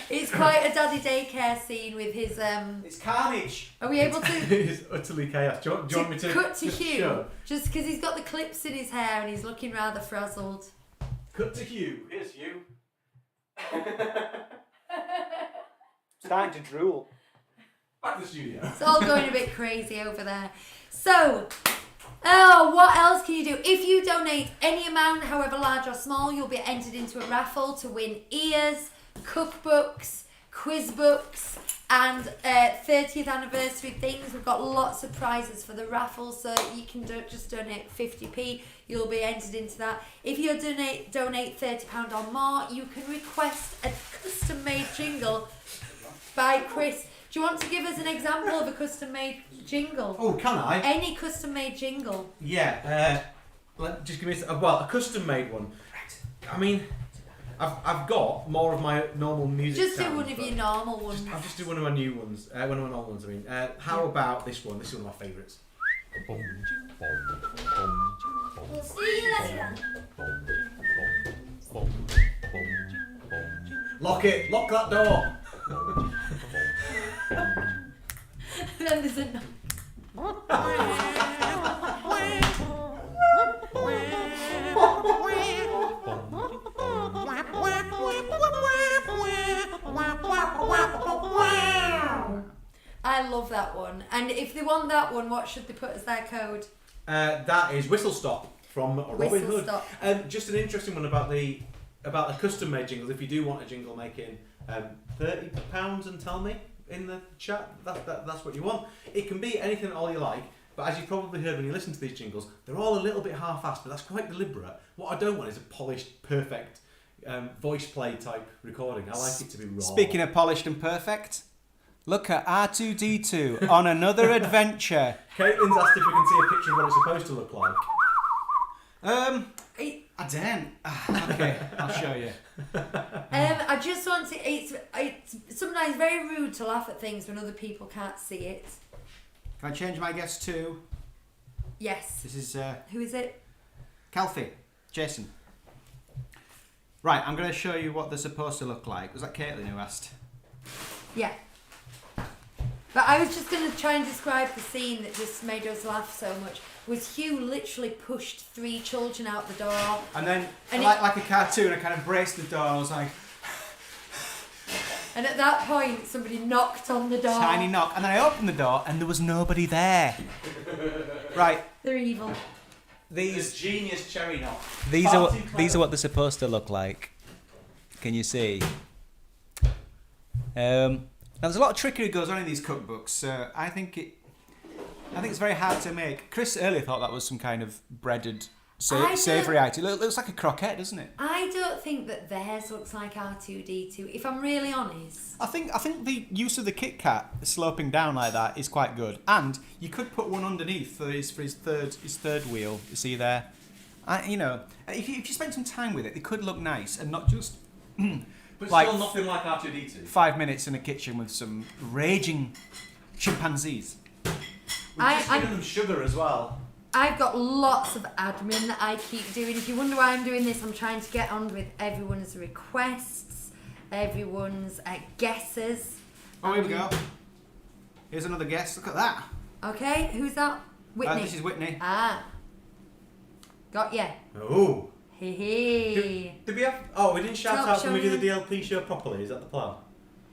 It's quite a daddy daycare scene with his. It's carnage. Are we able to? It's utterly chaos. Do you want me to cut to just Hugh? show? Just because he's got the clips in his hair and he's looking rather frazzled. Cut to Hugh. Here's Hugh. Starting to drool. Back to the studio. It's all going a bit crazy over there. So, what else can you do? If you donate any amount, however large or small, you'll be entered into a raffle to win ears, cookbooks, quiz books, and 30th anniversary things. We've got lots of prizes for the raffle, so you can just donate 50p. You'll be entered into that. If you donate £30 or more, you can request a custom-made jingle by Chris. Do you want to give us an example of a custom-made jingle? Oh, can I? Any custom-made jingle? Yeah. Just give me a custom-made one. I mean, I've got more of my normal music. Just do sounds, one of but your normal ones. I'll just do one of my new ones. One of my normal ones. I mean, how about this one? This is one of my favourites. We'll see you later. Lock it. Lock that door. Then there's a I love that one. And if they want that one, what should they put as their code? That is Whistle Stop from Robin Whistle Hood. Stop. Just an interesting one about the custom-made jingles. If you do want a jingle making, £30 and tell me in the chat. That's what you want. It can be anything at all you like. But as you've probably heard when you listen to these jingles, they're all a little bit half-assed, but that's quite deliberate. What I don't want is a polished, perfect voice play type recording. I like it to be raw. Speaking of polished and perfect, look at R2D2 on another adventure. Caitlin's asked if we can see a picture of what it's supposed to look like. I don't. Okay, I'll show you. I just want to. It's sometimes very rude to laugh at things when other people can't see it. Can I change my guess to? Yes. This is Who is it? Calfee, Jason. Right, I'm going to show you what they're supposed to look like. Was that Caitlin who asked? Yeah. But I was just going to try and describe the scene that just made us laugh so much. Was Hugh literally pushed 3 children out the door. And then, And like a cartoon, I kind of braced the door. I was like, And at that point, somebody knocked on the door. tiny knock. And then I opened the door and there was nobody there. Right. They're evil. These Genius cherry knock. these are what they're supposed to look like. Can you see? Now there's a lot of trickery goes on in these cookbooks. I think it's very hard to make. Chris earlier thought that was some kind of breaded savoury item. It looks like a croquette, doesn't it? I don't think that theirs looks like R2D2, if I'm really honest. I think the use of the Kit Kat sloping down like that is quite good, and you could put one underneath for his third wheel. You see there, if you spend some time with it, it could look nice and not just But like still nothing like R2D2. 5 minutes in a kitchen with some raging chimpanzees. We've just given them sugar as well. I've got lots of admin that I keep doing. If you wonder why I'm doing this, I'm trying to get on with everyone's requests, everyone's guesses. Oh, here we go. Here's another guess. Look at that. Okay, who's that? Whitney. This is Whitney. Ah. Got ya. Oh. Hee hee. Did we have? Oh, we didn't shout Top out when we do showing. the DLP show properly. Is that the plan?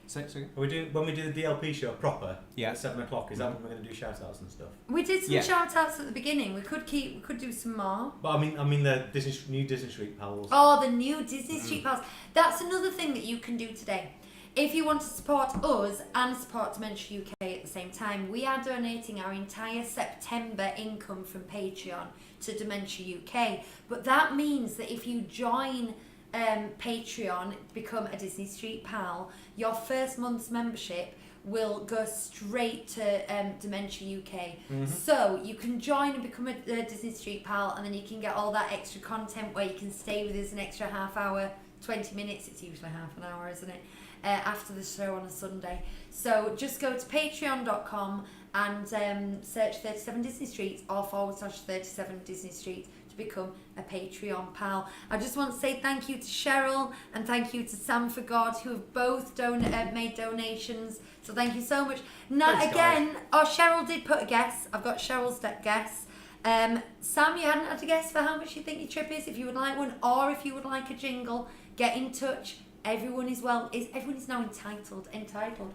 So, Are we doing when we do the DLP show proper? Yeah. At 7 o'clock. Is that when we're going to do shout outs and stuff? We did some Yeah. shout outs at the beginning. We could do some more. But I mean the new Disney Street pals. Oh, the new Disney Street Pass. That's another thing that you can do today. If you want to support us and support Dementia UK at the same time, we are donating our entire September income from Patreon to Dementia UK. But that means that if you join Patreon, become a Disney Street Pal, your first month's membership will go straight to Dementia UK. So you can join and become a Disney Street Pal, and then you can get all that extra content where you can stay with us an extra half hour, 20 minutes, it's usually half an hour, isn't it? after the show on a Sunday. So just go to patreon.com and search 37 Disney Street or /37 Disney Street to become a Patreon pal. I just want to say thank you to Cheryl and thank you to Sam for God, who have both made donations. So thank you so much. Now Thanks, again, Cheryl did put a guess. I've got Cheryl's guess. Sam, you hadn't had a guess for how much you think your trip is. If you would like one, or if you would like a jingle, get in touch. Everyone is now entitled,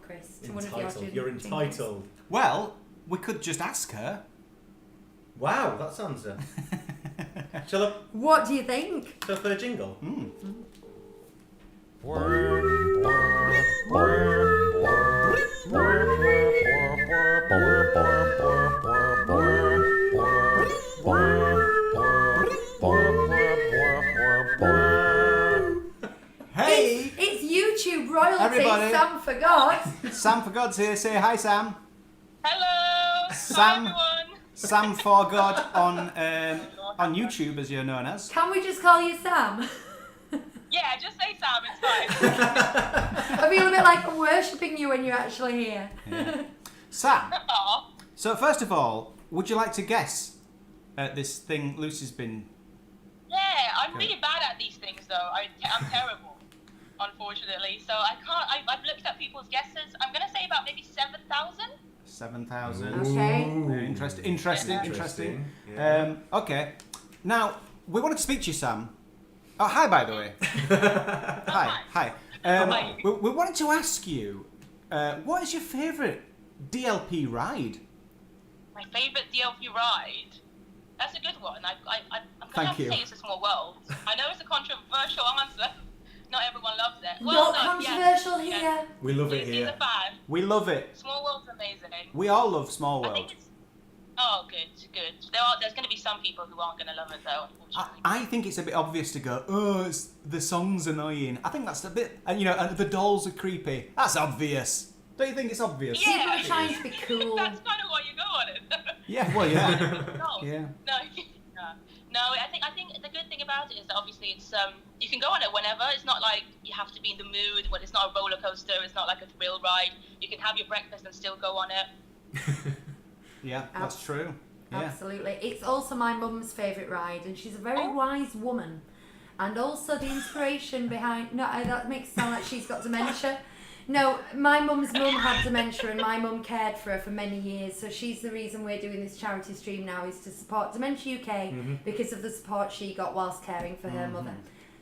Chris, to one of your jingles. You're entitled. Well, we could just ask her. Wow, that sounds. Shall I What do you think? go for a jingle? Hey! It's YouTube royalty. Everybody. Sam for God. Sam for God's here. Say hi, Sam. Hello. Sam. Hi, everyone. Sam for God on YouTube, as you're known as. Can we just call you Sam? Yeah, just say Sam. It's fine. I feel a bit like I'm worshipping you when you're actually here. Yeah. Sam. Aw. So first of all, would you like to guess at this thing Lucy's been? Yeah, I'm really bad at these things though. I'm terrible, unfortunately. So I can't. I've looked at people's guesses. I'm gonna say about maybe 7,000. 7,000. Okay. Interesting. Yeah. Okay. Now we wanted to speak to you, Sam. Oh, hi, by the way. Hi. Hi. We wanted to ask you, what is your favourite DLP ride? My favourite DLP ride. That's a good one. I'm gonna Thank have to you. say it's a Small World. I know it's a controversial answer. Not everyone loves it. Not done, controversial yes. here. We love it Lucy's here. a fan. We love it. Small World's amazing. We all love Small I think World. it's. Oh, good. There's going to be some people who aren't going to love it though, unfortunately. I think it's a bit obvious to go, the song's annoying. I think that's a bit, and the dolls are creepy. That's obvious. Don't you think it's obvious? Yeah. People are trying to be cool. That's kind of what you go on it. Yeah, well, yeah. No. Yeah. No. I think the good thing about it is that obviously it's you can go on it whenever. It's not like you have to be in the mood. When it's not a roller coaster. It's not like a thrill ride. You can have your breakfast and still go on it. Yeah, that's true. Yeah. Absolutely. It's also my mum's favourite ride, and she's a very wise woman. And also the inspiration behind... No, that makes it sound like she's got dementia. No, my mum's mum had dementia, and my mum cared for her for many years. So she's the reason we're doing this charity stream now, is to support Dementia UK because of the support she got whilst caring for her mother.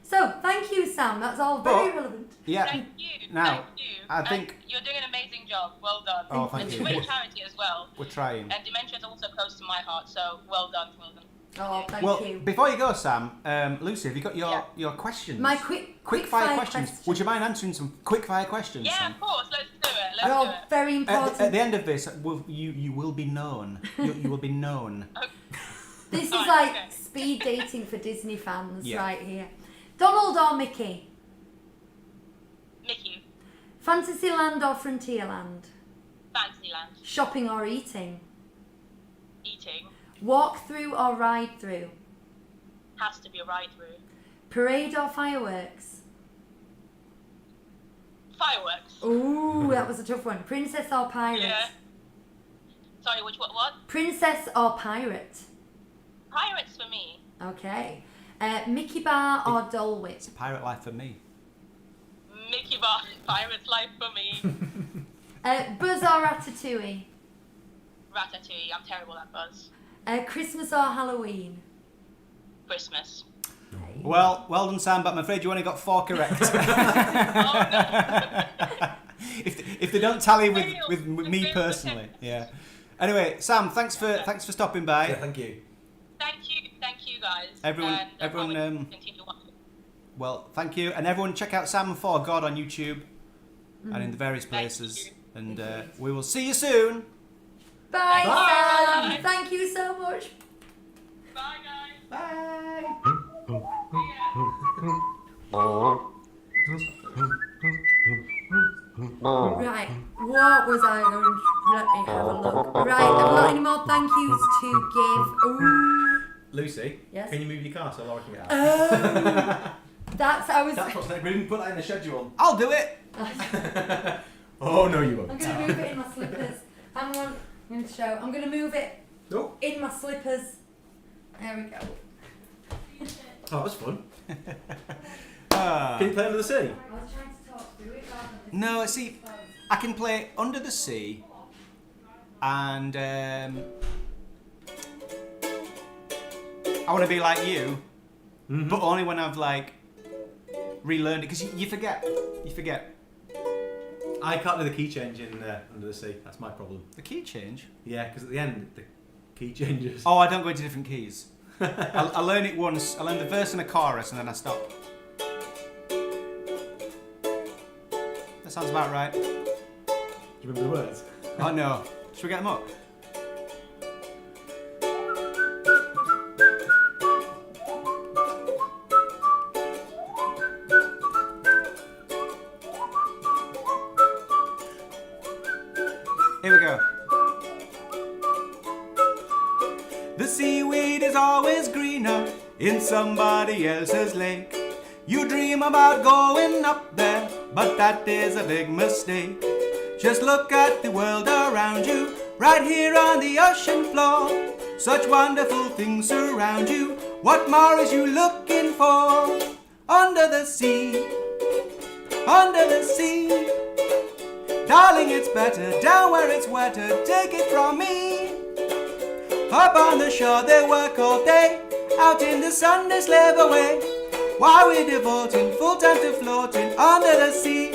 So, thank you, Sam. That's all very relevant. Yeah. Thank you. Now, Thank you. I think... you're doing an amazing job. Well done. Oh, thank It's you. a great charity as well. We're trying. And dementia is also close to my heart, so well done. Oh, thank Well, you. before you go, Sam, Lucy, have you got your questions? My quick fire questions. Would you mind answering some quick fire questions? Yeah, Sam? of course. Let's do it. They're Let's all do it. very important. At the end of this, you will be known. You will be known. This is Alright, like okay. speed dating for Disney fans Yeah. right here. Donald or Mickey? Mickey, Fantasyland or Frontierland? Fantasyland, Shopping or eating? eating, Walk through or ride through? has to be a ride through. Parade or fireworks? Fireworks. Ooh, that was a tough one. Princess or pirate? Yeah. Sorry, what? Princess or pirate? Pirates for me. Okay. Mickey Bar or Dole Whip? It's a pirate life for me. Mickey Bar, Pirates Life for me. Buzz or Ratatouille? Ratatouille, I'm terrible at Buzz. Christmas or Halloween? Christmas. Well done, Sam, but I'm afraid you only got 4 correct. Oh no. if they don't tally with me personally, yeah. Anyway, Sam, thanks for stopping by. Yeah, thank you. Thank you guys. Everyone, And I'll probably everyone. continue watching. Well, thank you, and everyone, check out Sam for God on YouTube and in the various places. you. And we will see you soon. Bye, Bye. Sam. Thank you so much. Bye guys. Bye. Right, what was I going to... Let me have a look. Right, I've got any more thank yous to give. Ooh. Lucy, Yes? can you move your car so Laura can get out? That's... I was... That's what we didn't put that in the schedule. I'll do it. Oh no, you I'm won't. going to move it in my slippers. Hang on. I'm going to show. I'm going to move it Oh, in my slippers. There we go. that was fun. Ah. Can you play Under the Sea? I was trying to talk through it rather than No, see, I can play Under the Sea and I Want to Be Like You, but only when I've like relearned it, because you forget. You forget. I can't do the key change in Under the Sea. That's my problem. The key change? Yeah, because at the end the key changes. Oh, I don't go into different keys. I learn it once. I learn the verse and the chorus and then I stop. That sounds about right. Do you remember the words? Oh no. Should we get them up? Here we go. The seaweed is always greener in somebody else's lake. You dream about going up there, but that is a big mistake. Just look at the world around you, right here on the ocean floor. Such wonderful things surround you. What more is you looking for? Under the sea, under the sea. Darling, it's better down where it's wetter. Take it from me. Up on the shore they work all day, out in the sun they slave away, while we're devoting full time to floating under the sea.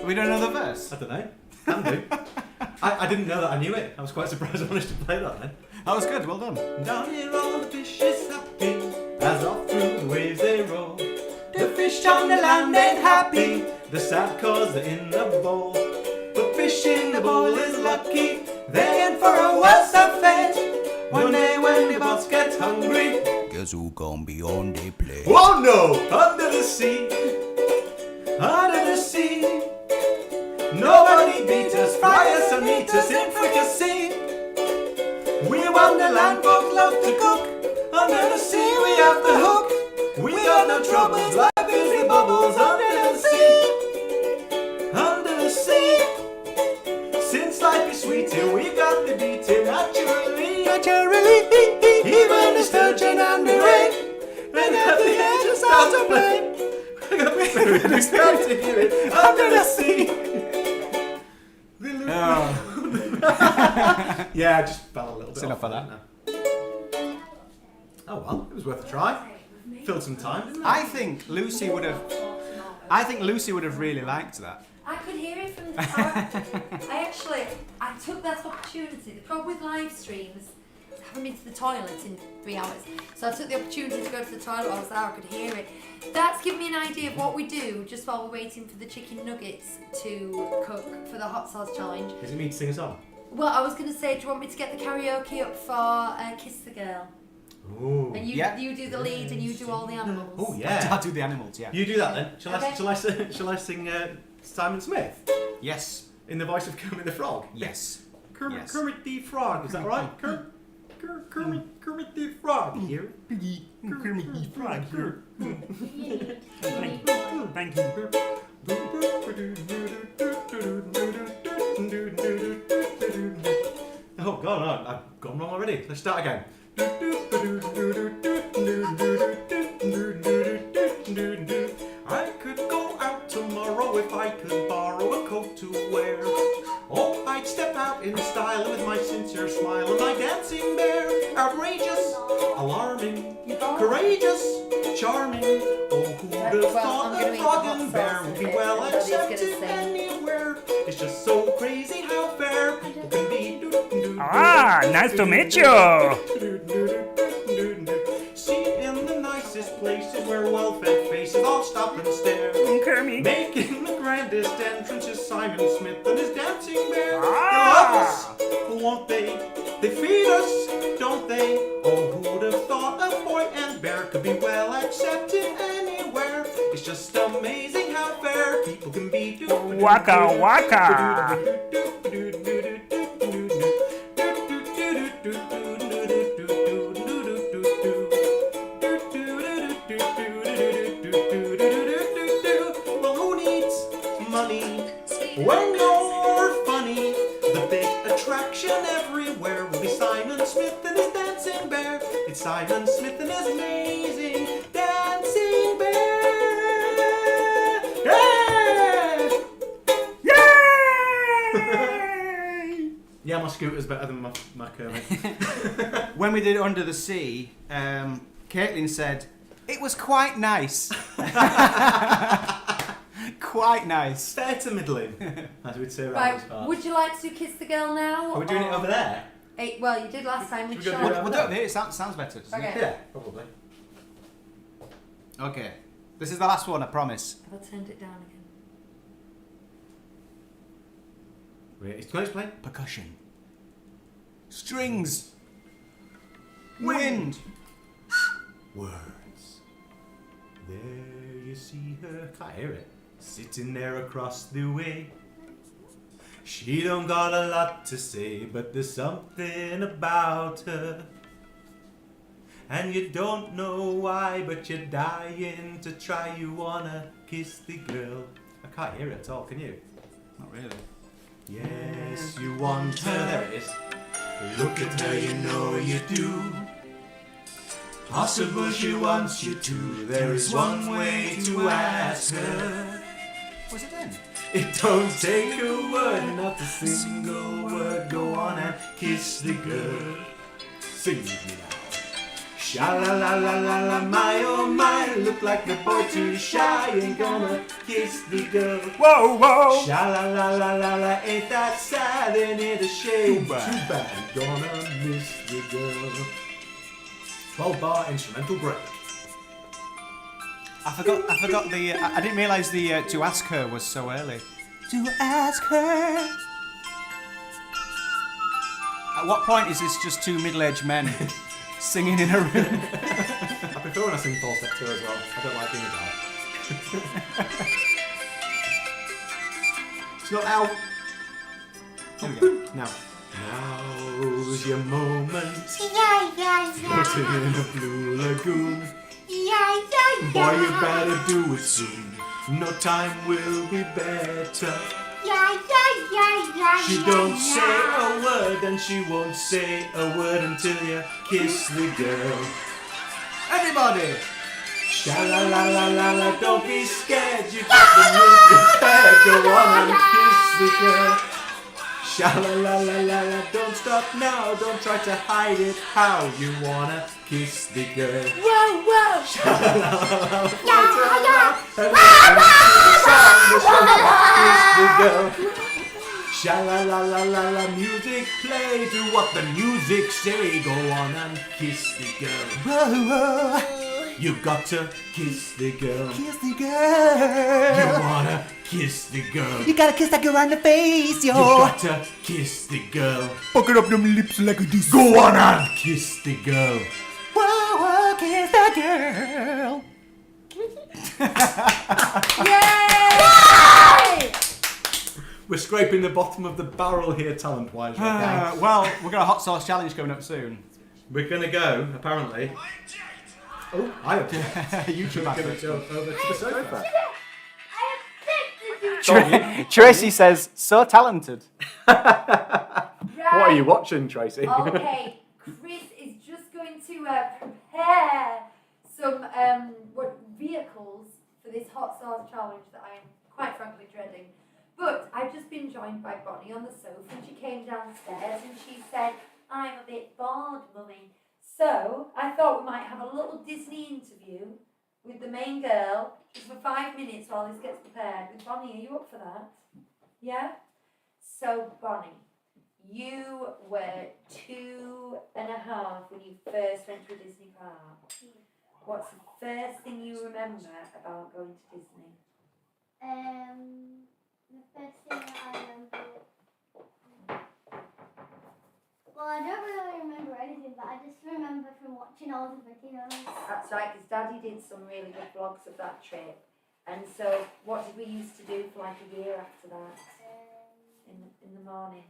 We don't know the verse. I don't know. Can do. I didn't know that I knew it. I was quite surprised I managed to play that then. That was good, well done. Down here all the fish is happy, as off through the waves they roll. The fish on the land ain't happy, they're sad cause they're in a bowl. The fish in the bowl is lucky, they're in for a worse of fate. One day when the boats get hungry, Guess who gon' be on the plane? oh no! Under the sea, under the sea. Nobody beat us, fry us and eat us in fricassee. We on the land, folk love to cook. Under the sea we have the hook. We got no troubles, life is the bubbles under the sea. Under the sea. Since life is sweet here, we got the beat here naturally. Naturally. Even the sturgeon and the ray, and at the edge start to play. I got me expect to hear it under the sea. Yeah, I just fell a little bit. That's enough off of that. now. Oh well, it was worth a try. Filled some time, didn't it? I think Lucy would have really liked that. I could hear it from the I took that opportunity. The problem with live streams is having been to the toilet in 3 hours. So I took the opportunity to go to the toilet while I was there. I could hear it. That's given me an idea of what we do just while we're waiting for the chicken nuggets to cook for the hot sauce challenge. Does it mean to sing a song? Well, I was going to say, do you want me to get the karaoke up for Kiss the Girl? Ooh. And you do the lead and you do all the animals. Oh yeah. I'll do the animals, yeah. You do that then. Shall Okay. I sing Simon Smith Yes. in the voice of Kermit the Frog? Yes. Yes. Kermit the Frog. Is that right? Kermit the Frog here. Piggy, Kermit the Frog here. Thank you. Oh God, no, I've gone wrong already. Let's start again. I could go out tomorrow if I could borrow a coat to wear. Oh, I'd step out in style with my sincere smile and my dancing bear. Outrageous, alarming, courageous, charming. Oh, who'd have thought a frog and bear would be well accepted anywhere? It's just so crazy how fair people can be. Ah, nice to meet you. Seat in the nicest places where well-fed faces all stop and stare. Kermit. Making the grandest entrance is Simon Smith and his dancing bear. They Ah. love us, won't they? They feed us, don't they? Oh, who'd have thought a boy and bear could be well accepted anywhere? It's just amazing how fair people can be. Waka waka. When you're funny, the big attraction everywhere will be Simon Smith and his dancing bear. It's Simon Smith and his amazing dancing bear. Yay! Yeah, my scooter's better than my Kermit. When we did Under the Sea, Caitlin said, it was quite nice. Quite nice. Fair to middling, as we'd say around Right, these parts. would you like to kiss the girl now? Are we doing it over there? Well, you did last time with Should we go Sean. do it? We'll do it here. It sounds better, doesn't Okay. Yeah, probably. it? Okay. This is the last one, I promise. Have I turned it down again? Wait, can I explain? Percussion. Strings. Wind. Words. There you see her. Can't hear it. Sitting there across the way. She don't got a lot to say, but there's something about her. And you don't know why, but you're dying to try. You wanna kiss the girl. I can't hear it at all, can you? Not really. Yes, you want her. There it is. Look at her, you know you do. Possible she wants you to. There is one way to ask her. What's it then? It don't take a word, not a single word. Go on and kiss the girl. Sing with me now. Sha la la la la la, my oh my. Look like the boy too shy. Ain't gonna kiss the girl. Whoa, whoa! Sha la la la la la, ain't that sad? Ain't it a shame? Too bad. Gonna miss the girl. 12-bar instrumental break. I forgot the. I didn't realise the to ask her was so early. To ask her. At what point is this just two middle-aged men singing in a room? I prefer when I sing falsetto as well. I don't like being a guy. It's not out. Here we go. Now. Now's your moment. Yeah. Floating in a blue lagoon. Yeah. Boy, you better do it soon. No time will be better. Yeah. She don't say a word, and she won't say a word until you kiss the girl. Everybody. Sha la la la la la, don't be scared. You got the move prepared. Go on and kiss the girl. Sha la la la la la, don't stop now. Don't try to hide it. How you wanna kiss the girl? Whoa. Sha la la la la, kiss the girl. Sha la la la la la, music play. Do what the music say. Go on and kiss the girl. Whoa. You got to kiss the girl. Kiss the girl. You wanna kiss the girl. You gotta kiss that girl on the face, yo. You got to kiss the girl. Fucking up them lips like this. Go on and kiss the girl. Whoa, kiss the girl. Yay! We're scraping the bottom of the barrel here, talent-wise, right now. Well, we've got a hot sauce challenge coming up soon. We're gonna go, apparently. Oh, I object. You two We're gonna go over to the sofa. Tracy says, so talented. What are you watching, Tracy? Okay, Chris is just going to prepare some vehicles for this hot sauce challenge that I am quite frankly dreading. But I've just been joined by Bonnie on the sofa, and she came downstairs and she said, I'm a bit bored, Mummy. So I thought we might have a little Disney interview with the main girl just for 5 minutes while this gets prepared. With Bonnie, are you up for that? Yeah? So Bonnie, you were 2.5 when you first went to a Disney park. What's the first thing you remember about going to Disney? The first thing that I remember. Well, I don't really remember anything, but I just remember from watching all the videos. That's right, because Daddy did some really good vlogs of that trip. And so, what did we used to do for like a year after that? In the morning.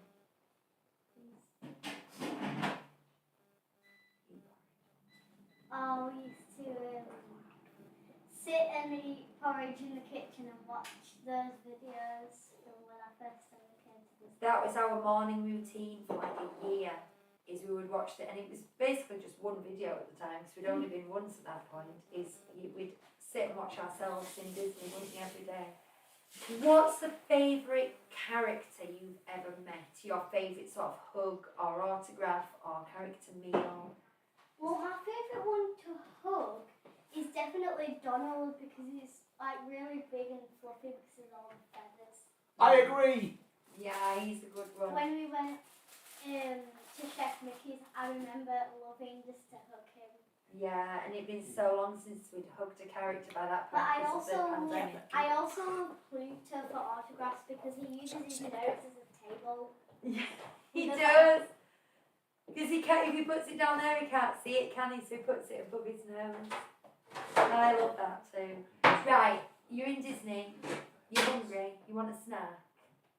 Oh, we used to sit and eat porridge in the kitchen and watch those videos from when I first time we came to Disney. That was our morning routine for like a year. Is we would watch it, and it was basically just one video at the time because we'd only been once at that point. We'd sit and watch ourselves in Disney, wouldn't we, every day? What's the favourite character you've ever met? Your favourite sort of hug or autograph or character meal? Well, my favourite one to hug is definitely Donald because he's like really big and fluffy because of all the feathers. I agree. Yeah, he's a good one. When we went to Chef Mickey's, I remember loving just to hug him. Yeah, and it'd been so long since we'd hugged a character by that point. But I because of the pandemic. also love Pluto for autographs because he uses his nose as a table. Yeah, he does. Because he can't, if he puts it down there, he can't see it, can he? So he puts it above his nose. I love that too. Right, you're in Disney, you're hungry, you want a snack.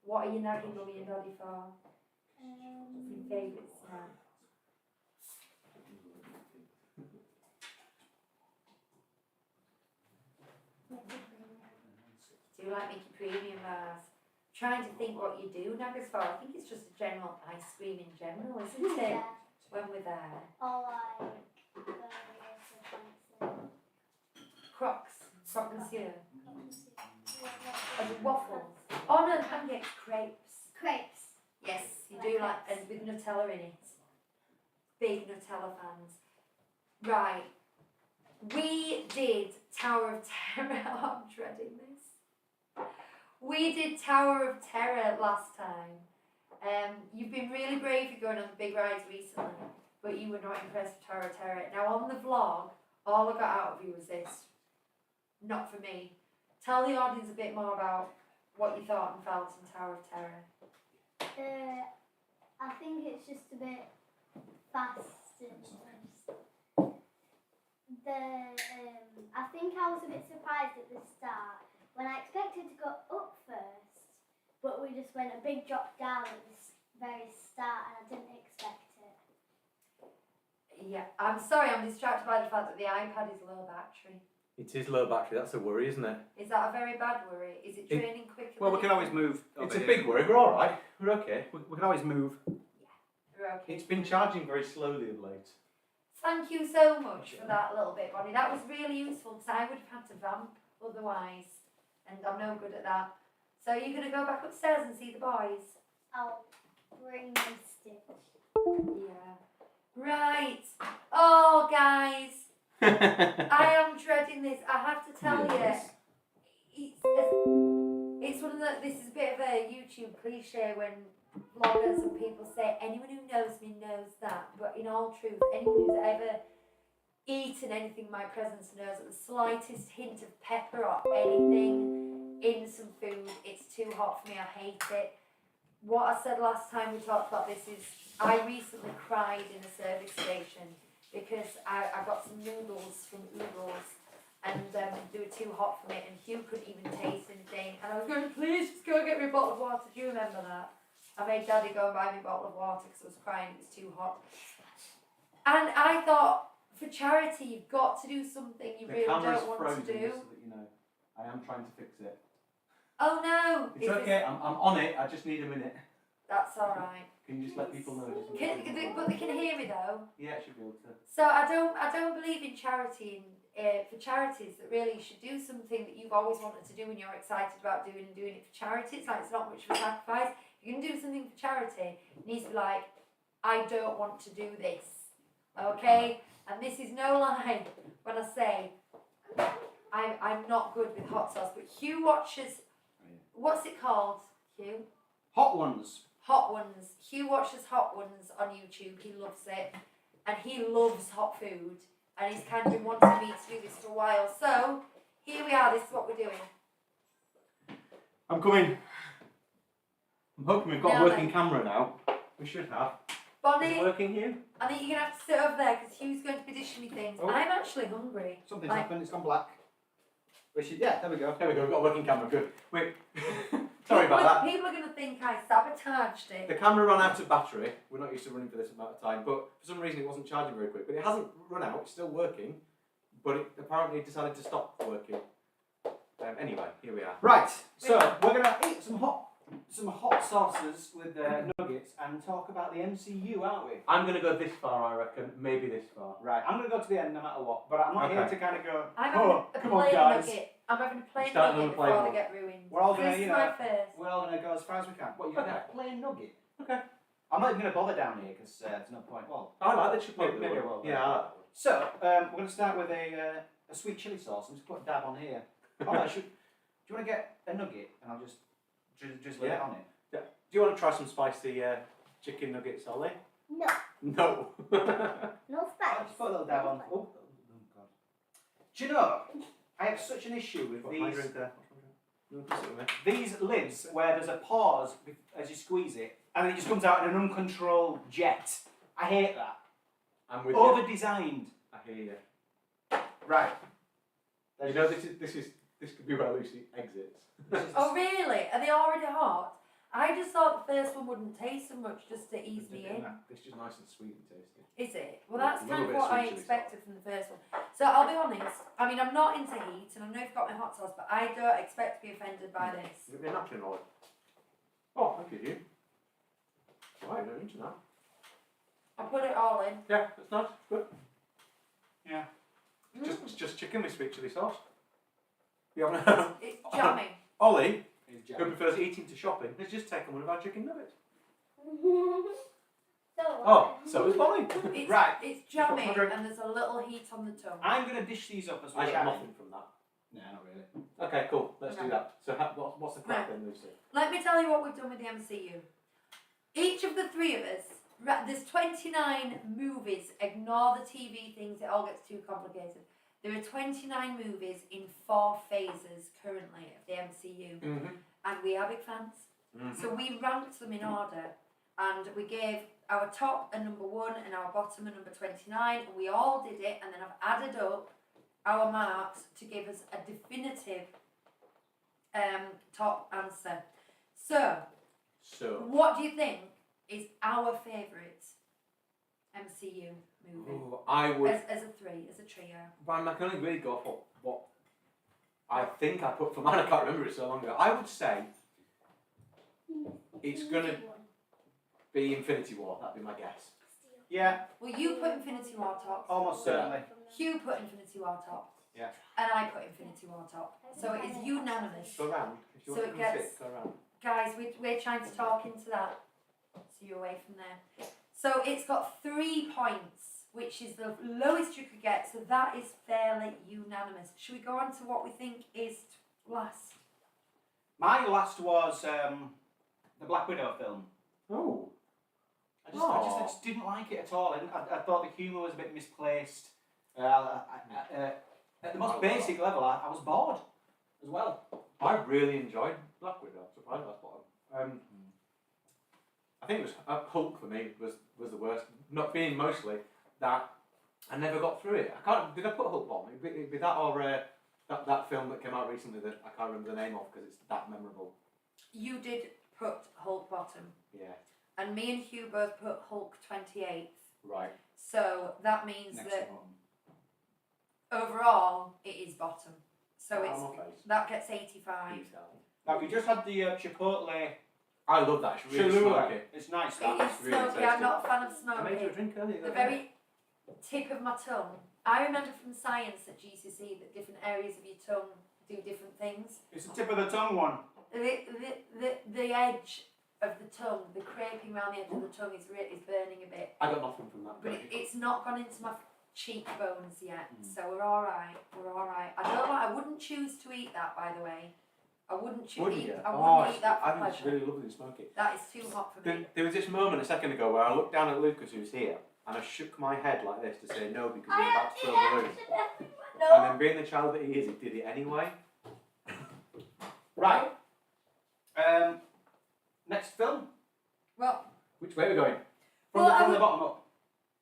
What are you nagging mummy and daddy for? What's your favourite snack? Do you like Mickey Premium bars? Trying to think what you do nag us for. I think it's just a general ice cream in general, isn't it? Yeah. When we're there. Or like fancy. Crocs, croque monsieur. And waffles. Oh no, pancakes, crepes. Crepes. Yes, you Like do like, crepes. and with Nutella in it. Big Nutella fans. Right. We did Tower of Terror. Oh, I'm dreading this. We did Tower of Terror last time. You've been really brave for going on the big rides recently, but you were not impressed with Tower of Terror. Now on the vlog, all I got out of you was this. Not for me. Tell the audience a bit more about what you thought and felt in Tower of Terror. I think it's just a bit fast and I think I was a bit surprised at the start when I expected to go up first, but we just went a big drop down at the very start and I didn't expect it. Yeah, I'm sorry, I'm distracted by the fact that the iPad is low battery. It is low battery, that's a worry, isn't it? Is that a very bad worry? Is it draining quicker? Well, we than can always move. It's over a here. big worry, we're alright. We're okay. We can always move. We're okay. It's been charging very slowly of late. Thank you so much for that little bit, Bonnie. That was really useful because I would have had to vamp otherwise, and I'm no good at that. So you're going to go back upstairs and see the boys? I'll bring my Stitch. Yeah. Right. Oh, guys. I am dreading this. I have to tell you. It's one of the, this is a bit of a YouTube cliche when vloggers and people say, anyone who knows me knows that. But in all truth, anyone who's ever eaten anything in my presence knows that the slightest hint of pepper or anything in some food, it's too hot for me. I hate it. What I said last time we talked about this is I recently cried in a service station because I got some noodles from Oodles and they were too hot for me and Hugh couldn't even taste anything and I was going, please just go get me a bottle of water. Do you remember that? I made Daddy go and buy me a bottle of water because I was crying, it was too hot. And I thought, for charity, you've got to do something you really don't want to do. So that you know, I am trying to fix it. Oh no! It's okay, I'm on it, I just need a minute. That's alright. Can you just let people know? But they can hear me though. Yeah, I should be able to. So I don't believe in charity for charities that really you should do something that you've always wanted to do and you're excited about doing and doing it for charity. It's like it's not much of a sacrifice. If you're going to do something for charity, it needs to be like, I don't want to do this. Okay? And this is no lie when I say I'm not good with hot sauce, but Hugh watches, what's it called, Hugh? Hot ones. Hot Ones. Hugh watches Hot Ones on YouTube. He loves it. And he loves hot food. And he's kind of been wanting me to do this for a while. So, here we are. This is what we're doing. I'm coming. I'm hoping we've got Now a working then. camera now. We should have. Is Bonnie, it working here? I think you're going to have to sit over there because Hugh's going to be dishing me things. Oh. I'm actually hungry. Something's Like- happened, it's gone black. Yeah, there we go. There we go, we've got a working camera, good. Wait, sorry about that. People are going to think I sabotaged it. The camera ran out of battery. We're not used to running for this amount of time, but for some reason it wasn't charging very quick. But it hasn't run out, it's still working, but it apparently decided to stop working. Anyway, here we are. Right, so we're going to eat some hot some hot sauces with nuggets and talk about the MCU, aren't we? I'm going to go this far, I reckon. Maybe this far. Right, I'm going to go to the end no matter what, but I'm not here to kind of go, I'm having a come on plain guys. nugget. I'm having a plain Start nugget on a plain before they one. get ruined. We're all going This to, is my first. we're all going to go as far as we can. What, you're going to have a plain nugget? Okay. I'm not even going to bother down here because there's no point. Well, I like the chipotle maybe I one. will. Yeah, I like that one. So, we're going to start with a sweet chili sauce. I'm just put a dab on here. Oh, do you want to get a nugget and I'll just lay it on it? Yeah. Do you want to try some spicy chicken nuggets, Ollie? No. No. No I'll spice. just put a little dab on. Oh, God. Do you know, I have such an issue with Got my these drink there. You want to sit with me? these lids where there's a pause as you squeeze it and it just comes out in an uncontrolled jet. I hate that. I'm with you. Over-designed. I hear you. Right. You know, this could be where Lucy exits. Oh really? Are they already hot? I just thought the first one wouldn't taste so much just to ease me in. It's just nice and sweet and tasty. Is it? Well, that's A kind little of bit what I sweet chili expected from the first one. So I'll be honest. I mean, I'm not into heat, and I know you've got my hot sauce, but I don't expect to be offended by this. Give me a napkin, Ollie. Oh, thank you. Right, no into that. I put it all in. Yeah, that's nice. Good. Yeah. It's just chicken with sweet chili sauce. You haven't It's jamming. Ollie, It's who jamming. prefers eating to shopping, has just taken one of our chicken nuggets. So Oh, so is Ollie. It's, Right. It's jamming, Got my drink. and there's a little heat on the tongue. I'm going to dish these up as we I got chat. nothing from that. No, not really. Okay, cool. Let's do Okay. that. So, what's the crack Right. then, Lucy? Let me tell you what we've done with the MCU. Each of the three of us, there's 29 movies. Ignore the TV things, it all gets too complicated. There are 29 movies in 4 phases currently of the MCU, and we are big fans. So we ranked them in order, and we gave our top a number 1 and our bottom a number 29, and we all did it, and then I've added up our marks to give us a definitive top answer. So, what do you think is our favourite MCU movie? Ooh, I would. As a trio. I can only really go for what I think I put for mine. I can't remember it so long ago. I would say it's going to be Infinity War. That'd be my guess. Yeah, Well, you put Infinity War top. almost certainly. Hugh put Infinity War top. Yeah. And I put Infinity War top. So it is unanimous. Go around. If you So want it to come gets- sit, go around. Guys, we're trying to talk into that. So you're away from there. So it's got 3 points, which is the lowest you could get. So that is fairly unanimous. Should we go on to what we think is last? My last was the Black Widow film. Oh. I just didn't like it at all. I thought the humour was a bit misplaced. At the most basic level, I was bored as well. I really enjoyed Black Widow. I'm surprised that's bottom. I think it was Hulk for me was the worst. Not being mostly that I never got through it. I can't. Did I put Hulk bottom? It'd be that or that film that came out recently that I can't remember the name of because it's that memorable. You did put Hulk bottom. Yeah. And me and Hugh both put Hulk 28th. Right. So that means Next that one. overall it is bottom. So Oh, it's my face. that gets 85. Please tell me. Now we just had the Chipotle I love that. It's really Cholula. smoky. It's nice. It That. is really smoky. I'm tasty. not a fan of I made you a smoky. drink earlier. The very tip of my tongue. I remember from science at GCSE that different areas of your tongue do different things. It's the tip of the tongue one. The edge of the tongue, the creping around the edge of the tongue is burning a bit. I got nothing from that. But it's not gone into my cheekbones yet, so we're all right. We're all right. I wouldn't choose to eat that, by the way. I wouldn't choose. Wouldn't you? I wouldn't eat that I for think it's pleasure. really lovely and smoky. That is too hot for me. There was this moment a second ago where I looked down at Lucas, who's here, and I shook my head like this to say no because he was about to throw the balloon. And then, being the child that he is, he did it anyway. Right. Next film. Well, Which way are we going? From the bottom up.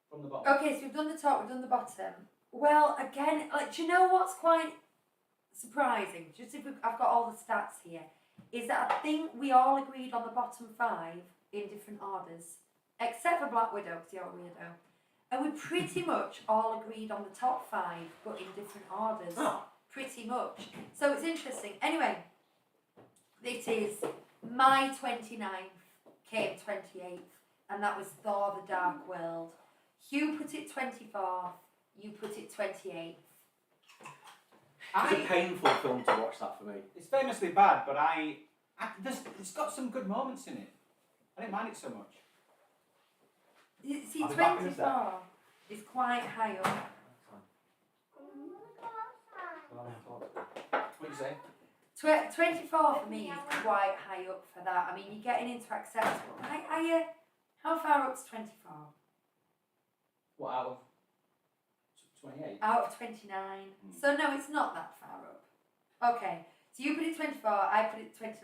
From the bottom. okay, so we've done the top, we've done the bottom. Well, again, do you know what's quite surprising? Just if I've got all the stats here, is that I think we all agreed on the bottom 5 in different orders, except for Black Widow, because you're a weirdo. And we pretty much all agreed on the top 5, but in different orders. Oh. Pretty much. So it's interesting. Anyway, it is My 29th came 28th, and that was Thor: The Dark World. Hugh put it 24th. You put it 28th. It's a painful film to watch that for me. It's famously bad, but it's got some good moments in it. I didn't mind it so much. See, I'll be back in a 24 is quite high up. What do you say? 24 for me is quite high up for that. I mean, you're getting into acceptable. How far up's 24? What, out of 28? Out of 29. So no, it's not that far up. Okay, so you put it 24, I put it 29,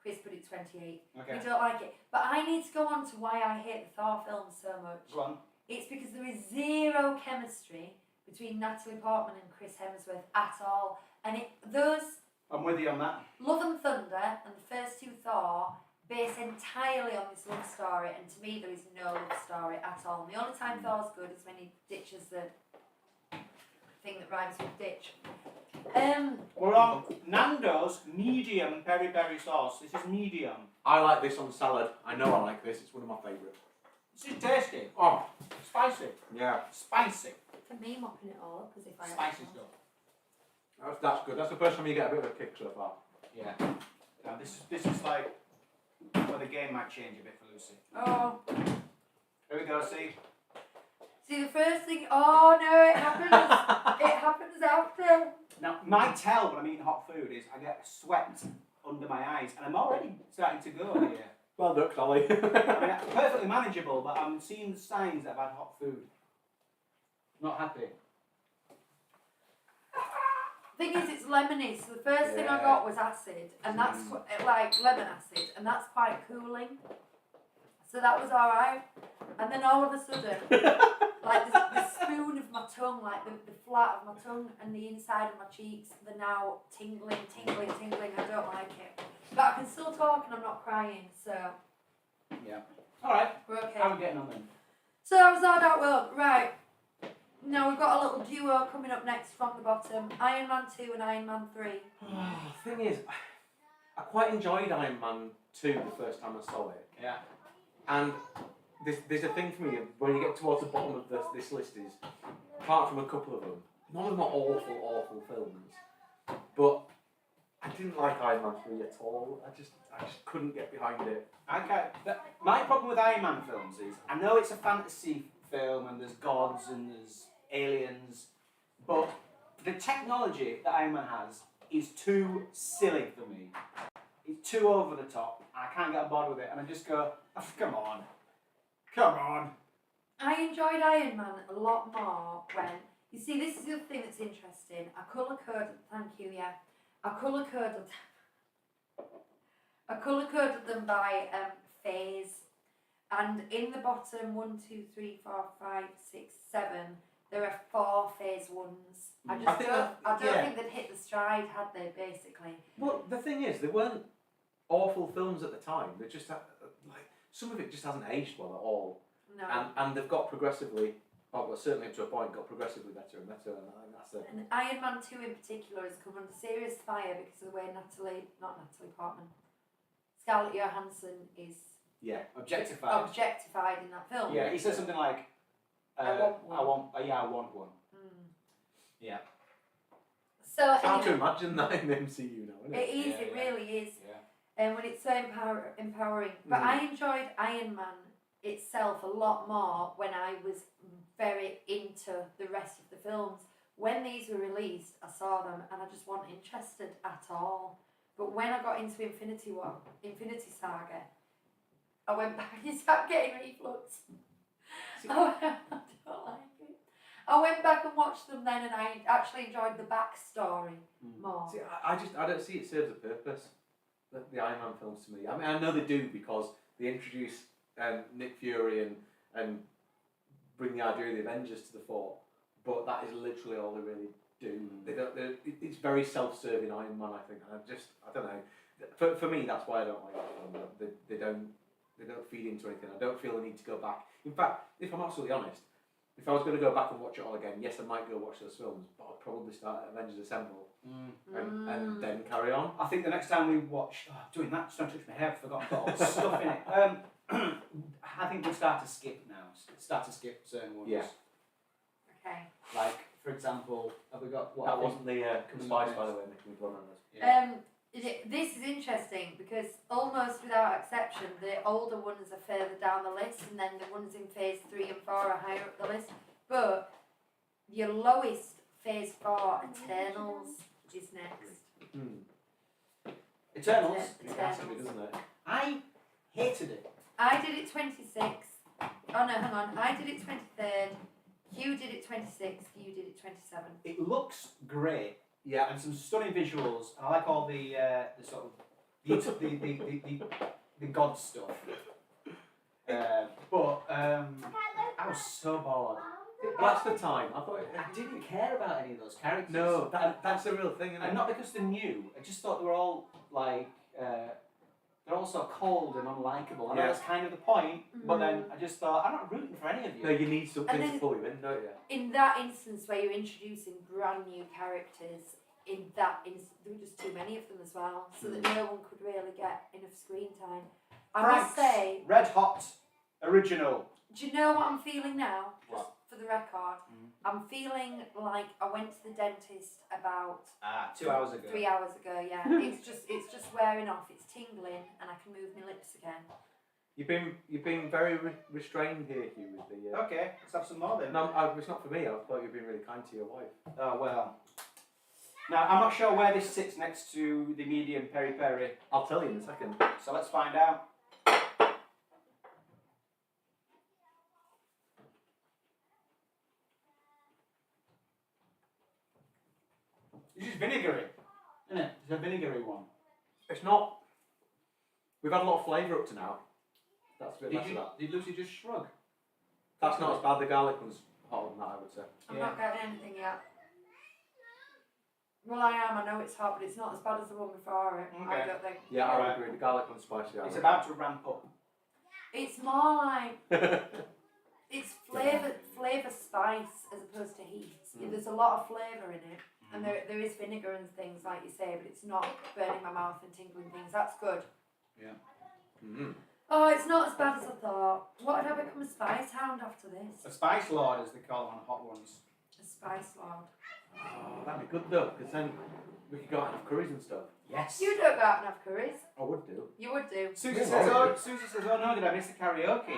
Chris put it 28. Okay. We don't like it. But I need to go on to why I hate the Thor films so much. Go on. It's because there is zero chemistry between Natalie Portman and Chris Hemsworth at all. And I'm with you on that. Love and Thunder and the first two Thor base entirely on this love story, and to me there is no love story at all. And the only time Thor's good is when he ditches the thing that rhymes with ditch. We're on Nando's medium peri peri sauce. This is medium. I like this on salad. I know I like this. It's one of my favourites. This is tasty. Oh, Spicy. yeah. Spicy. For me, mopping it all up as if I Spicy stuff. That's good. That's the first time you get a bit of a kick so far. Yeah. Now this is like where the game might change a bit for Lucy. Oh. Here we go, see? See, the first thing, oh no, it happens. It happens after. Now, my tell when I'm eating hot food is I get sweat under my eyes, and I'm already starting to go here. Well done, Ollie. I mean, perfectly manageable, but I'm seeing the signs that I've had hot food. Not happy. Thing is, it's lemony, so the first thing I got was acid, and that's like lemon acid, and that's quite cooling. So that was alright. And then all of a sudden, like the spoon of my tongue, like the flat of my tongue and the inside of my cheeks, they're now tingling. I don't like it. But I can still talk and I'm not crying, so Yeah. Alright. we're okay. How are we getting on then? So that was Our Dark World. Right. Now we've got a little duo coming up next from the bottom. Iron Man 2 and Iron Man 3. The thing is, I quite enjoyed Iron Man 2 the first time I saw it. Yeah. And there's a thing for me, when you get towards the bottom of this list is, apart from a couple of them, none of them are awful films. But I didn't like Iron Man 3 at all. I just couldn't get behind it. My problem with Iron Man films is, I know it's a fantasy film and there's gods and there's aliens, but the technology that Iron Man has is too silly for me. It's too over the top. I can't get on board with it, and I just go, oh, come on. I enjoyed Iron Man a lot more when, you see, this is the other thing that's interesting. I colour coded, thank you, yeah. I colour coded them by phase, and in the bottom 1, 2, 3, 4, 5, 6, 7, there are 4 phase ones. I don't think they'd hit the stride, had they, basically. Well, the thing is, they weren't awful films at the time. They just some of it just hasn't aged well at all. No. And they've got progressively, well, certainly up to a point, got progressively better and better. And I think that's it. And Iron Man 2 in particular has come under serious fire because of the way Scarlett Johansson is objectified in that film. Yeah, he says something like, I want one. Yeah. So It's hard to anyway, imagine that in the MCU now, isn't it? it is, it really is. Yeah. And when it's so empowering. But I enjoyed Iron Man itself a lot more when I was very into the rest of the films. When these were released, I saw them and I just wasn't interested at all. But when I got into Infinity Saga, I went back and started getting reflux. I don't like it. I went back and watched them then, and I actually enjoyed the backstory more. See, I don't see it serves a purpose. The Iron Man films to me. I mean, I know they do because they introduce Nick Fury and bring the idea of the Avengers to the fore. But that is literally all they really do. It's very self-serving Iron Man, I think. I don't know. For me, that's why I don't like that film. They don't feed into anything. I don't feel the need to go back. In fact, if I'm absolutely honest, if I was going to go back and watch it all again, yes, I might go watch those films, but I'd probably start at Avengers Assemble and then carry on. I think the next time we watch, doing that, just don't touch my hair, I've forgotten I've got all the stuff in it. I think we'll start to skip now. Start to skip certain ones. Yeah. Okay. Like, for example, have we got what? That wasn't the Spice, by the way, making me blow on this. Yeah. This is interesting because almost without exception, the older ones are further down the list, and then the ones in phase 3 and 4 are higher up the list. But your lowest phase 4, Eternals, is next. Eternals. It has to be, doesn't it? I hated it. I did it 26th. Oh no, hang on. I did it 23rd. Hugh did it 26th. You did it 27th. It looks great. Yeah. And some stunning visuals. And I like all the sort of the god stuff. But I was so bored. That's the time. I thought I didn't care about any of those characters. no, that's the real thing, isn't it? And not because they're new. I just thought they were all like they're all so cold and unlikable. I know Yeah. that's kind of the point, but then I just thought I'm not rooting for any of you. No, you need something And to then- pull you in, don't you? In that instance where you're introducing brand new characters, there were just too many of them as well, so that no one could really get enough screen time. I must Frank's say, Red Hot Original. do you know what I'm feeling now? Just What? for the record, I'm feeling like I went to the dentist about 2 hours ago. 3 hours ago. Yeah, it's just wearing off. It's tingling, and I can move my lips again. You've been very restrained here, Hugh, with the. Okay, let's have some more then. No, it's not for me. I thought you've been really kind to your wife. Oh well. Now I'm not sure where this sits next to the medium peri peri, I'll tell you in a second. so let's find out. This is vinegary, isn't it? It's a vinegary one. It's not. We've had a lot of flavour up to now. That's a bit less of that. Did Lucy just shrug? That's not as bad. The garlic one's hotter than that, I would say. I'm not getting anything yet. Well, I am. I know it's hot, but it's not as bad as the one before it. I Okay. don't think. Yeah, I Alright. would agree. The garlic one's spicy. It's about to ramp up. It's more like it's flavour spice as opposed to heat. There's a lot of flavour in it, and there is vinegar and things like you say, but it's not burning my mouth and tingling things. That's good. Yeah. Mm-hmm. Oh, it's not as bad as I thought. What if I become a spice hound after this? A spice lord, as they call them on hot ones. A spice lord. Oh, that'd be good though, because then we could go out and have curries and stuff. Yes. You don't go out and have curries. I would do. You would do. Susie Yeah, says, alright. oh no, did I miss the karaoke?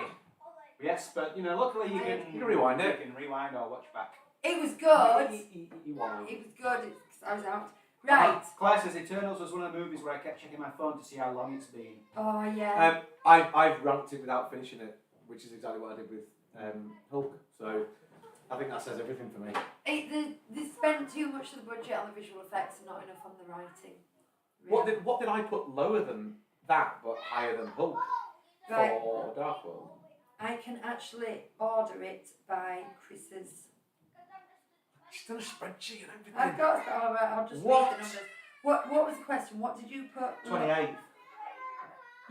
Yes, but luckily you can rewind it. You can rewind or watch back. It was good. You want It was good. I was out. Right. Claire says Eternals was one of the movies where I kept checking my phone to see how long it's been. Oh yeah. I've ranked it without finishing it, which is exactly what I did with Hulk. So I think that says everything for me. They spent too much of the budget on the visual effects and not enough on the writing. What did I put lower than that but higher than Hulk Right. for Dark World? I can actually order it by Chris's. She's done a spreadsheet and everything. I've got. Oh, right, I'll just What? read the numbers. What was the question? What did you put? 28th.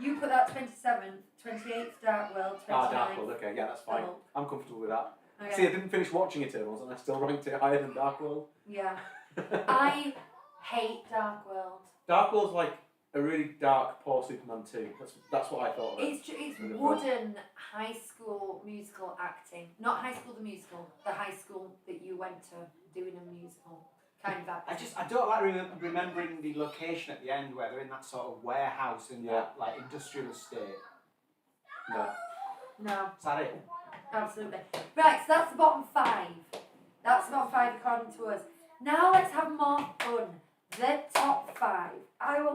You put that 27th, 28th Dark World, 29th. Dark World. Okay, yeah, that's fine. Hulk. I'm comfortable with that. Okay. See, I didn't finish watching Eternals and I still ranked it higher than Dark World. Yeah. I hate Dark World. Dark World's like a really dark, poor Superman 2. That's what I thought of it. It's With the wooden high school musical acting. Not High School the Musical, the high school that you went to doing a musical kind of acting. I don't like remembering the location at the end where they're in that sort of warehouse in that like industrial estate. No. No, Is that it? absolutely. Right, so that's the bottom 5. That's the bottom 5 according to us. Now let's have more fun. The top 5.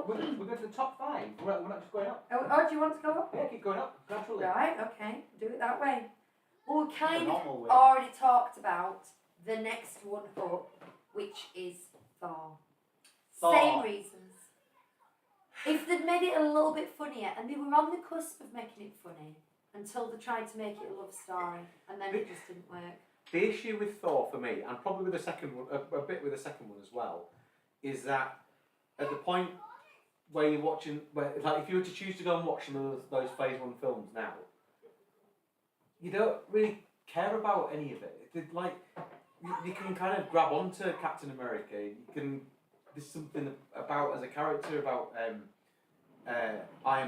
We're going to the top 5. We're not just going up. Oh, do you want to go up? Yeah, keep going up gradually. Right, okay. Do it that way. Well, we kind of normal way. already talked about the next one up, which is Thor. Thor. Same reasons. If they'd made it a little bit funnier, and they were on the cusp of making it funny, until they tried to make it a love story, and then it just didn't work. The issue with Thor for me, and probably with the second one, a bit with the second one as well, is that at the point where you're watching, like if you were to choose to go and watch some of those phase 1 films now, you don't really care about any of it. Like, you can kind of grab onto Captain America. You can. There's something about as a character about Iron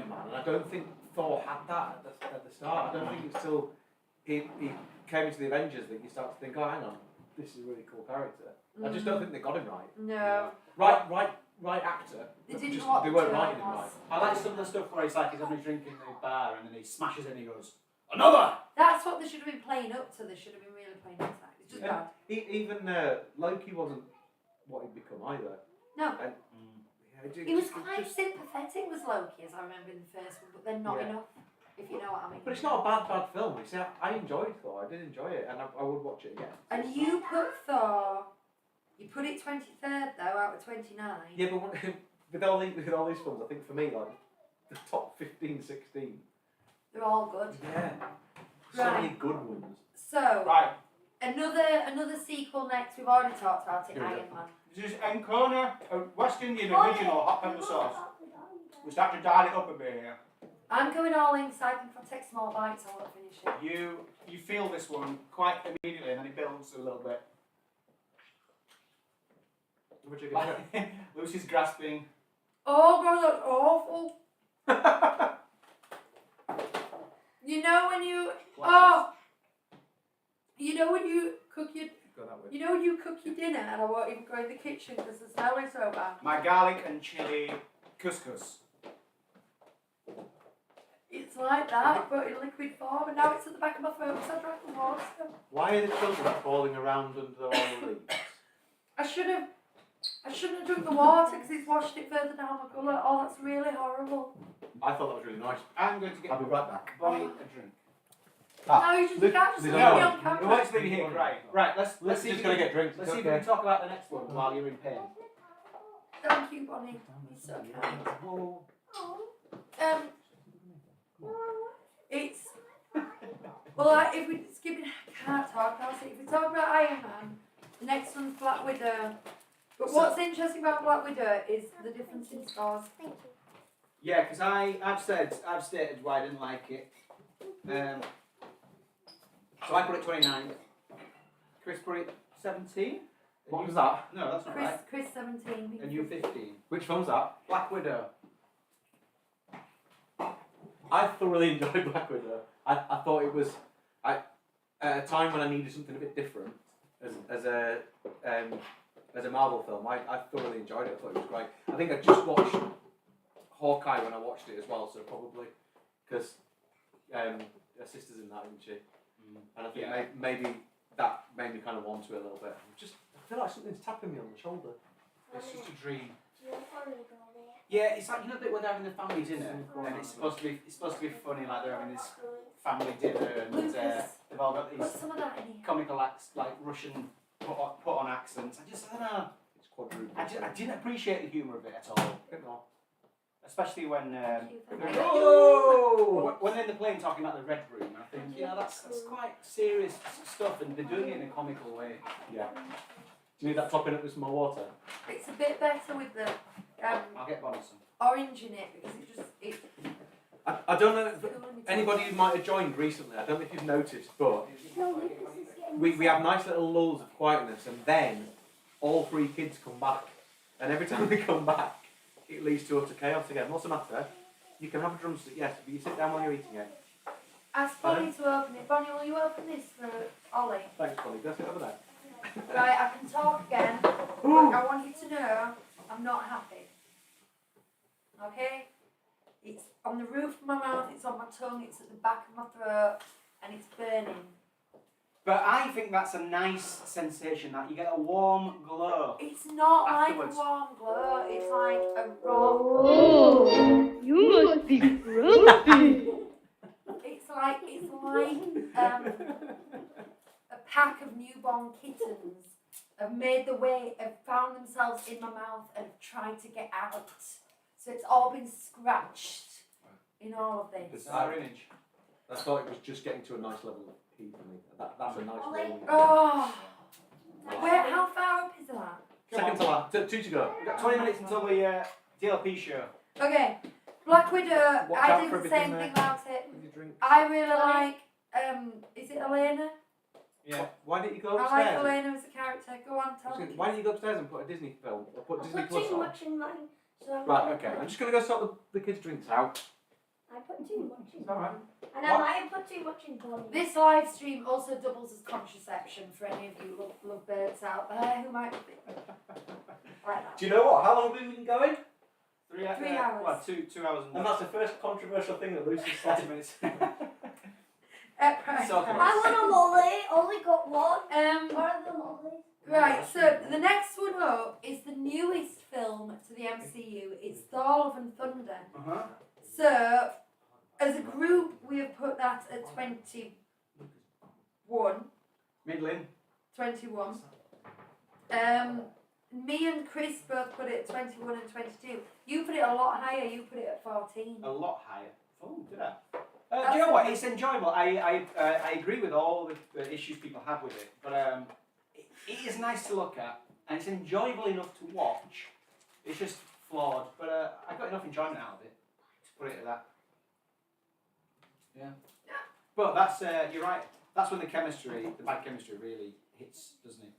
Man, and I don't think Thor had that at the start. I don't think it's till he came into the Avengers that you start to think, oh, hang on, this is a really cool character. I just don't think they got him right. No. Right actor. They didn't just, know what they the weren't tone writing him was. right. I like some of the stuff where he's like, he's having a drink in the bar and then he smashes it and he goes, another! That's what they should have been playing up to. They should have been really playing up to that. It's just bad. Even Loki wasn't what he'd become either. No. And, He was quite sympathetic, was Loki, as I remember in the first one, but then not enough, if you know what I mean. But it's not a bad film. You see, I enjoyed Thor. I did enjoy it, and I would watch it again. And you put Thor, you put it 23rd though, out of 29. Yeah, but with all these films, I think for me, like the top 15, 16. They're all good. Yeah. So Right. many good ones. So, Right, another sequel next. We've already talked about it, Here we go. Iron Man. this is Encona, a West Indian original hot pepper sauce. We start to dial it up a bit here. I'm going all in so I can take small bites. I won't finish it. You feel this one quite immediately and then it builds a little bit. Which again, Lucy's grasping. Oh god, that's awful. You know when you you know when you cook your go that way. you know when you cook your dinner and I won't even go in the kitchen because the smell is so bad. My garlic and chilli couscous. It's like that, but in liquid form, and now it's at the back of my throat because I drank the water. Why are the children falling around under the laurel leaves? I shouldn't have drunk the water because it's washed it further down my gullet. Oh, that's really horrible. I thought that was really nice. I'm going to get I'll be right back. Bonnie a drink. No, you just can't just leave me on We camera. won't leave you here. Right. Let's see Just if we gonna can get drinks. Let's see if Okay. we can talk about the next one while you're in pain. Thank you, Bonnie. You're so kind. It's well, like, if we skip it, I can't talk about it. If we talk about Iron Man, the next one's Black Widow. But what's interesting about Black Widow is the difference in scores. Thank you. Yeah, because I've stated why I didn't like it. So I put it 29. Chris put it 17. What was that? No, that's not right. Chris 17. And you 15. Which film's that? Black Widow. I thoroughly enjoyed Black Widow. I thought it was at a time when I needed something a bit different as a Marvel film. I thoroughly enjoyed it. I thought it was great. I think I just watched Hawkeye when I watched it as well, so probably because her sister's in that, isn't she? And I think maybe that made me kind of want to it a little bit. I feel like something's tapping me on the shoulder. It's just a dream. You're following all Yeah, it's like, you know, that when they're having the family dinner and it's supposed to be funny, like they're having this family dinner and Lucas, they've all got put these some of that in here. comical acts, like Russian put on accents. I don't know. It's quadruple. I didn't appreciate the humour of it at all. Especially when Thank you. when they're in the plane talking about the Red Room, I think, you know, that's quite serious stuff and they're doing it in a comical way. Yeah. Do you need that topping up with some more water? It's a bit better with the I'll get Bonnie some. orange in it because it I don't know if anybody who might have joined recently, I don't know if you've noticed, but we have nice little lulls of quietness and then all three kids come back. And every time they come back, it leads to utter chaos again. What's the matter? You can have a drumstick, yes, but you sit down while you're eating it. Ask Bonnie to open it. Bonnie, will you open this for Ollie? Thanks, Polly. Go sit over there. Right, I can talk again. But I want you to know I'm not happy. Okay? It's on the roof of my mouth, it's on my tongue, it's at the back of my throat, and it's burning. But I think that's a nice sensation, that you get a warm glow. It's not Afterwards. like a warm glow, it's like a raw. Oh, you must be grumpy. It's like a pack of newborn kittens have made the way, have found themselves in my mouth and have tried to get out. So it's all been scratched in all of this. Bizarre image. I thought it was just getting to a nice level of heat for me. That's a nice level. Oh, where? How far up is that? Second to last. Two to go. We've got 20 minutes until the DLP show. Okay, Black Widow. Watch I out did for the everything same there. thing about it. With your drink. I really like. Is it Elena? Yeah. Why didn't you go I upstairs? like Elena as a character. Go on, tell me. Why didn't you go upstairs and put a Disney film or put Disney I Plus put too on? much in mine, so I'm Right. Okay. I'm just gonna go sort the kids' drinks out. I put too much in It's all right. mine. And I might have put too much in Bonnie. This live stream also doubles as contraception for any of you love birds out there who might be like that. Do you know what? How long have we been going? 3 hours. Well, 2 hours And that's the first controversial thing that Lucy's said. minutes. Right. So close. I want a lolly. Only got one. What are the lollies? Right, so the next one up is the newest film to the MCU. It's Thor Love and Thunder. Uh-huh. So, as a group, we have put that at 21. Middling. 21. Me and Chris both put it at 21 and 22. You put it a lot higher. You put it at 14. A lot higher. Oh, did I? That's Do you know what? okay. It's enjoyable. I agree with all the issues people have with it, but it is nice to look at, and it's enjoyable enough to watch. It's just flawed, but I got enough enjoyment out of it to put it at that. Yeah. But that's you're right. That's when the bad chemistry really hits, doesn't it?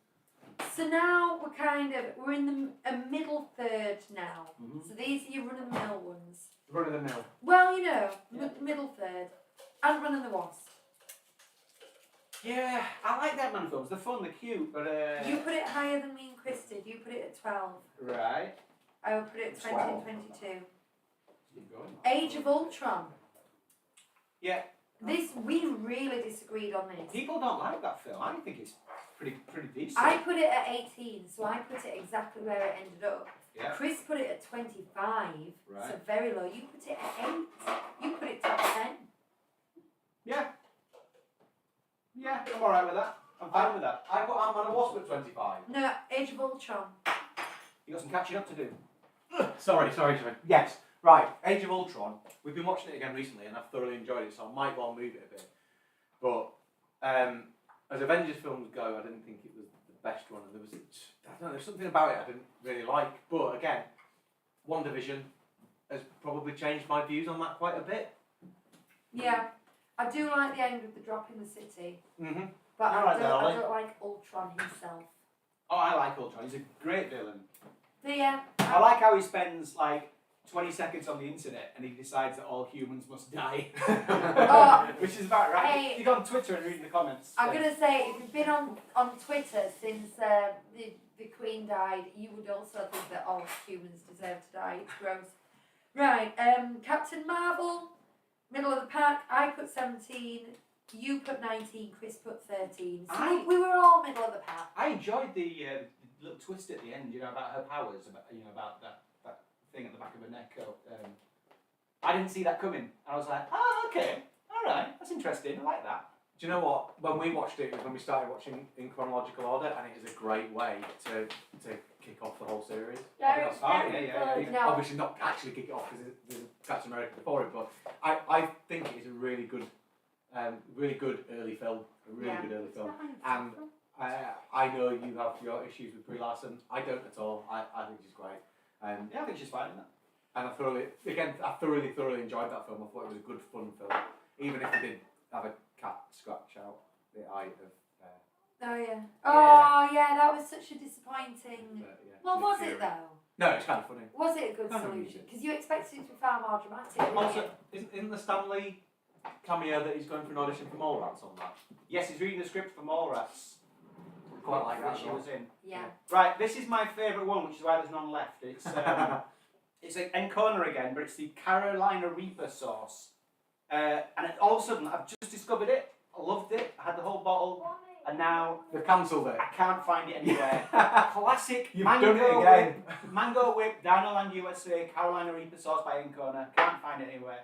So now we're in a middle third now. Mhm. So these are your run-of-the-mill ones. Run of the mill. Well, you know, Yeah. middle third. And Run of the Wasp. Yeah, I like that man films. They're fun, they're cute, but You put it higher than me and Chris did. You put it at 12. right. I would put it at 20 and 22. Keep going. Age of Ultron. Yeah. We really disagreed on this. People don't like that film. I think it's pretty decent. I put it at 18, so I put it exactly where it ended up. Yeah. Chris put it at 25, so Right. very low. You put it at 8. You put it top 10. Yeah. Yeah, I'm alright with that. I'm fine with that. I put Ant-Man and Wasp at 25. No, Age of Ultron. You got some catching up to do. Sorry. Yes. Right. Age of Ultron. We've been watching it again recently, and I've thoroughly enjoyed it. So I might well move it a bit. But as Avengers films go, I didn't think it was the best one. And there's something about it I didn't really like. But again, WandaVision has probably changed my views on that quite a bit. Yeah. I do like the end with the drop in the city, Mm-hmm. but I like that, I Ollie. don't like Ultron himself. Oh, I like Ultron. He's a great villain. But yeah. I like how he spends like 20 seconds on the internet and he decides that all humans must die. Oh, which is about right. hey. You go on Twitter and read the comments. I'm going to say, if you've been on Twitter since the Queen died, you would also think that all humans deserve to die. It's gross. Right, Captain Marvel, middle of the pack. I put 17, you put 19, Chris put 13. So we were all middle of the pack. I enjoyed the little twist at the end, about her powers, about that thing at the back of her neck. I didn't see that coming. I was like, oh, okay, all right, that's interesting. I like that. Do you know what? When we watched it, was when we started watching in chronological order, and it is a great way to kick off the whole series. Very, That's fine, very yeah. good. No. Obviously not actually kick it off because there's Captain America before it, but I think it is a really good early film. A really good early film. And I know you have your issues with Brie Larson. I don't at all. I think she's great. Yeah, I think she's fine in that. And I thoroughly enjoyed that film. I thought it was a good, fun film. Even if it did have a cat scratch out the eye of. Oh yeah. Oh yeah, that was such a disappointing. Yeah, Well, was Fury. it though? No, it's kind of funny. Was it a good Kind of solution? music. Because you expected it to be far more dramatic. didn't Also, you? isn't the Stanley cameo that he's going for an audition for Mallrats on that? Yes, he's reading the script for Mallrats. Quite like that. Which he was in. Yeah. Right, this is my favourite one, which is why there's none left. It's it's like Encona again, but it's the Carolina Reaper sauce. And all of a sudden, I've just discovered it. I loved it. I had the whole bottle, and now They've cancelled it. I can't find it anywhere. Classic You've mango done it again. whip, mango whip, Dinoland USA, Carolina Reaper sauce by Encona. Can't find it anywhere.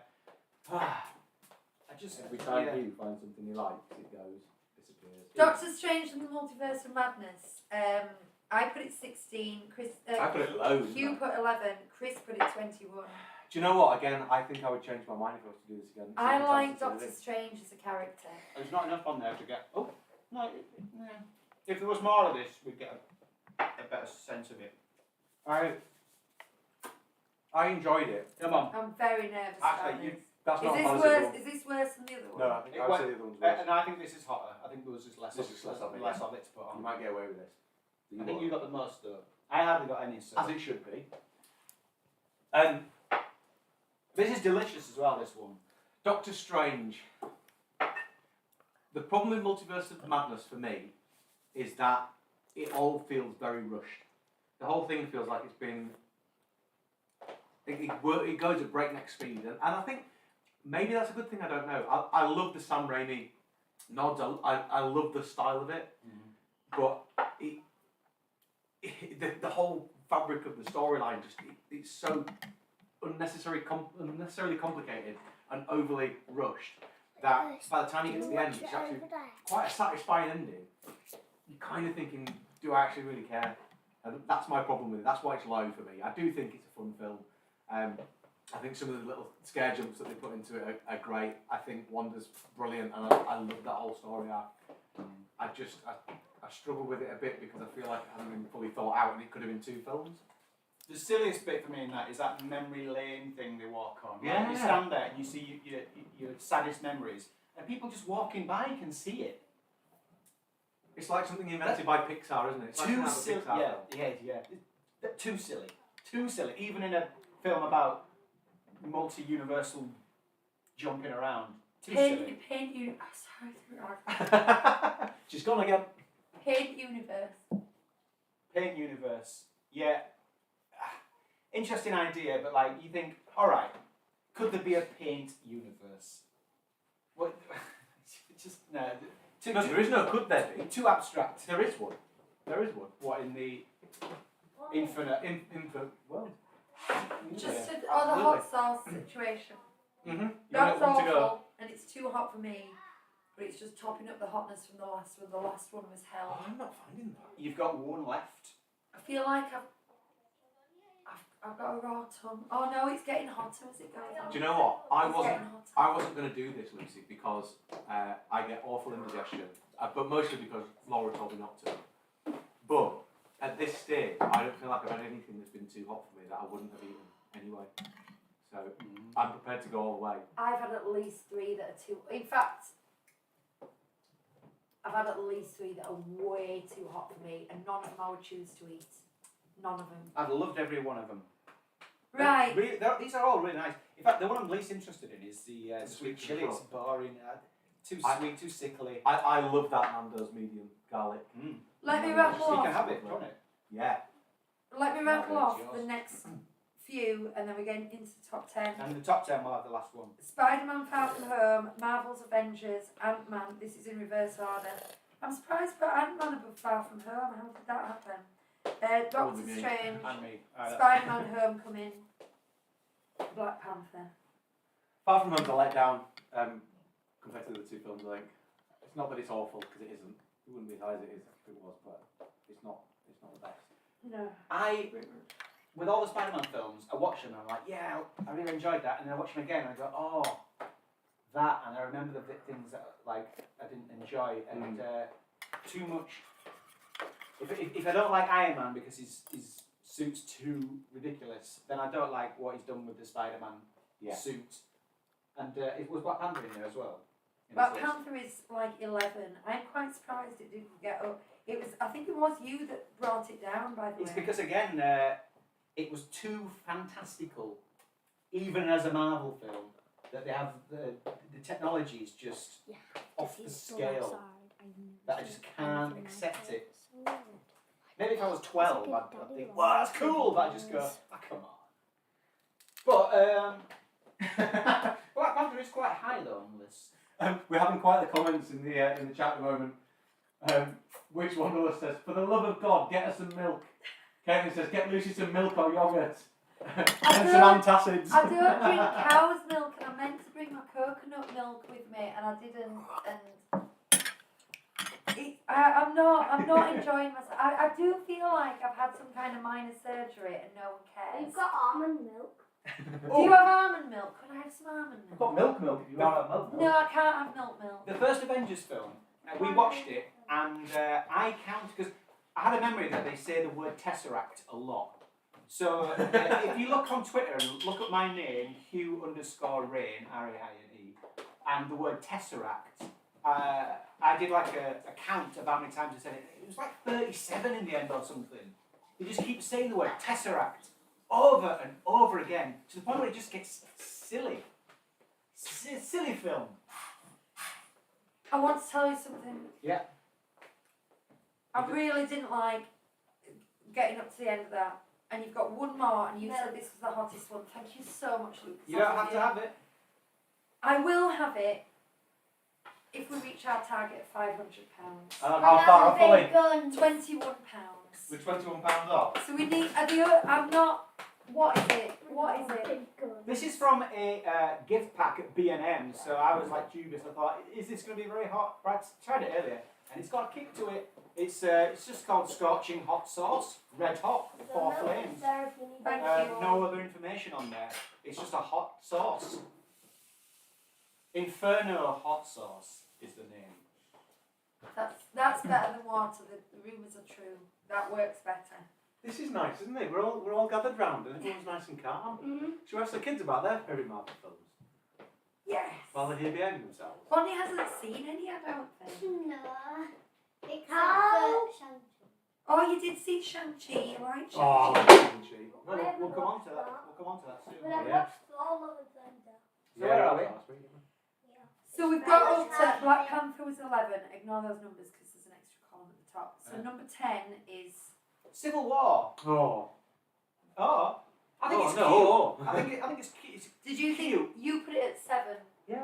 I just Every time yeah. you find something you like, it goes, disappears. Doctor Strange and the Multiverse of Madness. I put it 16. Chris. I put it loads. Hugh put 11. Chris put it 21. Do you know what? Again, I think I would change my mind if I was to do this again. I Second like chance to do Doctor this. Strange as a character. There's not enough on there to get. Oh no! If there was more of this, we'd get a better sense of it. I enjoyed it. Come on. I'm very nervous Actually, about you this. That's not a Is fantasy this worse? film. Is this worse than the other one? No, I think I would say the other one's worse. And I think this is hotter. I think there was just less This is less of it, less yeah. of it to put You on. might get away with this. I think you got the most though. I hardly got any. So. As it should be. This is delicious as well. This one. Doctor Strange. The problem with Multiverse of Madness for me is that it all feels very rushed. The whole thing feels like it's been. It goes at breakneck speed, and I think maybe that's a good thing. I don't know. I love the Sam Raimi nods. I love the style of it, but the whole fabric of the storyline it's so unnecessarily complicated and overly rushed that by the time you get to the end, it's actually quite a satisfying ending. You're kind of thinking, do I actually really care? And that's my problem with it. That's why it's low for me. I do think it's a fun film. I think some of the little scare jumps that they put into it are great. I think Wanda's brilliant, and I love that whole story arc. I struggle with it a bit because I feel like it hasn't been fully thought out, and it could have been 2 films. The silliest bit for me in that is that memory lane thing they walk on. Yeah. Like you stand there and you see your saddest memories, and people just walking by can see it. It's like something invented by Pixar, isn't it? It's like Too another silly. Pixar Yeah, film. yeah. Too silly. Too silly. Even in a film about multi-universal jumping around. Too silly. Paint universe. Sorry. She's gone again. Paint universe. Paint universe. Yeah. Interesting idea, but like you think, all right, could there be a paint universe? What? Just no. No, there is no could there be. Too abstract. There is one. There is one. What in the infinite world? Just the hot sauce situation. Mm-hmm. That's awful, and it's too hot for me. But it's just topping up the hotness from the last one. The last one was hell. Oh, I'm not finding that. You've got one left. I feel like I've got a raw tongue. Oh no, it's getting hotter as it goes on. Do you know what? It's I wasn't going to do this, Lucy, because I get awful indigestion, but mostly because Laura told me not to. But at this stage, I don't feel like I've had anything that's been too hot for me that I wouldn't have eaten anyway. So I'm prepared to go all the way. I've had at least 3 that are too. In fact, I've had at least 3 that are way too hot for me, and none of them I would choose to eat. None of them. I've loved every one of them. Right. These are all really nice. In fact, the one I'm least interested in is the sweet chili. It's boring. Too sweet, too sickly. I love that Nando's medium garlic. Let me rattle You off. can have it, can't it? Yeah. Let me rattle No, off it's the yours. next few, and then we're getting into the top 10. And the top 10 will have the last one. Spider-Man Far From Home, Marvel's Avengers, Ant-Man. This is in reverse order. I'm surprised for Ant-Man above Far From Home. How did that happen? Doctor me. Strange, And me. Spider-Man Homecoming, Black Panther. Far From Home's a letdown compared to the 2 films, I think. It's not that it's awful, because it isn't. It wouldn't be as high as it is if it was, but it's not the best. No. With all the Spider-Man films, I watch them and I'm like, yeah, I really enjoyed that. And then I watch them again and I go, oh, that. And I remember the things that like I didn't enjoy. And too much. If I don't like Iron Man because his suit's too ridiculous, then I don't like what he's done with the Spider-Man suit. And it was Black Panther in there as well. Black Panther is like 11. I'm quite surprised it didn't get up. I think it was you that brought it down, by the way. It's because, again, it was too fantastical, even as a Marvel film, that they have the technology is just off the scale, that I just can't accept it. Maybe if I was 12, I'd think, wow, that's cool, but I just go, come on. But Black Panther is quite high, though, on the list. We're having quite the comments in the chat at the moment. Which one of us says, for the love of God, get us some milk. Kevin says, get Lucy some milk or yoghurt. And some antacids. I don't drink cow's milk, and I meant to bring my coconut milk with me, and I didn't. And I'm not enjoying myself. I do feel like I've had some kind of minor surgery, and no one cares. You've got almond milk. Do you have almond milk? Could I have some almond milk? I've got milk if you want to have milk. No, I can't have milk. The first Avengers film, we watched it, and I counted, because I had a memory that they say the word Tesseract a lot. So if you look on Twitter and look at my name, Hugh_Rain, R-A-I-N-E, and the word Tesseract, I did like a count of how many times I said it. It was like 37 in the end or something. You just keep saying the word Tesseract over and over again to the point where it just gets silly. Silly film. I want to tell you something. Yeah. I really didn't like getting up to the end of that. And you've got one more, and you said this was the hottest one. Thank you so much, Lucas. You don't have to have it. I will have it if we reach our target of £500. How far off are we? £21. We're £21 off. So we need. I'm not. What is it? What is it? This is from a gift pack at B&M, so I was like dubious. I thought, is this going to be very hot? Brad tried it earlier, and it's got a kick to it. It's just called Scorching Hot Sauce, red hot, 4 flames. Thank you. No other information on there. It's just a hot sauce. Inferno Hot Sauce is the name. That's better than water. The rumours are true. That works better. This is nice, isn't it? We're all gathered round and everyone's nice and calm. Should we ask the kids about their favourite Marvel films? Yes. While they're here behaving themselves. Bonnie hasn't seen any, I don't think. No. Except for Shang-Chi. Oh, you did see Shang-Chi. You like Shang-Chi? Oh, Shang-Chi. We'll come on to that. We'll come on to that soon. But I've Yeah. watched all of the Thunder. So where are we? So we've got up to Black Panther was 11. Ignore those numbers because there's an extra column at the top. So number 10 is Civil War. Oh. Oh. I think Oh, it's no. cute. I think it's cute. Did you think you put it at 7? Yeah,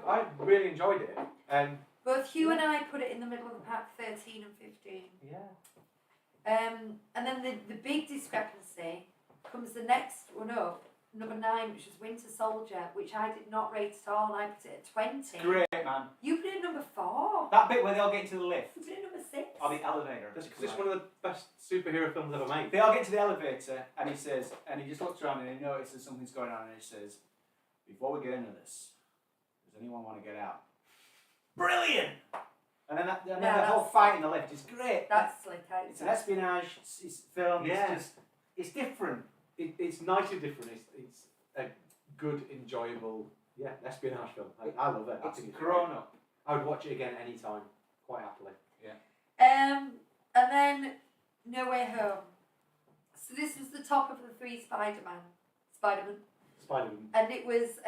I really enjoyed it. Both Hugh and I put it in the middle of the pack, 13 and 15. Yeah. And then the big discrepancy comes the next one up, number 9, which is Winter Soldier, which I did not rate at all, and I put it at 20. Great, man. You put it at number 4. That bit where they all get into the lift. You put it at number 6. Or the elevator. This is one of the best superhero films ever made. They all get to the elevator, and he says, and he just looks around and he notices something's going on, and he says, "Before we get into this, does anyone want to get out?" Brilliant! And then, the whole fight in the lift is great. That's slick. It's an espionage film. Yeah. It's different. It's nicely different. It's a good, enjoyable, espionage film. I love it. I think it's grown great. up. I would watch it again anytime, quite happily. And then No Way Home. So this was the top of the 3 Spider-Man. Spider-Man. And it was,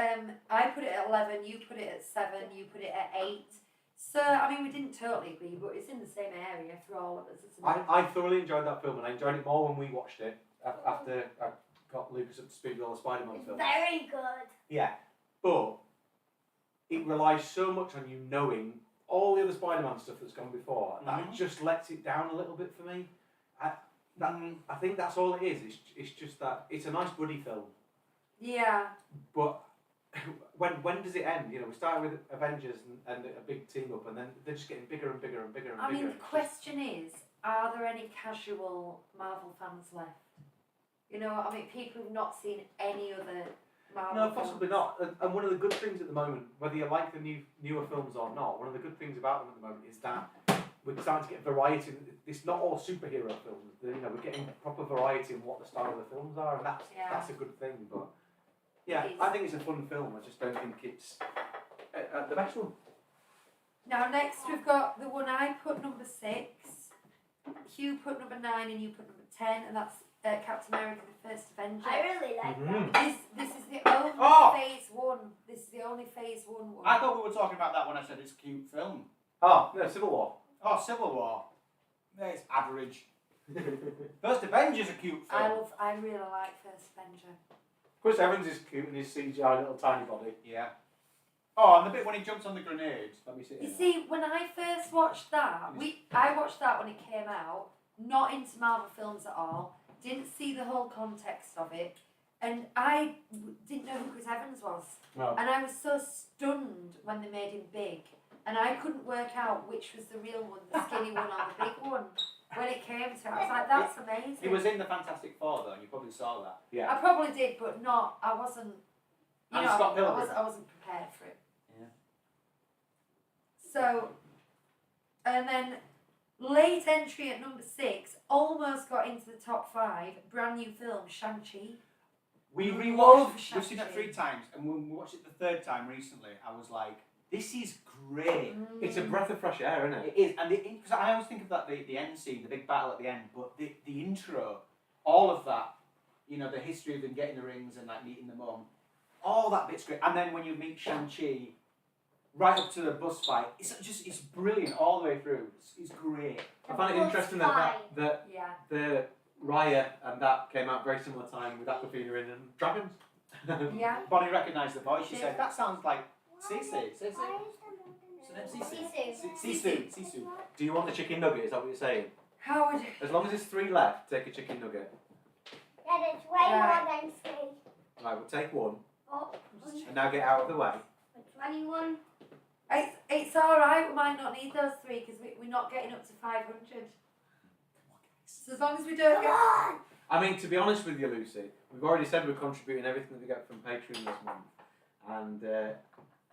I put it at 11, you put it at 7, you put it at 8. So, I mean, we didn't totally agree, but it's in the same area for all of us, isn't it? I thoroughly enjoyed that film, and I enjoyed it more when we watched it after I got Lucas up to speed with all the Spider-Man films. Very good. Yeah, but it relies so much on you knowing all the other Spider-Man stuff that's gone before, and that just lets it down a little bit for me. I think that's all it is. It's just that it's a nice buddy film. Yeah. But when does it end? You know, we started with Avengers and a big team up, and then they're just getting bigger and bigger and bigger and bigger. I mean, the question is, are there any casual Marvel fans left? You know, I mean, people who've not seen any other Marvel No, possibly not. And one of the good things at the moment, whether you like the newer films or not, one of the good things about them at the moment is that we're starting to get variety. It's not all superhero films. You know, we're getting proper variety in what the style of the films are, and that's a good thing. But yeah, I think it's a fun film. I just don't think it's the best one. Now, next we've got the one I put number 6, Hugh put number 9, and you put number 10, and that's Captain America: The First Avenger. I really like that. This is the only phase 1. This is the only phase 1 one. I thought we were talking about that when I said it's a cute film. Oh, no, Civil War. Oh, Civil War. Yeah, it's average. First Avenger's a cute film. I really like First Avenger. Chris Evans is cute in his CGI little tiny body. Yeah. Oh, and the bit when he jumps on the grenades. Let me see. You see, when I first watched that, I watched that when it came out, not into Marvel films at all, didn't see the whole context of it, and I didn't know who Chris Evans was. No. And I was so stunned when they made him big, and I couldn't work out which was the real one, the skinny one or the big one. When it came to it, I was like, that's amazing. He was in the Fantastic Four though, and you probably saw that. Yeah. I probably did, but I wasn't, And Scott Pilgrim. I wasn't prepared for it. Yeah. So, and then Late entry at number 6, almost got into the top 5. Brand new film, Shang-Chi. We Love rewatched. We've seen it Shang-Chi. 3 times, and when we watched it the 3rd time recently, I was like, "This is great." It's a breath of fresh air, isn't it? It is, and because I always think of that the end scene, the big battle at the end, but the intro, all of that, you know, the history of them getting the rings and like meeting the mum, all that bit's great. And then when you meet Shang-Chi, right up to the bus fight, it's brilliant all the way through. It's great. I find it interesting that Yeah. the Raya and that came out very similar time with Aquafina in and Dragons. Yeah. Bonnie recognised the voice. She Yeah. said, "That sounds like Cece." Sisu. Do you want the chicken nugget? Is that what you're saying? How would As long as there's 3 left, take a chicken nugget. Yeah, there's way more than 3. Right, we'll take 1. Oh, And now get out of the way. 21. It's alright, we might not need those 3 because we're not getting up to 500. So as long as we don't Come get... on! I mean, to be honest with you, Lucy, we've already said we're contributing everything that we get from Patreon this month, and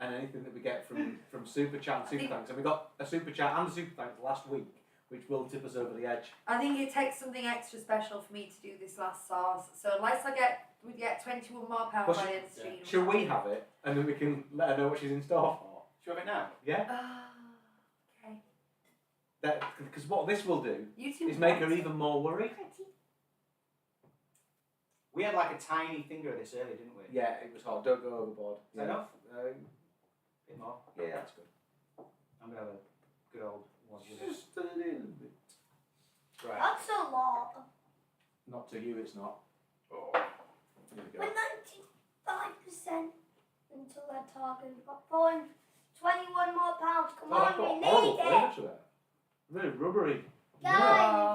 anything that we get from Super Chat and Super Thanks. And we got a Super Chat and a Super Thanks last week, which will tip us over the edge. I think it takes something extra special for me to do this last sauce. So unless we get 21 more pounds Well, by the end of the stream. Shall we have it, and then we can let her know what she's in store for? Should we have it now? Yeah. Okay. Because what this will do YouTube is make her even more worried. We had like a tiny finger of this earlier, didn't we? Yeah, it was hard. Don't go overboard. Is that enough? Bit more. Yeah, that's good. I'm gonna have a good old one with it. Just a little bit. Right. That's a lot. Not to you, it's not. Oh. Here we We're go. 95% until they're talking. We've got 21 more pounds. Come Oh, on, that's we got need horrible it. flavour to it. Really rubbery. Guys, if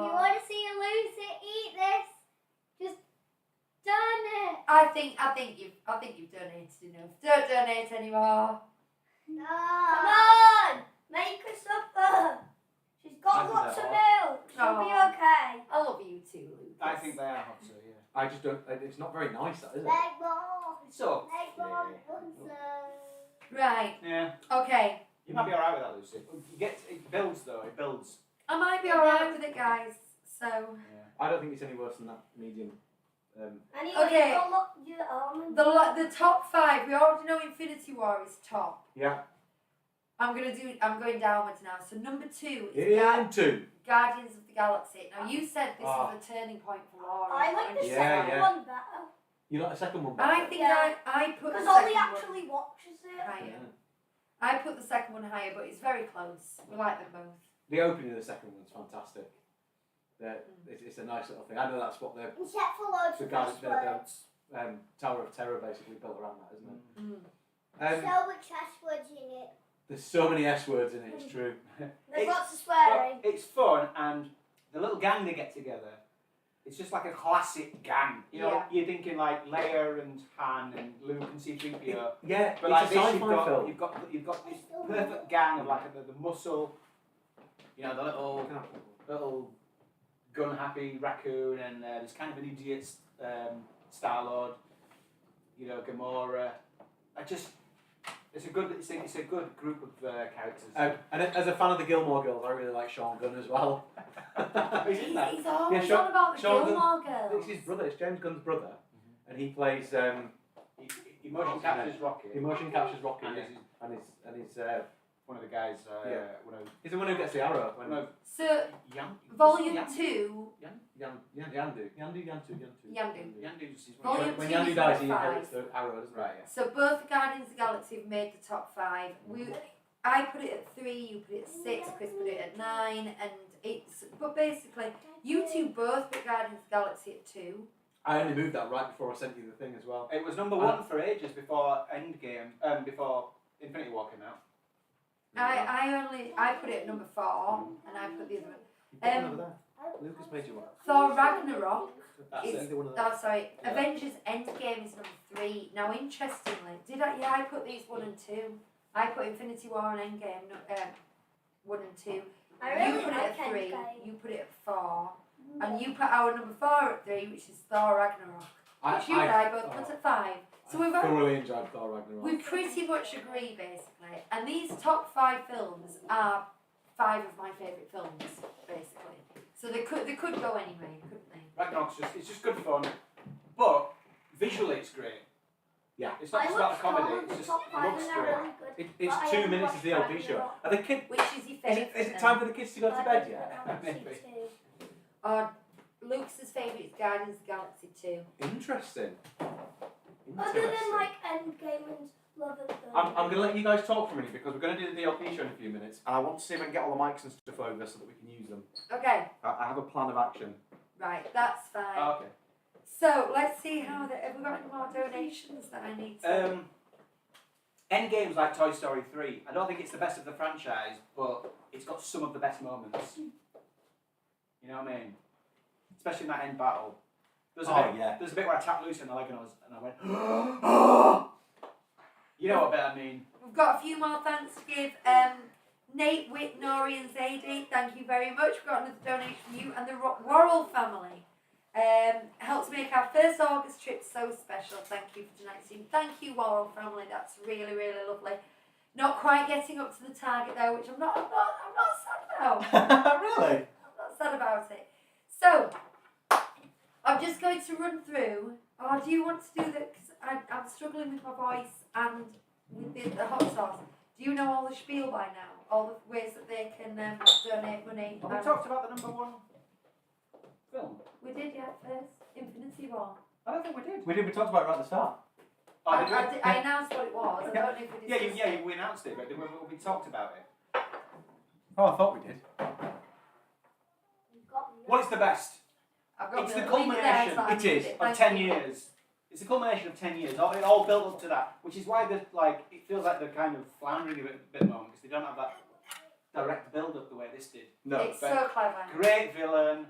you want to see a Lucy eat this, just done it. I think you've donated enough. Don't donate anymore. No. Come on, make her suffer. She's got lots of milk. She'll be okay. I love you too, Lucas. I think they are hot too, yeah. I just don't. It's not very nice, that is it? Leg ball. So, Leg ball. Right. yeah. Okay. You might be alright with that, Lucy. It builds though, it builds. I might be alright with it, guys. So. Yeah. I don't think it's any worse than that medium. Anyway, Okay. you've got your almond. The top 5. We already know Infinity War is top. Yeah. I'm going downwards now. So number 2 is Into. Guardians of the Galaxy. Now you said this was a turning point for Laura. I like the Yeah, second yeah. one better. You like the second one I better? think Yeah. I put the Because second Ollie one actually watches it. higher. Yeah. I put the second one higher, but it's very close. We like them both. The opening of the second one's fantastic. It's a nice little thing. I know that's what the Except for loads of Guardians S the words. Tower of Terror basically built around that, isn't it? Mm. So much S words in it. There's so many S words in it. It's true. There's lots of swearing. But it's fun, and the little gang they get together, it's just like a classic gang. You know, Yeah. you're thinking like Leia and Han and Luke and C-3PO. Yeah, But like it's a this, sci-fi film. you've got this perfect gang of like the muscle, you know, the little gun-happy raccoon, and there's kind of an idiot Star-Lord, you know, Gamora. It's a good group of characters. And as a fan of the Gilmore Girls, I really like Sean Gunn as well. He's in that. He's always Sean- on about the Sean Gilmore Girls. It's his brother. It's James Gunn's brother, and he plays Emotion captures Rocket. Emotion captures Rocket, And yeah. and he's one of the guys. he's the one who gets the arrow. When So, Volume 2. Yandu's Volume when 2 Yandu is dies, he number 5. inherits the arrow, doesn't he? Right, yeah. So both the Guardians of the Galaxy have made the top 5. I put it at 3, you put it at 6, Chris put it at 9, and it's. But basically, you two both put Guardians of the Galaxy at 2. I only moved that right before I sent you the thing as well. It was number 1 for ages before Endgame, before Infinity War came out. I put it at number 4, and I put the other one. Over there. Lucas made you one. Thor Ragnarok That's is. it. Oh, sorry. Avengers Endgame is number 3. Now, interestingly, I put these 1 and 2. I put Infinity War and Endgame 1 and 2. I really You put it like at 3. Endgame. You put it at 4. And you put our number 4 at 3, which is Thor Ragnarok. Which you and I both put at 5. So I thoroughly enjoyed Thor Ragnarok. we pretty much agree, basically. And these top 5 films are 5 of my favourite films, basically. So they could go anyway, couldn't they? Ragnarok's it's just good fun, but visually it's great. Yeah. It's not just about the comedy, it's just it looks great. It's 2 minutes of the LP show. Are the kids? Which is your favourite? Is it time for the kids to go to bed yet? Maybe. Luke's favourite is Guardians of the Galaxy 2. Interesting. Other than like Endgame and Love and Thunder. I'm going to let you guys talk for a minute because we're going to do the DLP show in a few minutes, and I want to see if I can get all the mics and stuff over so that we can use them. Okay. I have a plan of action. Right, that's fine. Oh, okay. So let's see have we got any more donations that I need to... Endgame's like Toy Story 3. I don't think it's the best of the franchise, but it's got some of the best moments. You know what I mean? Especially in that end battle. There's a bit where I tapped Lucy on the leg and I went, you know what bit I mean. We've got a few more thanks to give. Nate, Whit, Nori and Zadie, thank you very much. We've got another donation from you and the Worrell family. Helps make our first August trip so special. Thank you for tonight's team. Thank you, Worrell family. That's really, really lovely. Not quite getting up to the target though, which I'm not sad about. Really? I'm not sad about it. So, I'm just going to run through. Oh, do you want to do that? Because I'm struggling with my voice and with the hot sauce. Do you know all the spiel by now? All the ways that they can donate money? Have we talked about the #1 film? We did, yeah, first. Infinity War. I don't think we did. We talked about it right at the start. Oh, did we? I announced what it was. I don't know if we discussed it. We announced it, but we talked about it. Oh, I thought we did. Well, it's the best. It's the culmination. It is of 10 years. It's the culmination of 10 years. It all built up to that, which is why it feels like they're kind of floundering a bit at the moment because they don't have that direct build-up the way this did. No, it's so clever. Great villain,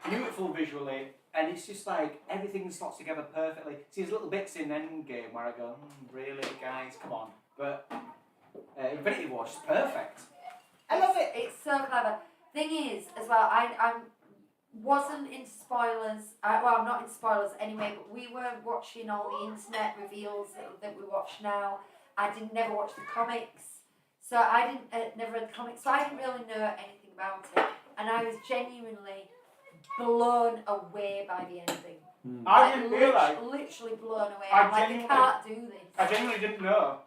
beautiful visually, and it's just like everything slots together perfectly. See, there's little bits in Endgame where I go, really, guys, come on. But Infinity War is perfect. I love it. It's so clever. Thing is, as well, I wasn't into spoilers. I'm not into spoilers anyway, but we were watching all the internet reveals that we watch now. I never watch the comics, so I didn't never read the comics, so I didn't really know anything about it, and I was genuinely blown away by the ending. I didn't realise. Literally blown away. I'm like, they can't do this. I genuinely didn't know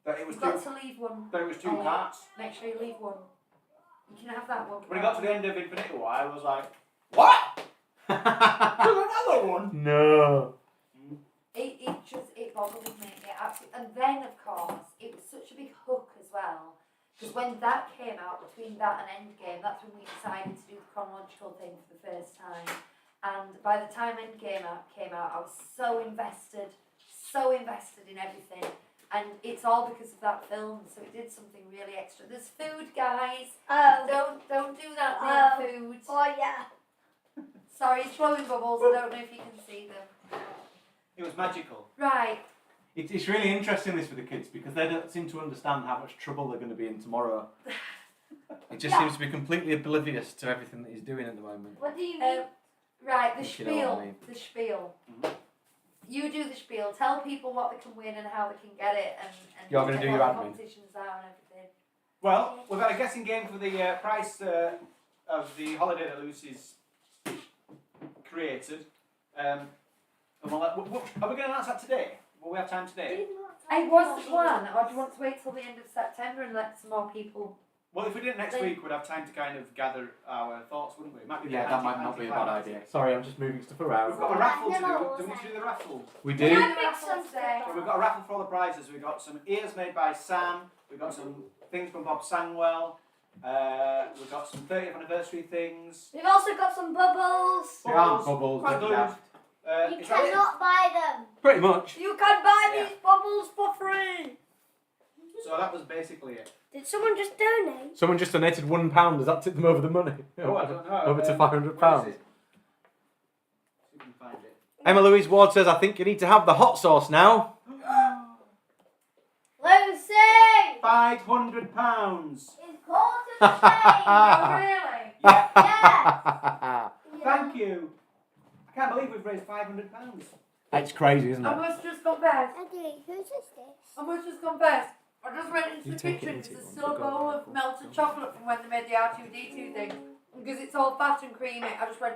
that it was You've got to leave one. That it was 2 Oh, parts. Make sure you leave one. You can have that one. When it got to the end of Infinity War, I was like, what? There's another one? No. It boggled me. Yeah, absolutely. And then, of course, it was such a big hook as well. Because when that came out, between that and Endgame, that's when we decided to do the chronological thing for the first time. And by the time Endgame came out, I was so invested in everything. And it's all because of that film, so it did something really extra. There's food, guys. Oh. Don't do that food. Oh yeah. Sorry, it's blowing bubbles. I don't know if you can see them. It was magical. Right. It's really interesting this for the kids because they don't seem to understand how much trouble they're going to be in tomorrow. It just seems to be completely oblivious to everything that he's doing at the moment. What do you mean? Right, the If you know what I spiel. mean. The spiel. Mm-hmm. You do the spiel. Tell people what they can win and how they can get it, and You're gonna do your what the admin. competitions are and everything. Well, we've got a guessing game for the price of the holiday that Lucy's created. And we'll are we going to announce that today? Will we have time today? It was the plan, or do you want to wait till the end of September and let some more people? Well, if we did it next week, we'd have time to kind of gather our thoughts, wouldn't we? It might be Yeah, that might not be a bad idea. Sorry, I'm just moving stuff around. We've got a raffle to do. Do we need to do the raffle? We do. So we've got a raffle for all the prizes. We've got some ears made by Sam. We've got some things from Bob Sangwell. We've got some 30th anniversary things. We've also got some bubbles. They aren't bubbles, Quite they're good. daft. You Is that it? cannot buy them. Pretty much. You can buy Yeah. these bubbles for free. So that was basically it. Did someone just donate? Someone just donated £1. Does that tip them over the money? Oh, I don't know. Over to Where is £500. it? See if we can find it. Emma Louise Ward says, I think you need to have the hot sauce now. Lucy! £500. It's quarter change. Really? Yeah. Thank you. I can't believe we've raised £500. It's crazy, isn't I it? must just confess. Eddie, whose is this? I must just confess. I just went into the kitchen because there's still a bowl of melted chocolate from when they made the R2D2 thing. Because it's all fat and creamy. I just went,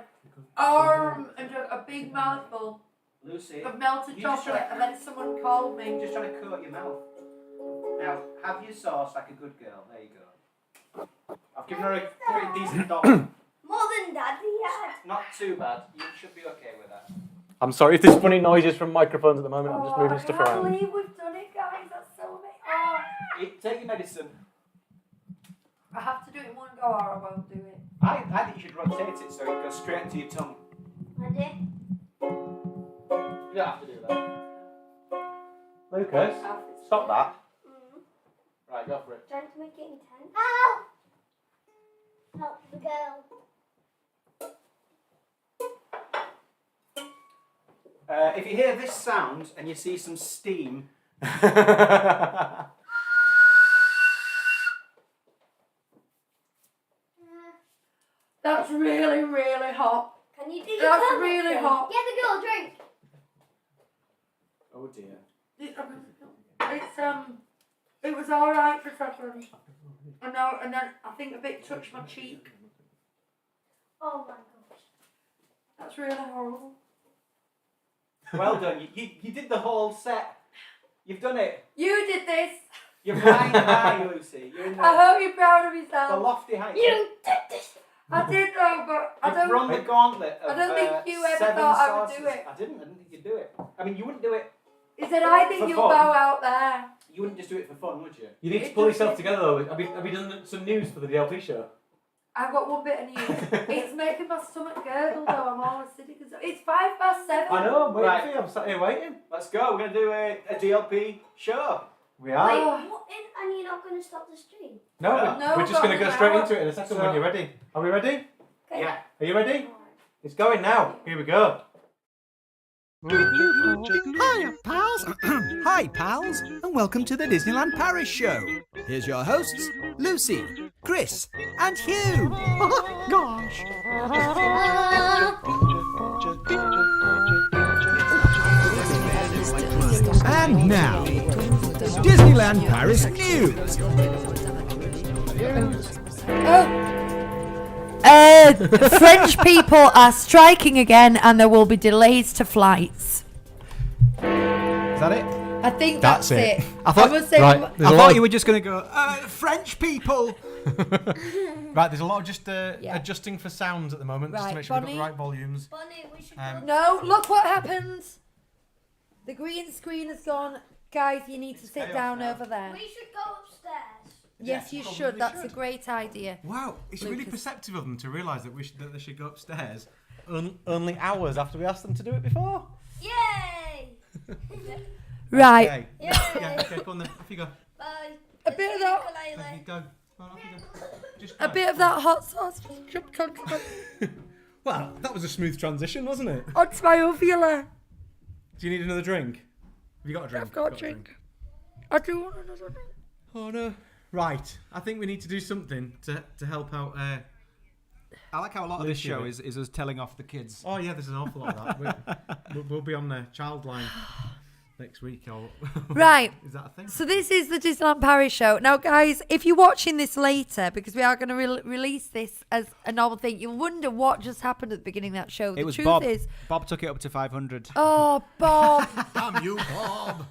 and took a big mouthful Lucy, of melted chocolate, and then someone called me. you're just trying to coat your mouth. Now, have your sauce like a good girl. There you go. I've given her a pretty decent dog. More than Daddy had. Not too bad. You should be okay with that. I'm sorry if there's funny noises from microphones at the moment. I'm just moving stuff I can't around. believe we've done it, guys. That's so amazing. Take your medicine. I have to do it in one go or I won't do it. I think you should rotate it so it goes straight into your tongue. I did. You don't have to do that. Lucas, stop that. Right, go for it. Trying to make it intense. Ow! Help the girl. If you hear this sound and you see some steam, That's really, really hot. Can you do your That's perfect really thing? hot. Get the girl a drink. oh dear. It was all right for a second. And then I think a bit touched my cheek. Oh my gosh. That's really horrible. Well done. You did the whole set. You've done it. You did this. You're flying high, Lucy. You're in I hope you're proud of the yourself. lofty heights. You did this. I did though, but I You've run don't. the gauntlet of I don't think you ever 7 thought I would sauces. do it. I didn't think you'd do it. I mean, you wouldn't do it. He said, I think For you'll fun. bow out there. You wouldn't just do it for fun, would you? You need to pull yourself together though. Have you done some news for the DLP show? I've got one bit of news. It's making my stomach gurgle though. I'm all acidic. It's 7:05. I know, I'm waiting Right. for you. I'm sat here waiting. Let's go. We're going to do a DLP show. We are. Wait, Oh. what? And you're not going to stop the stream? No, No, we're just going to go got straight an into it in a second when you're ready. Are we ready? Okay. Yeah. Are you ready? It's going now. Here we go. Hiya, pals. Hi, pals, and welcome to the Disneyland Paris Show. Here's your hosts, Lucy, Chris, and Hugh. Gosh. And now, Disneyland Paris news. French people are striking again, and there will be delays to flights. Is that it? I think that's it. I thought, must say, right, I there's a lot thought of- you were just going to go, French people. Right, there's a lot of just Yeah. adjusting for sounds at the moment, just Right, to make sure we've got Bonnie? the right volumes. Bonnie, we should Um, go. No, look what happens. The green screen has gone. Guys, you need to sit down over there. We should go upstairs. Yes, you probably should. That's a should. great idea. Wow, it's really Lucas. perceptive of them to realise that that they should go upstairs only hours after we asked them to do it before. Yay! Right. Okay. Yay! Yeah, okay, go on then. Off you go. Bye. A bit of that. Off you Ukulele. go. Go on, off you go. Just A go. bit of that hot sauce just jumped onto Well, that was a smooth transition, wasn't it? my uvula. Do you need another drink? Have you got a drink? I've got a drink. I do want another drink. Oh no. Right, I think we need to do something to help out. I like how a lot of this show is us telling off the kids. Oh yeah, there's an awful lot of that. We'll be on the Childline next week. Right. Is that a thing? So this is the Disneyland Paris Show. Now, guys, if you're watching this later, because we are going to release this as a normal thing, you'll wonder what just happened at the beginning of that show. It The was truth Bob. is, Bob took it up to 500. oh, Bob, Damn you, Bob!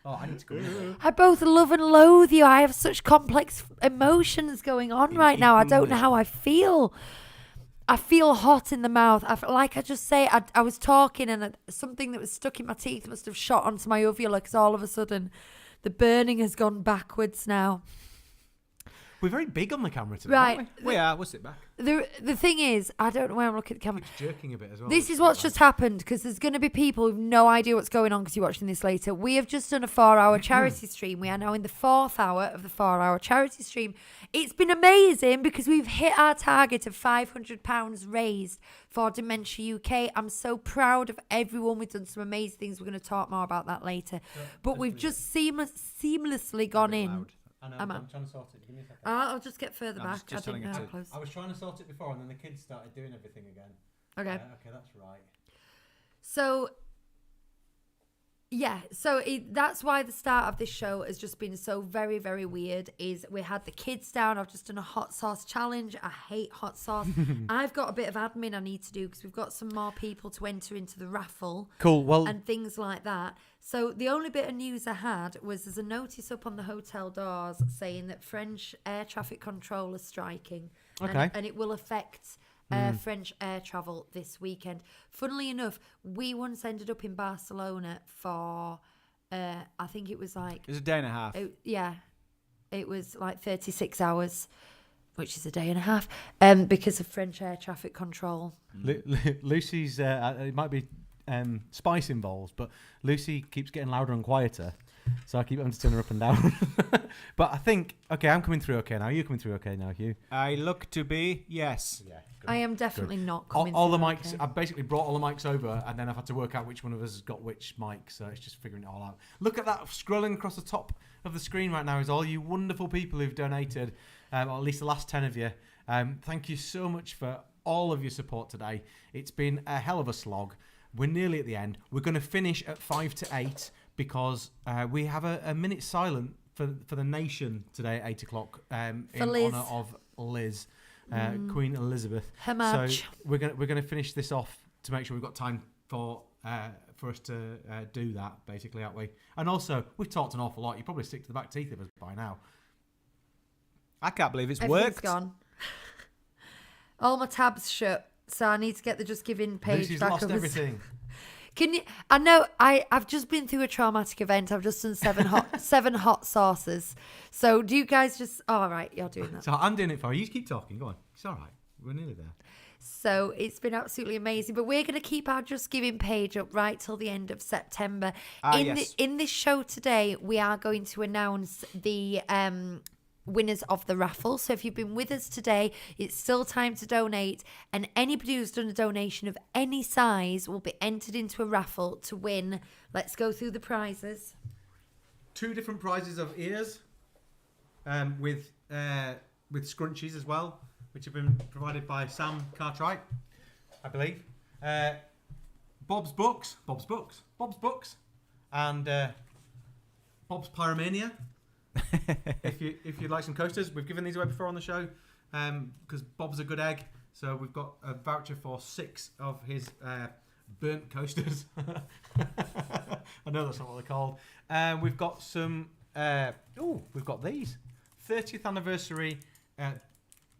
Oh, I need to go. I both love and loathe you. I have such complex emotions going on right now. I don't know how I feel. I feel hot in the mouth. Like I just say, I was talking and something that was stuck in my teeth must have shot onto my uvula because all of a sudden the burning has gone backwards now. We're very big on the camera today, Right. aren't We are. We'll sit back. The thing is, I don't know where I'm looking at the camera. we? It's jerking a bit as well. This is what's just happened because there's going to be people who've no idea what's going on because you're watching this later. We have just done a 4-hour charity stream. We are now in the 4th hour of the 4-hour charity stream. It's been amazing because we've hit our target of £500 raised for Dementia UK. I'm so proud of everyone. We've done some amazing things. We're going to talk more about that later. But we've just seamlessly gone in. Loud. I know, Am I? I'm trying to sort it. Give me a second. I'll just get further No, back. just I didn't telling know it how close. I was trying to sort it before, and then the kids started doing everything again. Okay. Okay, that's right. So Yeah, so that's why the start of this show has just been so very, very weird. Is we had the kids down. I've just done a hot sauce challenge. I hate hot sauce. I've got a bit of admin I need to do because we've got some more people to enter into the raffle. Cool. Well, and things like that. So the only bit of news I had was there's a notice up on the hotel doors saying that French air traffic control is striking. Okay. And it will affect French air travel this weekend. Funnily enough, we once ended up in Barcelona for, I think it was like... It was a day and a half. It was like 36 hours, which is a day and a half, because of French air traffic control. Lucy's, it might be spice involved, but Lucy keeps getting louder and quieter. So I keep having to turn her up and down. But I think, okay, I'm coming through okay now. You're coming through okay now, Hugh? I look to be, yes. Yeah. I am definitely not coming all through the mics, okay. I've basically brought all the mics over and then I've had to work out which one of us has got which mic, so it's just figuring it all out. Look at that, scrolling across the top of the screen right now is all you wonderful people who've donated, or at least the last 10 of you. Thank you so much for all of your support today. It's been a hell of a slog. We're nearly at the end. We're going to finish at 5 to 8 because we have a minute silent for the nation today at 8 o'clock in honour of Liz, Queen Elizabeth. Her march. So we're gonna finish this off to make sure we've got time for us to do that, basically, aren't we? And also, we've talked an awful lot. You probably stick to the back teeth of us by now. I can't believe it's Everything's worked. Gone. All my tabs shut, so I need to get the Just Giving page Lucy's back lost up. everything. Can you? I know I've just been through a traumatic event. I've just done 7 hot sauces. So do you guys just? Oh, all right, you're doing that. So I'm doing it for you. You keep talking. Go on. It's all right. We're nearly there. So it's been absolutely amazing. But we're going to keep our Just Giving page up right till the end of September. In this show today, we are going to announce the winners of the raffle. So if you've been with us today, it's still time to donate, and anybody who's done a donation of any size will be entered into a raffle to win. Let's go through the prizes. 2 different prizes of ears, with scrunchies as well, which have been provided by Sam Cartwright, I believe. Bob's Books, and Bob's Pyromania. if you'd like some coasters, we've given these away before on the show because Bob's a good egg, so we've got a voucher for 6 of his burnt coasters. I know that's not what they're called. We've got some we've got these 30th anniversary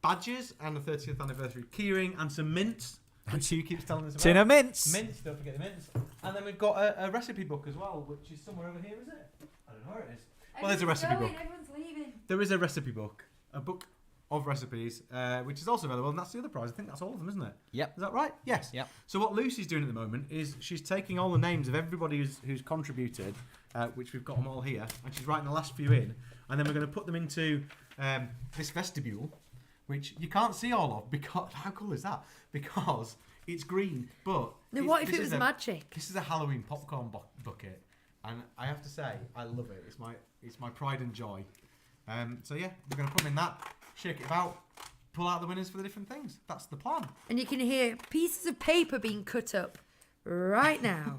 badges and a 30th anniversary keyring and some mints, which Hugh keeps telling us about. Tin of mints. Don't forget the mints. And then we've got a recipe book as well, which is somewhere over here, is it? I don't know where it is. Well, there's a recipe book. Everyone's leaving. There is a recipe book, a book of recipes, which is also available, and that's the other prize. I think that's all of them, isn't it? Yep. Is that right? Yes. Yep. So what Lucy's doing at the moment is she's taking all the names of everybody who's contributed, which we've got them all here, and she's writing the last few in, and then we're going to put them into this vestibule, which you can't see all of because how cool is that? Because it's green, but Now, what if it was magic? This is a Halloween popcorn bucket. And I have to say, I love it. It's my pride and joy. So yeah, we're going to put them in that, shake it about, pull out the winners for the different things. That's the plan. And you can hear pieces of paper being cut up right now,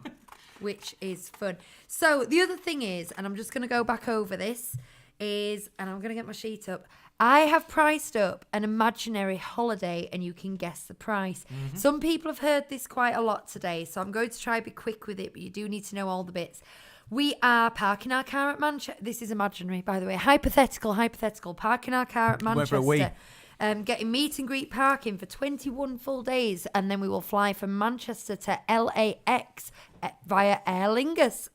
which is fun. So the other thing is, and I'm just going to go back over this, and I'm going to get my sheet up. I have priced up an imaginary holiday, and you can guess the price. Mm-hmm. Some people have heard this quite a lot today, so I'm going to try to be quick with it, but you do need to know all the bits. We are parking our car at Manchester. This is imaginary, by the way. Hypothetical. Parking our car at Manchester. Getting meet and greet parking for 21 full days, and then we will fly from Manchester to LAX via Aer Lingus.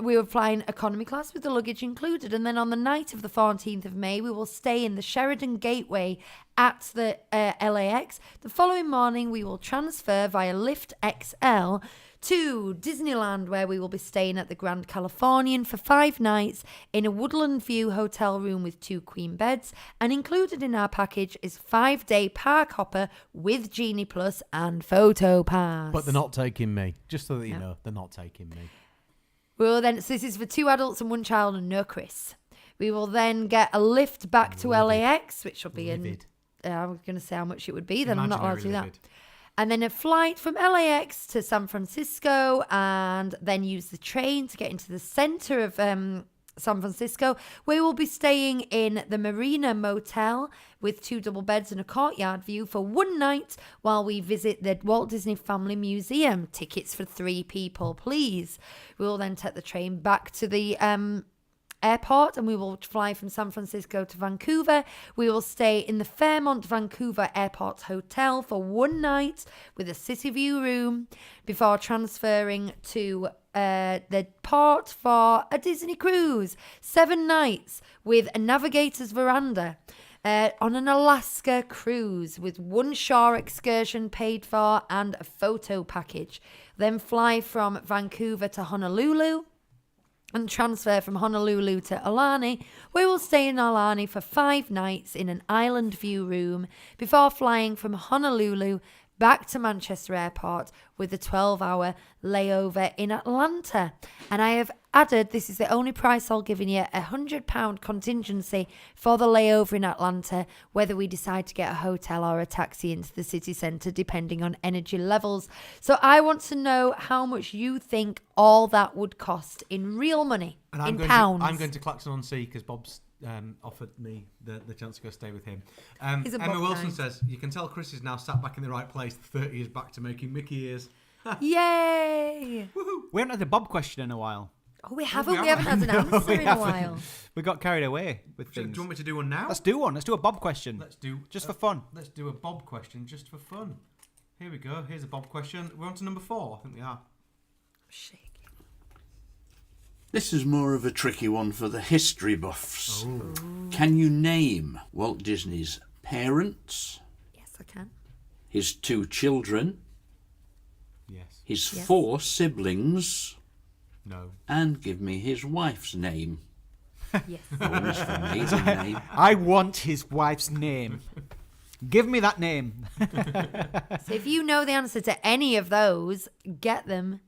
We were flying economy class with the luggage included, and then on the night of the 14th of May, we will stay in the Sheridan Gateway at the LAX. The following morning, we will transfer via Lyft XL to Disneyland, where we will be staying at the Grand Californian for 5 nights in a Woodland View hotel room with 2 queen beds, and included in our package is 5-day park hopper with Genie Plus and Photo Pass. But they're not taking me, just so that you know, they're not taking me. So this is for 2 adults and 1 child and no Chris. We will then get a lift back to LAX, which will be in. I was going to say how much it would be, then I'm not allowed to do that. and then a flight from LAX to San Francisco, and then use the train to get into the center of San Francisco. We will be staying in the Marina Motel with 2 double beds and a courtyard view for one night while we visit the Walt Disney Family Museum. Tickets for 3 people, please. We will then take the train back to the airport, and we will fly from San Francisco to Vancouver. We will stay in the Fairmont Vancouver Airport Hotel for one night with a city view room before transferring to the port for a Disney cruise. 7 nights with a navigator's veranda on an Alaska cruise with 1 shore excursion paid for and a photo package. Then fly from Vancouver to Honolulu and transfer from Honolulu to Aulani. We will stay in Aulani for 5 nights in an island view room before flying from Honolulu back to Manchester Airport with a 12-hour layover in Atlanta. And I have added, this is the only price I'll give you, £100 contingency for the layover in Atlanta, whether we decide to get a hotel or a taxi into the city centre, depending on energy levels. So I want to know how much you think all that would cost in real money, in pounds. I'm going to Clacton-on-Sea because Bob's offered me the chance to go stay with him. He's a Emma Bob Wilson guy. says, you can tell Chris is now sat back in the right place. 30 is back to making Mickey ears. Yay! We haven't had a Bob question in a while. Oh, we haven't. We haven't had an answer in a while. We got carried away with Do things. you want me to do one now? Let's do one. Let's do a Bob question. Let's do just for fun. Let's do a Bob question just for fun. Here we go. Here's a Bob question. We're on to number 4. I think we are. Shaky. This is more of a tricky one for the history buffs. Oh. Can you name Walt Disney's parents, Yes, I can. his 2 children, Yes. his Yes. 4 siblings, No. and give me his wife's name? Yes. Bonus for maiden name. I want his wife's name. Give me that name. So if you know the answer to any of those, get them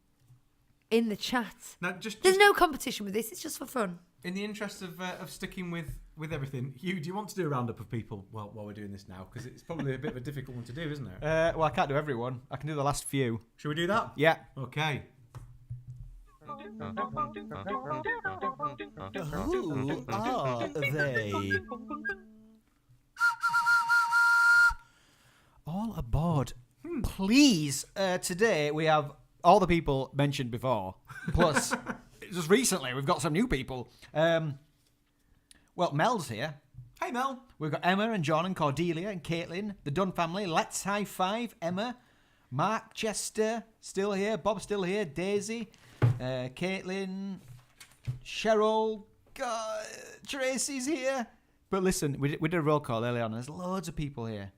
in the chat. Now, There's no competition with this. It's just for fun. in the interest of sticking with everything, Hugh, do you want to do a roundup of people while we're doing this now? Because it's probably a bit of a difficult one to do, isn't it? Well, I can't do everyone. I can do the last few. Should we do that? Yeah. Okay. Who are they? All aboard. Please, today we have all the people mentioned before. Plus, just recently we've got some new people. Well, Mel's here. Hey, Mel. We've got Emma and John and Cordelia and Caitlin, the Dunn family. Let's high five Emma. Mark Chester still here. Bob still here. Daisy, Caitlin, Cheryl, Tracy's here. But listen, we did a roll call earlier on. There's loads of people here.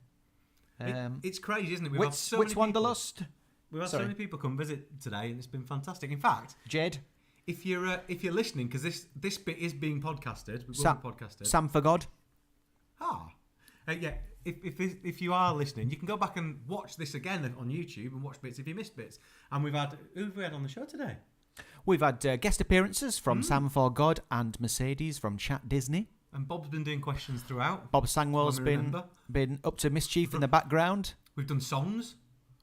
It's crazy, isn't it? Which Wanderlust? We've had so many people come visit today, and it's been fantastic. In fact, Jed, if you're listening, because this bit is being podcasted, it will Sam, be podcasted. Sam for God. Yeah. If you are listening, you can go back and watch this again on YouTube and watch bits if you missed bits. And who have we had on the show today? We've had guest appearances from Sam for God and Mercedes from Chat Disney. And Bob's been doing questions throughout. Bob Sangwell's been up to mischief in the background. We've done songs.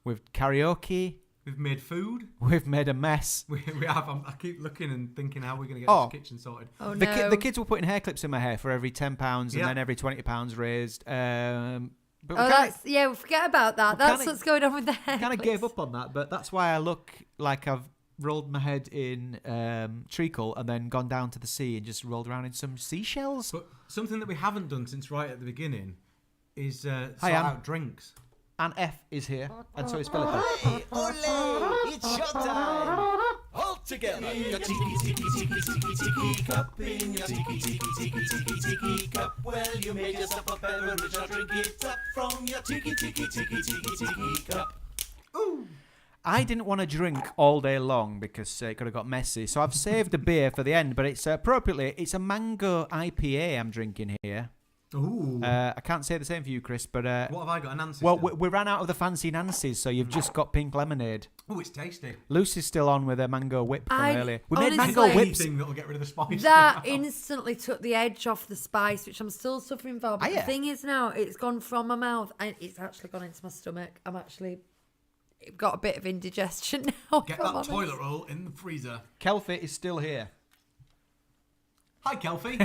We've karaoke. We've made food. We've made a mess. We have. I keep looking and thinking how we're going to get this kitchen sorted. Oh, The kids were putting hair clips in my hair for every £10 and then every £20 raised. But we forget about that. That's what's going on with the hair. I kind of gave up on that, but that's why I look like I've rolled my head in treacle and then gone down to the sea and just rolled around in some seashells. But something that we haven't done since right at the beginning is sort Anne. out drinks. And F is here, and so is Philippa. Hey, ole, it's showtime! All together, your tiki tiki tiki tiki tiki cup in your tiki tiki tiki tiki tiki cup. Well, you made yourself a beverage, I'll drink it up from your tiki tiki tiki tiki tiki cup. Ooh. I didn't want to drink all day long because it could have got messy, so I've saved a beer for the end. But it's appropriately, it's a mango IPA I'm drinking here. Ooh. I can't say the same for you, Chris, but... what have I got, a Nancy Well, still? we ran out of the fancy Nancy's, so you've just got pink lemonade. Oh, it's tasty. Lucy's still on with a mango whip from earlier. We made honestly- mango whips. Anything that'll get rid of the spice. That instantly took the edge off the spice, which I'm still suffering for. But Ah, the yeah. thing is now, it's gone from my mouth and it's actually gone into my stomach. I'm actually got a bit of indigestion now. Get if I'm that honest. toilet roll in the freezer. Kelfie is still here. Hi, Kelfie.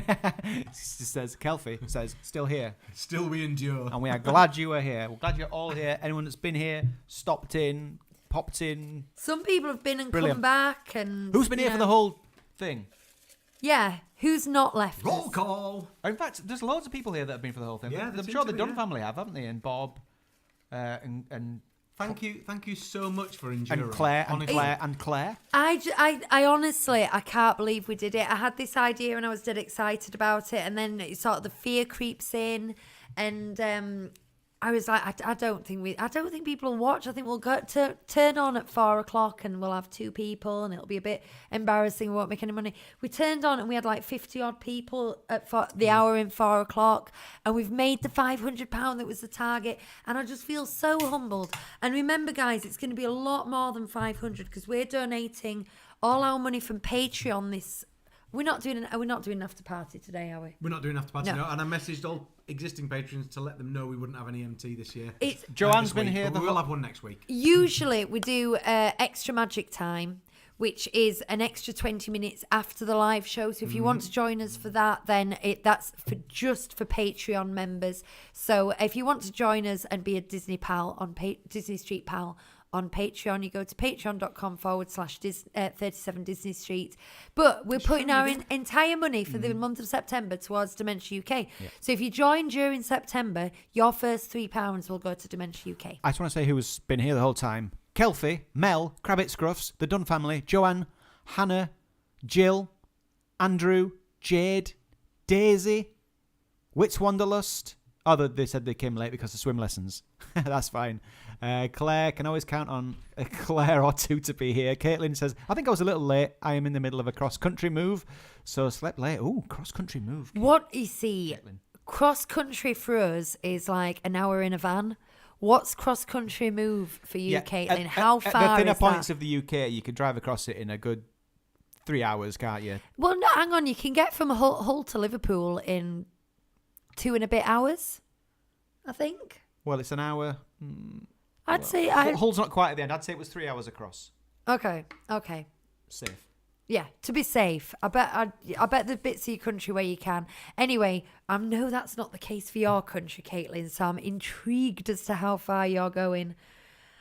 Kelfie says, still here. Still we endure. And we are glad you are here. We're glad you're all here. Anyone that's been here, stopped in, popped in. Some people have been and Brilliant. come back. And Who's been here for the whole thing? Yeah, who's not left Roll us? call. In fact, there's loads of people here that have been for the whole thing. Yeah, I'm there sure seem the to be, Dunn yeah. family have, haven't they? And Bob, and Thank you so much for enduring. and Claire, and honestly. Claire, and Claire. I honestly, I can't believe we did it. I had this idea and I was dead excited about it, and then it sort of the fear creeps in, and I was like, I don't think people will watch. I think we'll go to turn on at 4:00 and we'll have 2 people, and it'll be a bit embarrassing. We won't make any money. We turned on and we had like 50 odd people at the hour in 4:00, and we've made the £500 that was the target. And I just feel so humbled. And remember, guys, it's going to be a lot more than 500 because we're donating all our money from Patreon. We're not doing an after party today, are we? We're not doing after party, No. no. And I messaged all existing patrons to let them know we wouldn't have any MT this year. Joanne's this been week, here. but we will have one next week. Usually we do extra magic time, which is an extra 20 minutes after the live show. So if you want to join us for that, then that's just for Patreon members. So if you want to join us and be a Disney pal on Disney Street pal on Patreon, you go to patreon.com/37 Disney Street. But we're putting our entire money for the month of September towards Dementia UK. Yeah. So if you join during September, your first £3 will go to Dementia UK. I just want to say who's been here the whole time. Kelfie, Mel, Crabbit Scruffs, the Dunn family, Joanne, Hannah, Jill, Andrew, Jade, Daisy, Wits Wanderlust. Oh, they said they came late because of swim lessons. That's fine. Claire, can always count on a Claire or 2 to be here. Caitlin says, I think I was a little late. I am in the middle of a cross-country move, so slept late. Ooh, cross-country move. What you see, cross-country for us is like an hour in a van. What's cross-country move for you, Caitlin? How far at the thinner is points that? of the UK, you could drive across it in a good 3 hours, can't you? Well, no, hang on. You can get from Hull to Liverpool in 2 and a bit hours, I think. Well, it's an hour. I'd say Hull's not quite at the end. I'd say it was 3 hours across. Okay. Safe. Yeah, to be safe. I bet the bits of your country where you can. Anyway, I know that's not the case for your country, Caitlin, so I'm intrigued as to how far you're going.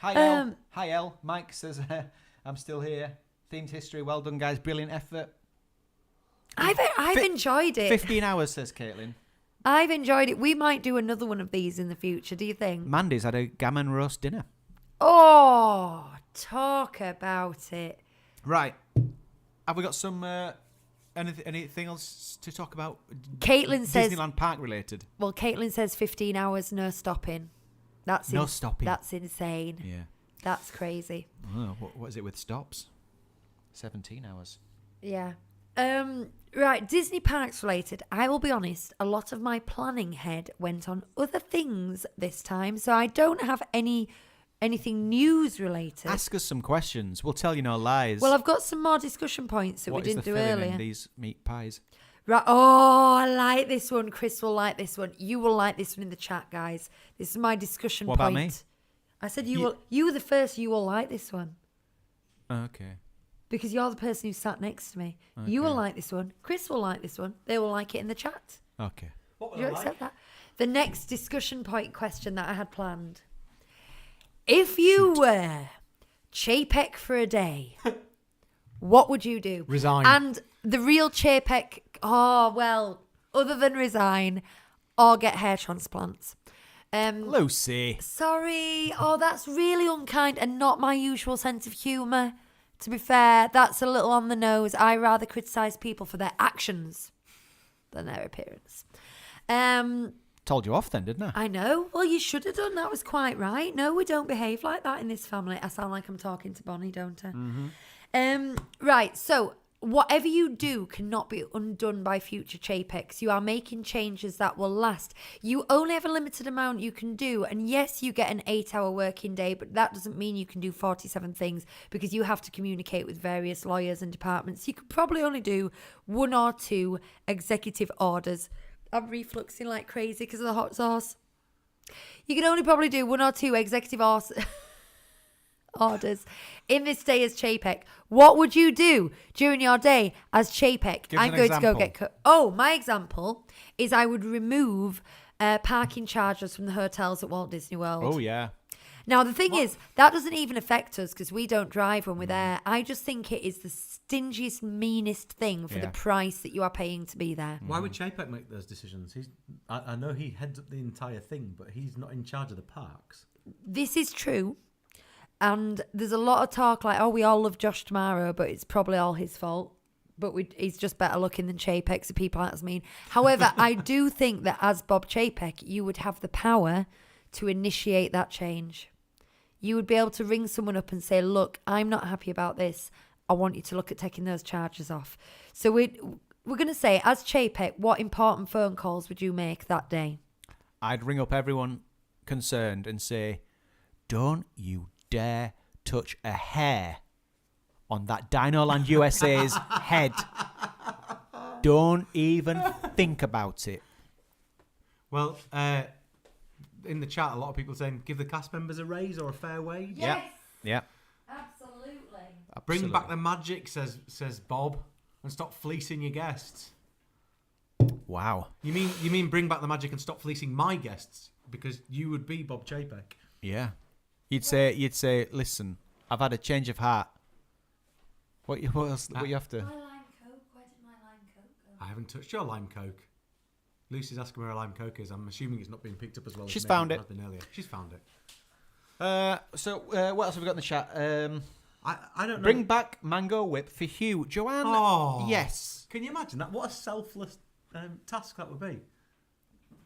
Hi, El. Hi, El. Mike says, I'm still here. Themed history. Well done, guys. Brilliant effort. I've enjoyed it. 15 hours, says Caitlin. I've enjoyed it. We might do another one of these in the future. Do you think? Mandy's had a gammon roast dinner. Oh, talk about it. Right. Have we got some anything else to talk about? Caitlin says Disneyland Park related. Well, Caitlin says 15 hours, no stopping. No stopping. That's insane. Yeah. That's crazy. Oh, what is it with stops? 17 hours. Yeah. Right, Disney parks related. I will be honest, a lot of my planning head went on other things this time, so I don't have anything news related. Ask us some questions. We'll tell you no lies. Well, I've got some more discussion points that we didn't do earlier. In these meat pies? Right. Oh, I like this one. Chris will like this one. You will like this one in the chat, guys. This is my discussion point. What about me? I said you will. You were the first. You will like this one. Okay. Because you're the person who sat next to me. Okay. You will like this one. Chris will like this one. They will like it in the chat. Okay. Do you accept that? The next discussion point question that I had planned. If you were Chapek for a day, what would you do? Resign. And the real Chapek, other than resign or get hair transplants. Lucy. Sorry. Oh, that's really unkind and not my usual sense of humour. To be fair, that's a little on the nose. I rather criticise people for their actions than their appearance. Told you off then, didn't I? I know. Well, you should have done. That was quite right. No, we don't behave like that in this family. I sound like I'm talking to Bonnie, don't I? Mm-hmm. Right. So whatever you do cannot be undone by future Chapeks. You are making changes that will last. You only have a limited amount you can do. And yes, you get an 8-hour working day, but that doesn't mean you can do 47 things because you have to communicate with various lawyers and departments. You could probably only do 1 or 2 executive orders. I'm refluxing like crazy because of the hot sauce. You can only probably do 1 or 2 executive orders. orders in this day as Chapek. What would you do during your day as Chapek? Give us I'm an going to go example. get... my example is I would remove parking charges from the hotels at Walt Disney World. Oh, yeah. Now, the thing is, that doesn't even affect us because we don't drive when we're there. I just think it is the stingiest, meanest thing for the price that you are paying to be there. Why would Chapek make those decisions? I know he heads up the entire thing, but he's not in charge of the parks. This is true. And there's a lot of talk like, we all love Josh tomorrow, but it's probably all his fault. But he's just better looking than Chapek, so people aren't as mean. However, I do think that as Bob Chapek, you would have the power to initiate that change. You would be able to ring someone up and say, look, I'm not happy about this. I want you to look at taking those charges off. So we're going to say, as Chapek, what important phone calls would you make that day? I'd ring up everyone concerned and say, don't you dare touch a hair on that Dinoland USA's head. Don't even think about it. Well, in the chat, a lot of people saying give the cast members a raise or a fair wage. Yes. Yeah. Absolutely. Bring back the magic, says Bob, and stop fleecing your guests. Wow. You mean bring back the magic and stop fleecing my guests because you would be Bob Chapek. Yeah. You'd say, listen, I've had a change of heart. What else? What you have to? My lime coke. Where did my lime coke go? I haven't touched your lime coke. Lucy's asking where a lime coke is. I'm assuming it's not being picked up as well. She's as found maybe it. Has been earlier. She's found it. So what else have we got in the chat? I don't know. Bring back Mango Whip for Hugh. Joanne. Oh Yes. Can you imagine that? What a selfless task that would be. Do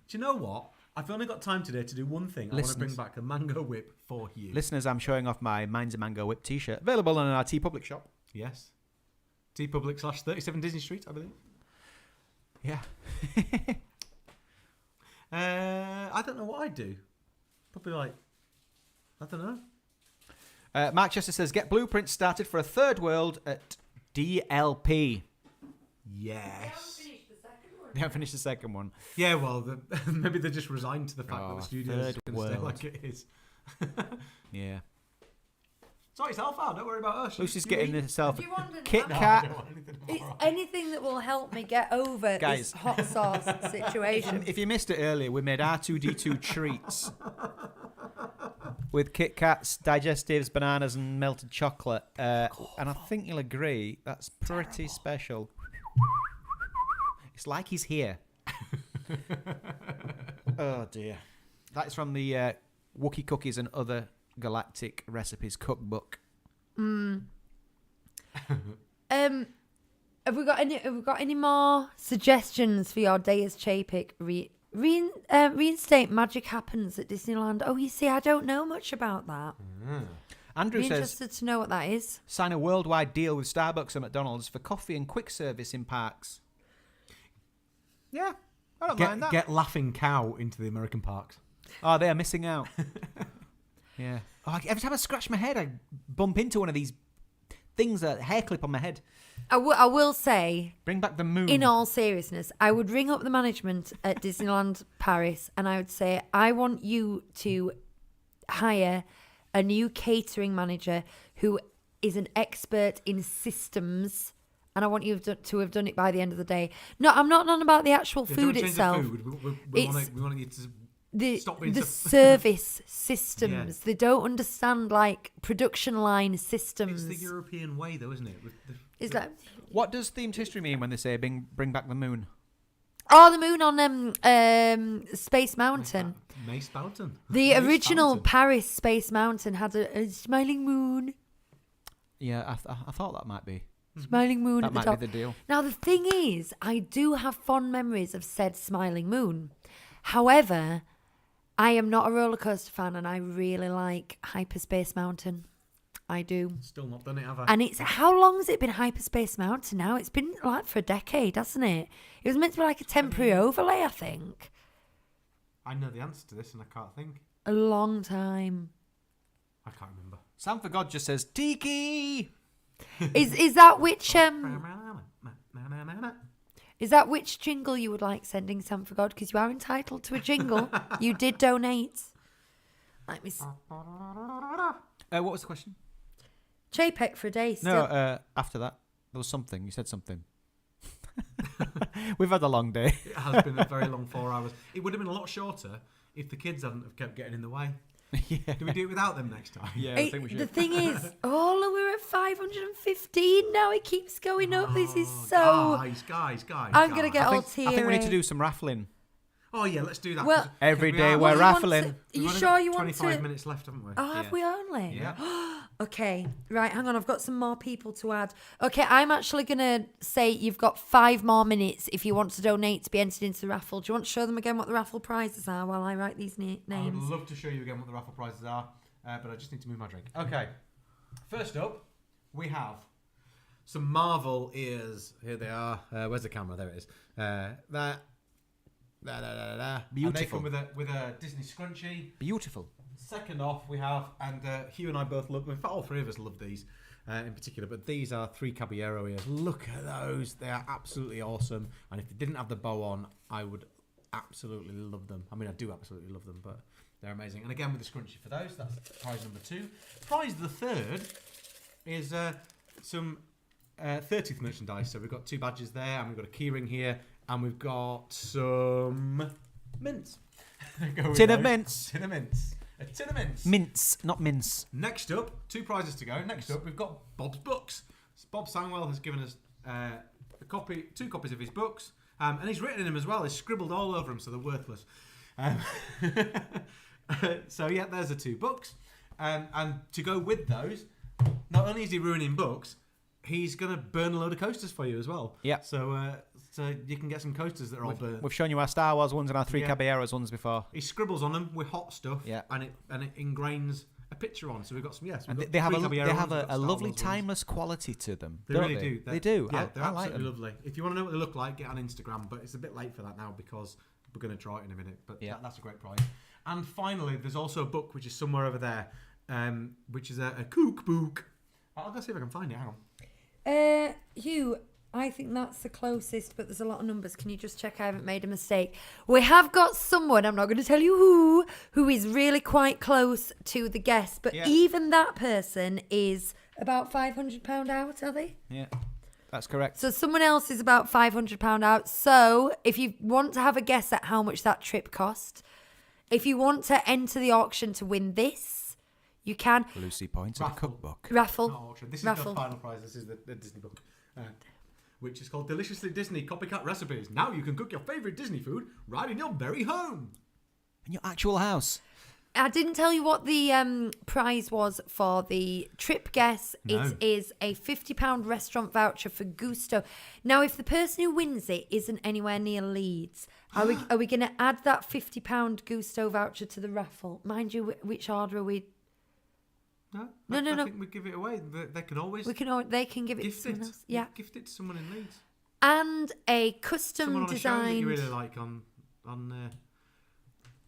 you know what? I've only got time today to do one thing. I want to bring back a Mango Whip for you. Listeners, I'm showing off my Mine's a Mango Whip t-shirt. Available on our TeePublic shop. Yes. TeePublic/37 Disney Street, I believe. Yeah. I don't know what I'd do. Probably I don't know. Mark Chester says, get blueprints started for a third world at DLP. Yes. They haven't finished the second one. Yeah, well, maybe they're just resigned to the fact that the studio's third going to stay world. like it is. Yeah. Sort yourself out. Don't worry about us. Lucy's getting herself Do you want an Kit apple? Kat. I don't want anything It's more. anything that will help me get over Guys. this hot sauce situation. If you missed it earlier, we made R2D2 treats with Kit Kats, digestives, bananas, and melted chocolate. And I think you'll agree that's pretty special. It's like he's here. Oh dear. That's from the Wookiee Cookies and Other Galactic Recipes cookbook. Have we got any more suggestions for your day as Chapek? Reinstate Magic Happens at Disneyland. Oh, you see, I don't know much about that. Andrew Be says, interested to know what that is. sign a worldwide deal with Starbucks and McDonald's for coffee and quick service in parks. Yeah, I don't mind that. Get Laughing Cow into the American parks. Oh, they are missing out. Yeah. Oh, every time I scratch my head, I bump into one of these things, a hair clip on my head. I will say, Bring back the moon. in all seriousness, I would ring up the management at Disneyland Paris and I would say, I want you to hire a new catering manager who is an expert in systems, and I want you to have done it by the end of the day. No, I'm not on about the actual food don't change itself. The food. We want you to stop being the so- service systems. Yeah. They don't understand like production line systems. It's the European way, though, isn't it? Is that What does themed history mean when they say bring back the moon? the moon on Space Mountain? Mace Mountain. The Mace original Mountain. Paris Space Mountain had a smiling moon. Yeah, I thought that might be. Smiling moon That at the might top. be the deal. Now the thing is, I do have fond memories of said smiling moon. However, I am not a roller coaster fan, and I really like Hyperspace Mountain. I do. Still not done it, have I? And it's how long has it been Hyperspace Mountain now? It's been like for a decade, hasn't it? It was meant to be like a temporary overlay, I think. I know the answer to this, and I can't think. A long time. I can't remember. Sam for God just says Tiki. Is that which is that which jingle you would like sending, Sam for God? Because you are entitled to a jingle. You did donate. Let me. What was the question? JPEG for a day. Still. No, after that, there was something. You said something. We've had a long day. It has been a very long 4 hours. It would have been a lot shorter if the kids hadn't have kept getting in the way. Yeah. Do we do it without them next time? Yeah, I think we should. The thing is, we're at 515 now. It keeps going up. This is so. Guys. I'm gonna get all I think we need to do some raffling. Oh yeah, let's do that. Well, every day What we're you want raffling. to- Are you We've only sure got you want to? 25 minutes left, haven't we? Oh, have Yeah. we only? Yeah. Okay, right, hang on. I've got some more people to add. Okay, I'm actually going to say you've got 5 more minutes if you want to donate to be entered into the raffle. Do you want to show them again what the raffle prizes are while I write these I would names? love to show you again what the raffle prizes are, but I just need to move my drink. Okay, first up, we have some Marvel ears. Here they are. Where's the camera? There it is. Beautiful. And they come with a Disney scrunchie. Beautiful. Second off, we have, and Hugh and I both love them. In fact, all 3 of us love these in particular, but these are 3 Caballero ears. Look at those. They are absolutely awesome. And if they didn't have the bow on, I would absolutely love them. I mean, I do absolutely love them, but they're amazing. And again, with the scrunchie for those, that's prize number 2. Prize the third is some 30th merchandise. So we've got 2 badges there, and we've got a keyring here, and we've got some mints. Tin of mints. Tin of mints. A tin of mints. Mince, not mince. Next up, 2 prizes to go. Next up, we've got Bob's books. Bob Sangwell has given us 2 copies of his books, and he's written in them as well. He's scribbled all over them, so they're worthless. So yeah, there's the 2 books, and to go with those, not only is he ruining books, he's gonna burn a load of coasters for you as well. Yeah. So you can get some coasters that are all burnt. We've shown you our Star Wars ones and our 3 Yeah. Caballeros ones before. He scribbles on them with hot stuff, Yeah. and it ingrains a picture on. So we've got some, yes. And we've got they have 3 Caballero ones, we've got a Star lovely Wars ones. timeless quality to them. They don't really do. They do. Yeah, I they're like absolutely them. lovely. If you want to know what they look like, get on Instagram. But it's a bit late for that now because we're going to try it in a minute. But Yeah. that's a great prize. And finally, there's also a book which is somewhere over there, which is a cookbook. I'll go see if I can find it. Hang on. Hugh, I think that's the closest, but there's a lot of numbers. Can you just check I haven't made a mistake? We have got someone, I'm not going to tell you who is really quite close to the guest, but Yeah. even that person is about £500 out, are they? Yeah, that's correct. So someone else is about £500 out. So if you want to have a guess at how much that trip cost, if you want to enter the auction to win this, you can. Lucy points at the Raffle. cookbook. Raffle. Not auction. This is Raffle. the final prize. This is the Disney book, which is called Deliciously Disney Copycat Recipes. Now you can cook your favourite Disney food right in your very home. In your actual house. I didn't tell you what the prize was for the trip guess. No. It is a £50 restaurant voucher for Gusto. Now, if the person who wins it isn't anywhere near Leeds, are we going to add that £50 Gusto voucher to the raffle? Mind you, which order are we? No. No. I think we give it away. They can always They can give it to gift someone it. else. Yeah, Gift it to someone in Leeds. and a custom Someone on a show that designed. you really like on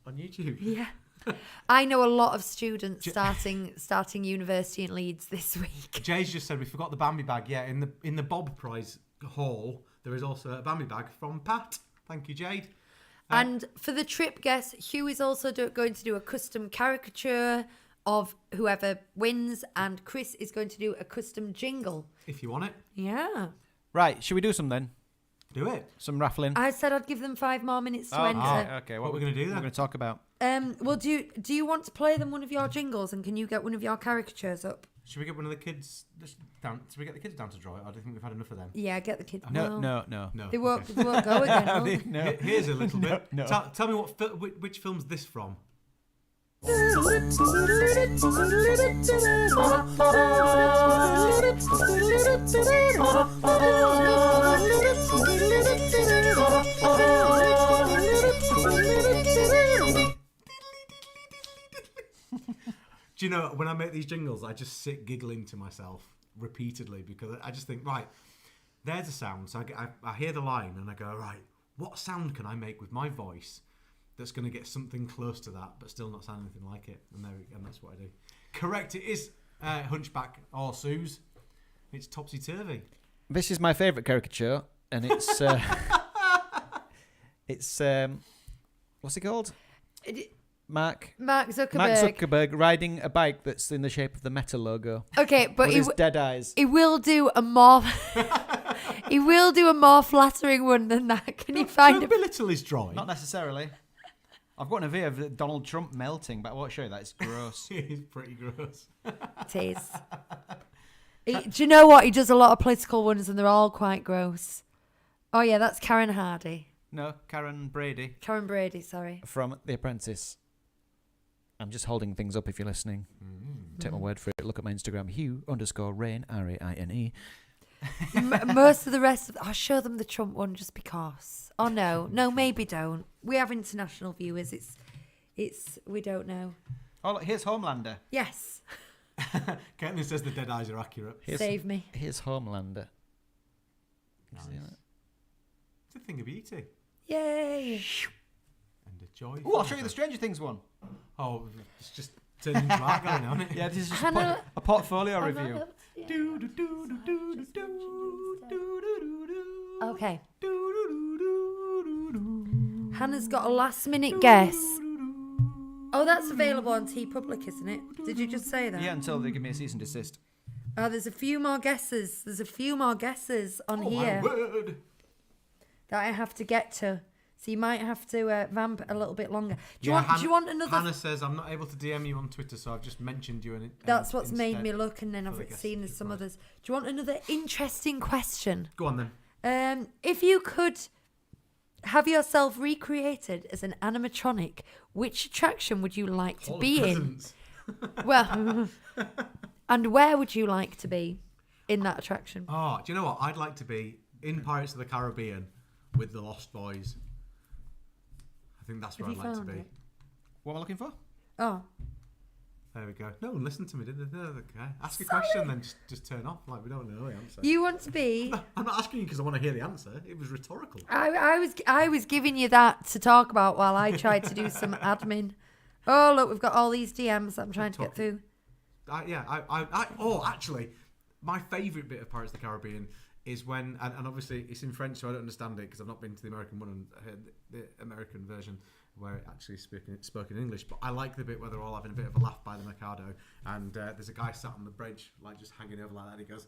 YouTube. Yeah. I know a lot of students starting university in Leeds this week. Jay's just said we forgot the Bambi bag. Yeah, in the Bob Prize hall, there is also a Bambi bag from Pat. Thank you, Jade. And for the trip guest, Hugh is also going to do a custom caricature of whoever wins, and Chris is going to do a custom jingle. If you want it, Yeah. Right, should we do some then? do it. Some raffling? I said I'd give them 5 more minutes to enter. Okay, What we're going to do We're then? going to talk about. Well, do you want to play them one of your jingles, and can you get one of your caricatures up? Should we get one of the kids down? Should we get the kids down to draw it? Or do you think we've had enough of them? Yeah, get the kids. No. No. They won't, okay. they won't go again. will they? No. Here's a little bit. No. Tell me which film's this from? Do you know, when I make these jingles, I just sit giggling to myself repeatedly because I just think, right, there's a sound. So I hear the line and I go, right, what sound can I make with my voice that's going to get something close to that but still not sound anything like it? And that's what I do. Correct, it is Hunchback or Suze. It's topsy-turvy. This is my favourite caricature, and it's... it's... what's it called? Mark Zuckerberg. Zuckerberg riding a bike that's in the shape of the Meta logo. Okay, but with his dead eyes. He will do a more. He will do a more flattering one than that. Can you find Don't a belittle his drawing. Not necessarily. I've got an idea of Donald Trump melting, but I won't show you that. It's gross. He's pretty gross. It is. Do you know what? He does a lot of political ones, and they're all quite gross. Oh yeah, that's Karen Hardy. No, Karen Brady. Karen Brady, sorry. From The Apprentice. I'm just holding things up if you're listening. Take my word for it. Look at my Instagram, Hugh_Rain, R-A-I-N-E. Most of the rest I'll show them the Trump one just because. Oh no, maybe don't. We have international viewers. It's we don't know. Oh, look, here's Homelander. Yes. Caitlin says the dead eyes are accurate. Save me. Here's Homelander. Nice. It's a thing of beauty. Yay. And a joy. Oh, I'll show you the Stranger Things one. Oh, it's just turning into art going on, isn't it? Yeah, this is just Hannah- a portfolio review. Okay. Hannah's got a last minute guess. Oh, that's available on TeePublic, isn't it? Did you just say that? Yeah, until they give me a cease and desist. Oh, there's a few more guesses. There's a few more guesses on here My word. that I have to get to. So you might have to vamp a little bit longer. Do you want another? Hannah says, I'm not able to DM you on Twitter, so I've just mentioned you. That's what's made instead me look, and then for the I've guest seen there's some surprise. others. Do you want another interesting question? Go on then. If you could have yourself recreated as an animatronic, which attraction would you like to be in? Well, and where would you like to be in that attraction? Oh, do you know what? I'd like to be in Pirates of the Caribbean with the Lost Boys. I think that's where Have I'd you like to found be. it? What am I looking for? Oh, There we go. No one listened to me, did they? No, okay. Ask a question, then just turn off like we don't know the answer. you want to be? I'm not asking you because I want to hear the answer. It was rhetorical. I was giving you that to talk about while I tried to do some admin. Oh look, we've got all these DMs that I'm trying to get through. Actually, my favourite bit of Pirates of the Caribbean is when, and obviously it's in French, so I don't understand it because I've not been to the American one and heard the American version where it actually spoken in English. But I like the bit where they're all having a bit of a laugh by the Mikado, and there's a guy sat on the bridge, like just hanging over like that. And he goes,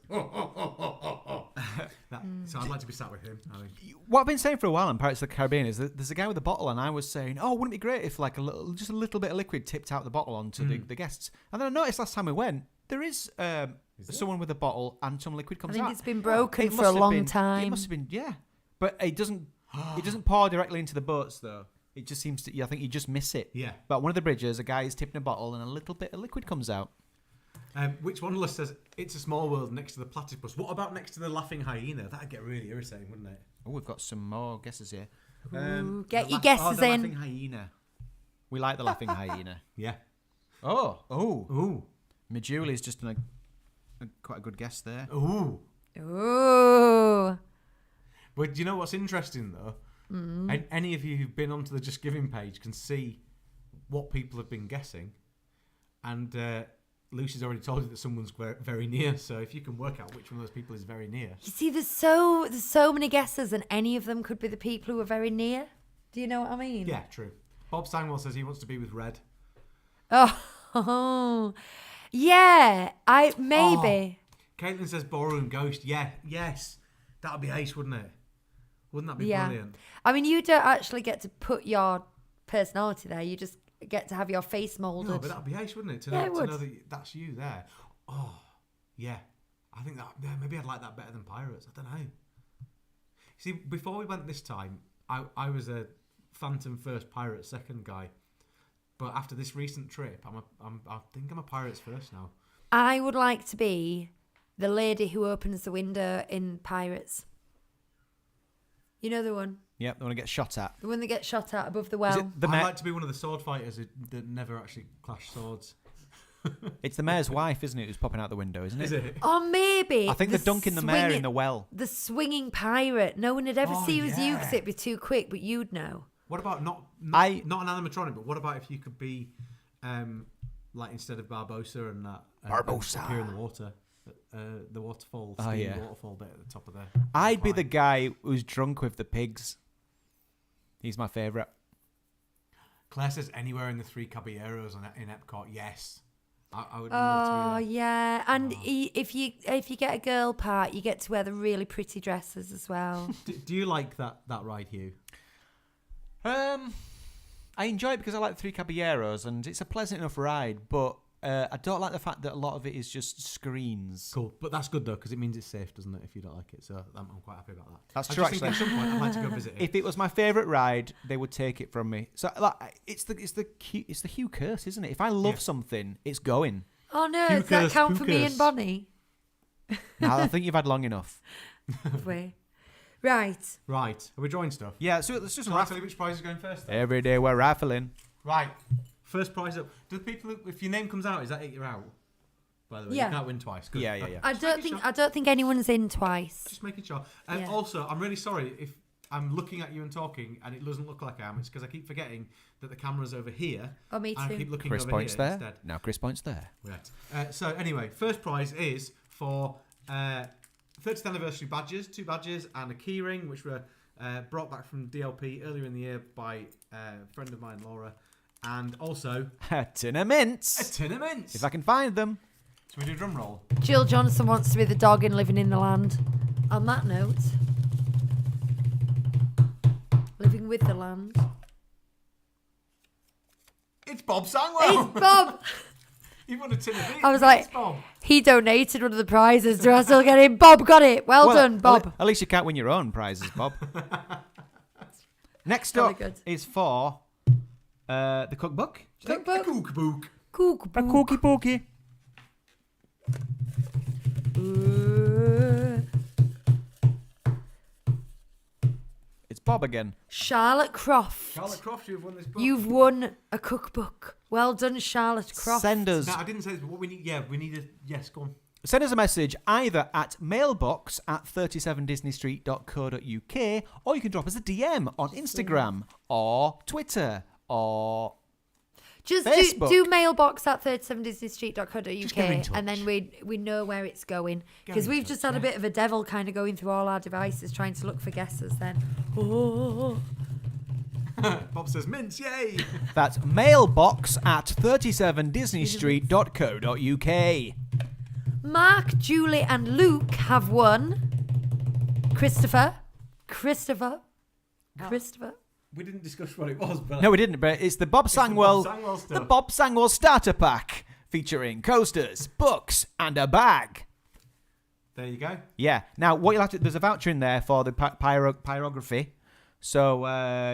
So I'd like to be sat with him. I think. What I've been saying for a while on Pirates of the Caribbean is that there's a guy with a bottle, and I was saying, oh, wouldn't it be great if like just a little bit of liquid tipped out the bottle onto the guests? And then I noticed last time we went, there is someone with a bottle and some liquid comes I out. think it's been broken It for must a have long been- time. It must have been, yeah. But it doesn't pour directly into the boats though. It just seems to. I think you just miss it. Yeah. But one of the bridges, a guy is tipping a bottle and a little bit of liquid comes out. Which one of us says it's a small world next to the platypus? What about next to the laughing hyena? That'd get really irritating, wouldn't it? Oh, we've got some more guesses here. Get your guesses the in. laughing hyena. We like the laughing hyena. Yeah. Oh. Majulie's just done quite a good guess there. Ooh. Ooh. But do you know what's interesting though? And any of you who've been onto the Just Giving page can see what people have been guessing, and Lucy's already told you that someone's very near. So if you can work out which one of those people is very near, You see, there's so many guesses, and any of them could be the people who are very near. Do you know what I mean? yeah, true. Bob Sangwell says he wants to be with Red. Oh, yeah. Maybe. Caitlin says Ballroom Ghost. Yeah, yes, that'd be ace, wouldn't it? Wouldn't that be brilliant? I mean, you don't actually get to put your personality there. You just get to have your face molded. No, but that'd be ace, wouldn't it? To Yeah, know, it to would. know that that's you there. Oh, yeah. I think that maybe I'd like that better than Pirates. I don't know. See, before we went this time, I was a Phantom first, Pirates second guy. But after this recent trip, I think I'm a Pirates first now. I would like to be the lady who opens the window in Pirates. You know the one? Yep, the one that gets shot at. The one that gets shot at above the Is well. it the I'd like to be one of the sword fighters that never actually clash swords. It's the mayor's wife, isn't it, who's popping out the window, isn't it? Is it? Or maybe... I think they're dunking the mayor in the well. The swinging pirate. No one would ever Oh, see you as you yeah. because it'd be too quick, but you'd know. What about not an animatronic, but what about if you could be, like instead of Barbossa and that, Barbossa. appear in the water, the waterfall, Oh, steam yeah. waterfall bit at the top of there. I'd be the guy who's drunk with the pigs. He's my favourite. Claire says anywhere in the 3 Caballeros in Epcot. Yes, I would love to be there. Yeah, and if you get a girl part, you get to wear the really pretty dresses as well. Do you like that ride, Hugh? I enjoy it because I like the 3 Caballeros, and it's a pleasant enough ride, but I don't like the fact that a lot of it is just screens. Cool, but that's good though because it means it's safe, doesn't it? If you don't like it, so I'm quite happy about that. That's I true. just think Actually, at some point I'd like to go visit it. if it was my favourite ride, they would take it from me. So like, it's the Hugh curse, isn't it? If I love something, it's going. Oh no, Hugh does that curse, count Hugh for me curse. and Bonnie? Now I think you've had long enough. Wait. Right. Right, are we drawing stuff? Yeah, so let's just Shall I tell you which prize is going first? Then? Every day we're raffling. Right, first prize up. Do the people, if your name comes out, is that it? You're out. By the way, Yeah. you can't win twice. Good. Yeah. I don't think anyone's in twice. Just making sure. Yeah. Also, I'm really sorry if I'm looking at you and talking and it doesn't look like I am. It's because I keep forgetting that the camera's over here. Oh, me And I too. keep looking Chris over points here there. instead. Now Chris points there. Right. So anyway, first prize is for 30th anniversary badges, 2 badges and a keyring, which were brought back from DLP earlier in the year by a friend of mine, Laura, and also A tin of mints. a tin of mints. If I can find them. So we do a drum roll. Jill Johnson wants to be the dog in Living in the Land. On that note, living with the land. It's Bob Sangwell. It's Bob. You won a tin of mints. I was like, It's Bob. he donated one of the prizes. Do I still get it? Bob got it. Well done, Bob. At least you can't win your own prizes, Bob. Next Very up good. is for the cookbook. Cookbook. A cookbook. Cookbook. A cookie pookie. It's Bob again. Charlotte Croft. Charlotte Croft, you've won this book. You've won a cookbook. Well done, Charlotte Croft. Send us No, I didn't say this, but what we need. Yeah, we need a. Yes, go on. Send us a message either at mailbox@37disneystreet.co.uk or you can drop us a DM on Instagram or Twitter or Just Facebook. do mailbox at 37disneystreet.co.uk Just get in touch. and then we know where it's going. Get Because in we've touch, just had a bit of a devil kind of going through all our devices trying to look for guesses then. Oh. Bob says mints, yay! that's mailbox@37disneystreet.co.uk. Mark, Julie and Luke have won. Christopher. We didn't discuss what it was, but No, we didn't, but it's the Bob Sangwell, stuff. the Bob Sangwell starter pack featuring coasters, books, and a bag. There you go. Yeah. Now, what you'll have to there's a voucher in there for the pyrography. So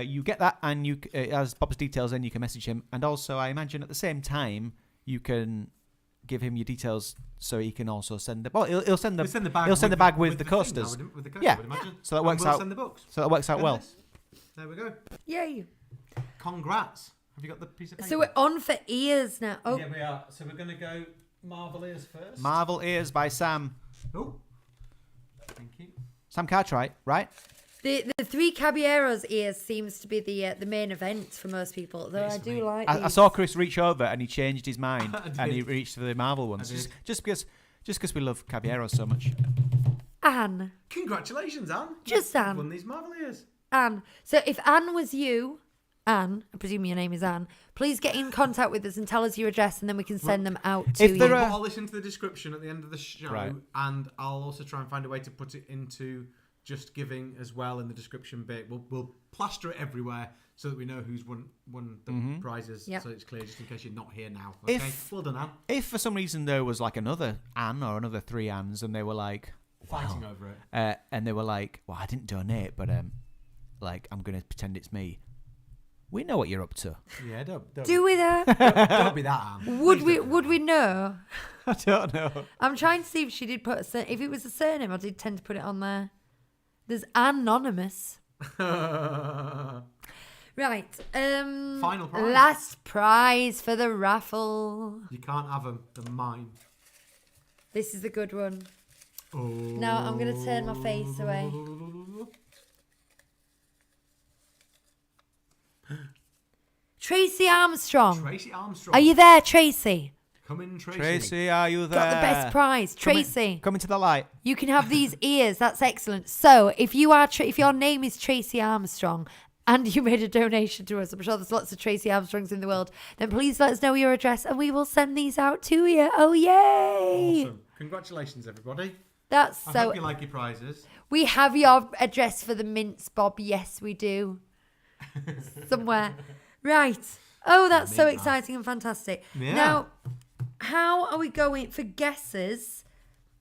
you get that, and you as Bob's details, then you can message him, and also I imagine at the same time you can give him your details so he can also send the. Well, he'll send the. We'll send the bag. He'll send the bag with the thing now, coasters. with the coaster, Yeah. I would imagine. So that And works we'll out. Send the books. So that works out well. Goodness. There we go. Yay. Congrats. Have you got the piece of paper? So we're on for ears now. Oh, Yeah, we are. So we're going to go Marvel ears first. Marvel Ears by Sam. Oh. Thank you. Sam Cartwright, right? the 3 Caballeros ears seems to be the main event for most people. Though Basically. I do like I these. saw Chris reach over and he changed his mind I and he did. reached for the Marvel ones. I did. Just because we love Caballeros so much. Anne. Congratulations, Anne. Just You've Anne. won these Marvel ears. Anne. So if Anne was you, Anne, I presume your name is Anne, please get in contact with us and tell us your address and then we can send them out to If you. there I'll are- put all this into the description at the end of the show, Right. and I'll also try and find a way to put it into Just Giving as well in the description bit. We'll plaster it everywhere so that we know who's won the prizes. Yep. So it's clear, just in case you're not here now. Okay, If- well done, Anne. If for some reason there was like another Anne or another 3 Annes and they were like, Fighting over it. and they were like, well, I didn't donate, but like I'm going to pretend it's me. We know what you're up to. Yeah, don't Do we though? don't be that, Anne. Would Please we? don't be Would that. we know? I don't know. I'm trying to see if she did put if it was a surname. I did tend to put it on there. There's anonymous. Right. Final prize. Last prize for the raffle. You can't have them. They're mine. This is a good one. Oh. Now I'm gonna turn my face away. Tracy Armstrong. Tracy Armstrong. Are you there, Tracy? Come in, Tracy. Tracy, are you there? Got the best prize, Tracy. Come into the light. You can have these ears. That's excellent. So if you are, if your name is Tracy Armstrong, and you made a donation to us, I'm sure there's lots of Tracy Armstrongs in the world, then please let us know your address and we will send these out to you. Oh, yay! Awesome. Congratulations, everybody. That's I so... hope you like your prizes. We have your address for the mince, Bob. Yes, we do. Somewhere. Right. Oh, that's so exciting and fantastic. Yeah. Now, how are we going for guesses?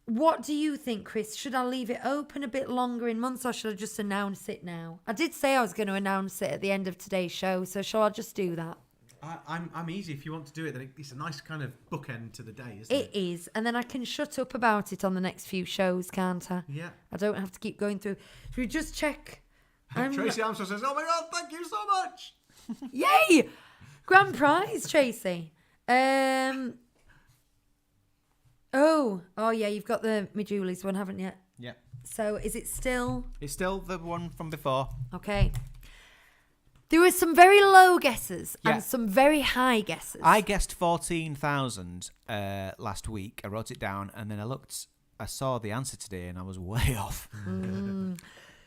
What do you think, Chris? Should I leave it open a bit longer in months or should I just announce it now? I did say I was going to announce it at the end of today's show, so shall I just do that? I'm easy. If you want to do it, then it's a nice kind of bookend to the day, isn't it? It is. And then I can shut up about it on the next few shows, can't I? Yeah. I don't have to keep going through. Should we just check? Tracy Armstrong says, "Oh my God, thank you so much." Yay! Grand prize, Tracy. Oh yeah, you've got the Me Julie's one, haven't you? Yeah. So is it still... It's still the one from before. Okay. There were some very low guesses Yeah. and some very high guesses. I guessed 14,000 last week. I wrote it down and then I saw the answer today and I was way off.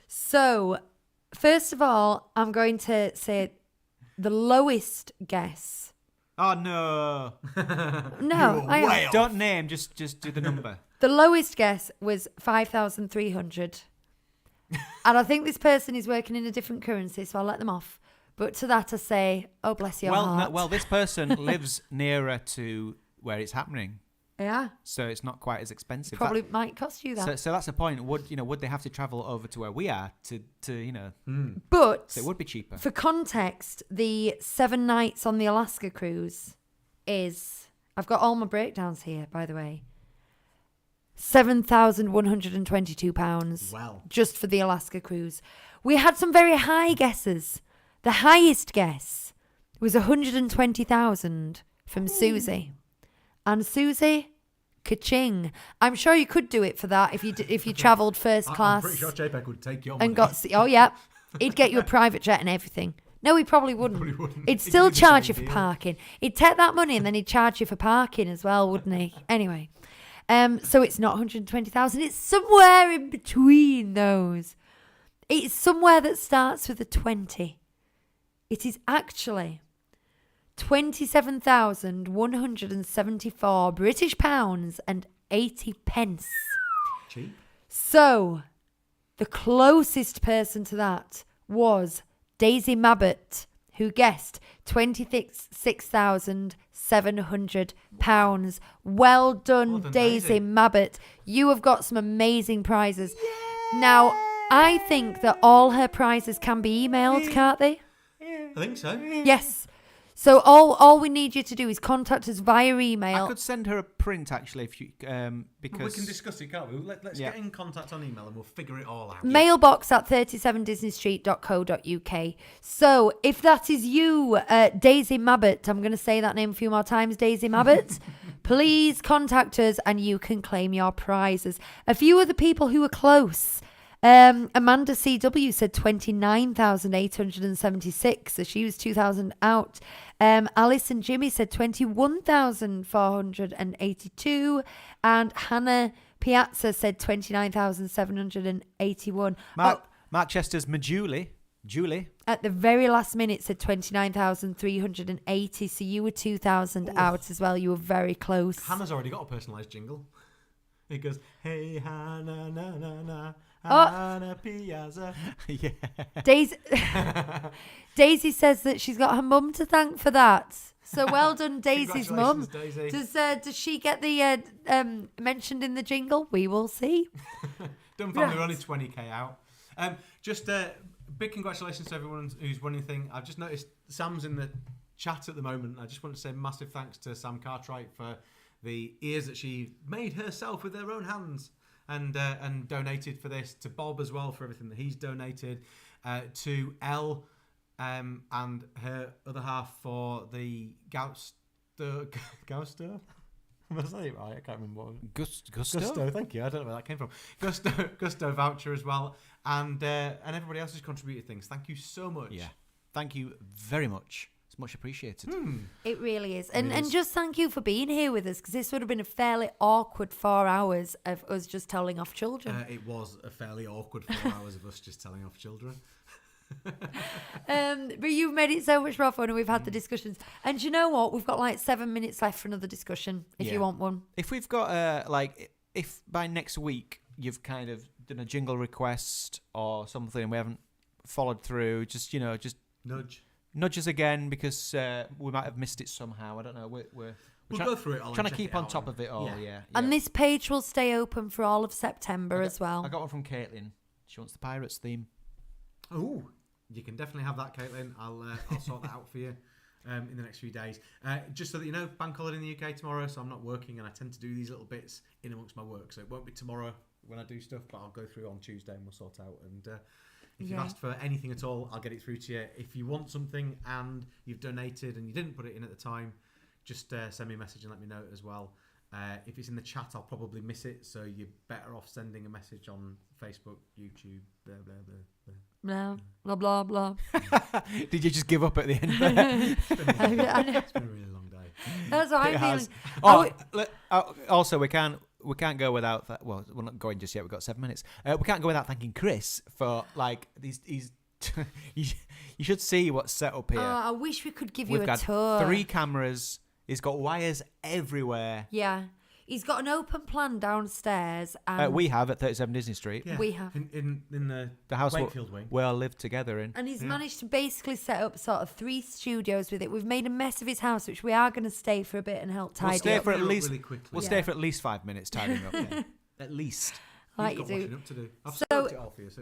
So, first of all, I'm going to say the lowest guess. Oh, no. No, I Don't name, just do the number. The lowest guess was 5,300. And I think this person is working in a different currency, so I'll let them off. But to that I say, oh, bless your heart. Well, this person lives nearer to where it's happening. Yeah. So it's not quite as expensive. Probably might cost you that. So that's the point. Would they have to travel over to where we are to But so it would be cheaper. for context, the 7 nights on the Alaska cruise is, I've got all my breakdowns here, by the way, £7,122. Wow. Just for the Alaska cruise. We had some very high guesses. The highest guess was 120,000 from Susie. And Susie, ka-ching. I'm sure you could do it for that if you travelled first class. I'm pretty sure JPEG would take your money. And oh yeah, he'd get you a private jet and everything. No, he probably wouldn't. He'd still do the charge same you for deal. parking. He'd take that money and then he'd charge you for parking as well, wouldn't he? Anyway, so it's not 120,000. It's somewhere in between those. It's somewhere that starts with a 20. It is actually 27,174 British pounds and 80 pence. Cheap. So, the closest person to that was Daisy Mabbott, who guessed £26,700. Well done, Daisy Mabbott. You have got some amazing prizes. Now, I think that all her prizes can be emailed, can't they? I think so. Yes. So all we need you to do is contact us via email. I could send her a print actually if you because We can discuss it, can't we? Let's get in contact on email and we'll figure it all out. Mailbox at 37disneystreet.co.uk. So if that is you, Daisy Mabbott, I'm going to say that name a few more times, Daisy Mabbott, please contact us and you can claim your prizes. A few other people who are close. Amanda CW said 29,876, so she was 2,000 out. Alice and Jimmy said 21,482, and Hannah Piazza said 29,781. Mark Chester's Julie At the very last minute said 29,380, so you were 2,000 out as well. You were very close. Hannah's already got a personalised jingle. It goes, hey Hannah, na na na. Hannah Piazza. Yeah. Daisy says that she's got her mum to thank for that. So well done, Daisy's mum. Daisy. Does she get the mentioned in the jingle? We will see. Done family, we're only 20k out. Just big congratulations to everyone who's won anything. I've just noticed Sam's in the chat at the moment. I just want to say massive thanks to Sam Cartwright for the ears that she made herself with her own hands. And donated for this, to Bob as well for everything that he's donated, to Elle and her other half for the Gouster. Am I saying it right? I can't remember what. Gusto, thank you. I don't know where that came from. Gusto voucher as well, and everybody else who's contributed things. Thank you so much. Yeah, thank you very much. It's much appreciated. It really is. And just thank you for being here with us, because this would have been a fairly awkward 4 hours of us just telling off children. It was a fairly awkward 4 hours of us just telling off children. But you've made it so much more fun, and we've had the discussions. And you know what? We've got like 7 minutes left for another discussion. If you want one, if we've got if by next week you've kind of done a jingle request or something, we haven't followed through. Just nudge us again because we might have missed it somehow. I don't know. We'll go through it all. Trying to keep on top of it all. Yeah. And this page will stay open for all of September as well. I got one from Caitlin. She wants the Pirates theme. Oh, you can definitely have that, Caitlin. I'll sort that out for you in the next few days. Just so that you know, bank holiday in the UK tomorrow, so I'm not working, and I tend to do these little bits in amongst my work. So it won't be tomorrow when I do stuff, but I'll go through on Tuesday and we'll sort out. And if you've asked for anything at all, I'll get it through to you. If you want something and you've donated and you didn't put it in at the time, just send me a message and let me know as well. If it's in the chat, I'll probably miss it, so you're better off sending a message on Facebook, YouTube, blah, blah, blah, blah. Blah, blah, blah. Did you just give up at the end? It's been a really long day. That's what I'm feeling. Also, we can't go without that. Well, we're not going just yet. We've got 7 minutes. We can't go without thanking Chris for these. You should see what's set up here. I wish we could give We've you a got tour. 3 cameras. He's got wires everywhere. Yeah. He's got an open plan downstairs. And we have at 37 Disney Street. Yeah. We have. In the house Wakefield wing. we all live together in. And he's managed to basically set up sort of 3 studios with it. We've made a mess of his house, which we are going to stay for a bit and help tidy We'll stay up. for at least. Really quickly. We'll stay for at least 5 minutes tidying up. At least. Like You've you got do. washing up to do. I've So, smoked it all for you. So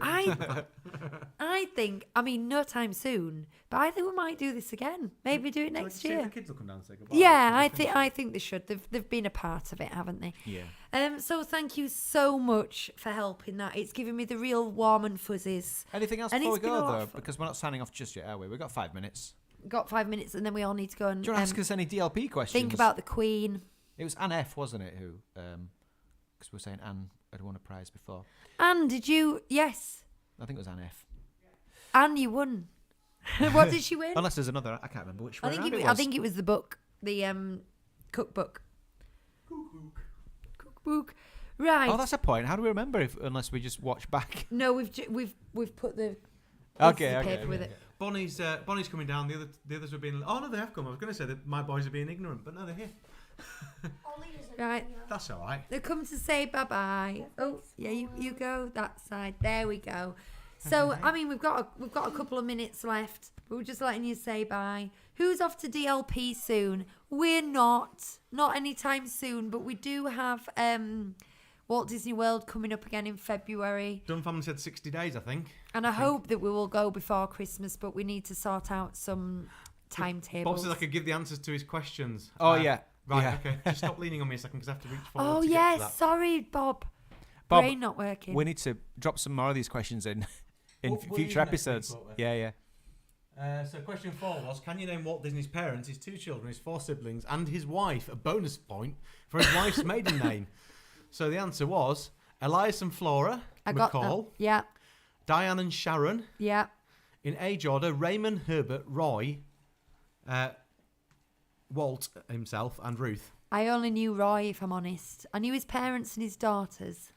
I think, no time soon, but I think we might do this again. Maybe do it next year. The kids will come down and say goodbye. Yeah, I think they should. They've been a part of it, haven't they? Yeah. So thank you so much for helping that. It's given me the real warm and fuzzies. Anything else And before we it's been a go, lot though? of fun. Because we're not signing off just yet, are we? We've got 5 minutes. Got 5 minutes, and then we all need to go and Do you want to ask us any DLP questions? think about the Queen. It was Anne F, wasn't it? Who? Because we were saying Anne had won a prize before. Anne, did you? Yes. I think it was Anne F. Anne, you won. What did she win? Unless there's another. I can't remember which one. I think it was the book, the cookbook. Cookbook. Right. Oh, that's a point. How do we remember unless we just watch back? No, we've put the paper with it. Bonnie's coming down. The others were being. Oh no, they have come. I was going to say that my boys are being ignorant, but no, they're here. Right. That's all right. They come to say bye bye. Oh yeah, you go that side. There we go. So we've got a couple of minutes left. We're just letting you say bye. Who's off to DLP soon? We're not anytime soon, but we do have Walt Disney World coming up again in February. Dunfam said 60 days, I think. And I hope that we will go before Christmas, but we need to sort out some timetables. Bob says I could give the answers to his questions. Oh yeah. Right. Yeah. Okay. Just stop leaning on me a second because I have to reach forward. Oh to yes, get to that. sorry, Bob. Bob, Brain not working. We need to drop some more of these questions in We'll future use next episodes. week, won't we? Yeah. So question 4 was, can you name Walt Disney's parents, his 2 children, his 4 siblings, and his wife? A bonus point for his wife's maiden name. So the answer was Elias and Flora I got McCall, that. Yeah. Diane and Sharon. Yeah. In age order, Raymond, Herbert, Roy, Walt himself, and Ruth. I only knew Roy, if I'm honest. I knew his parents and his daughters.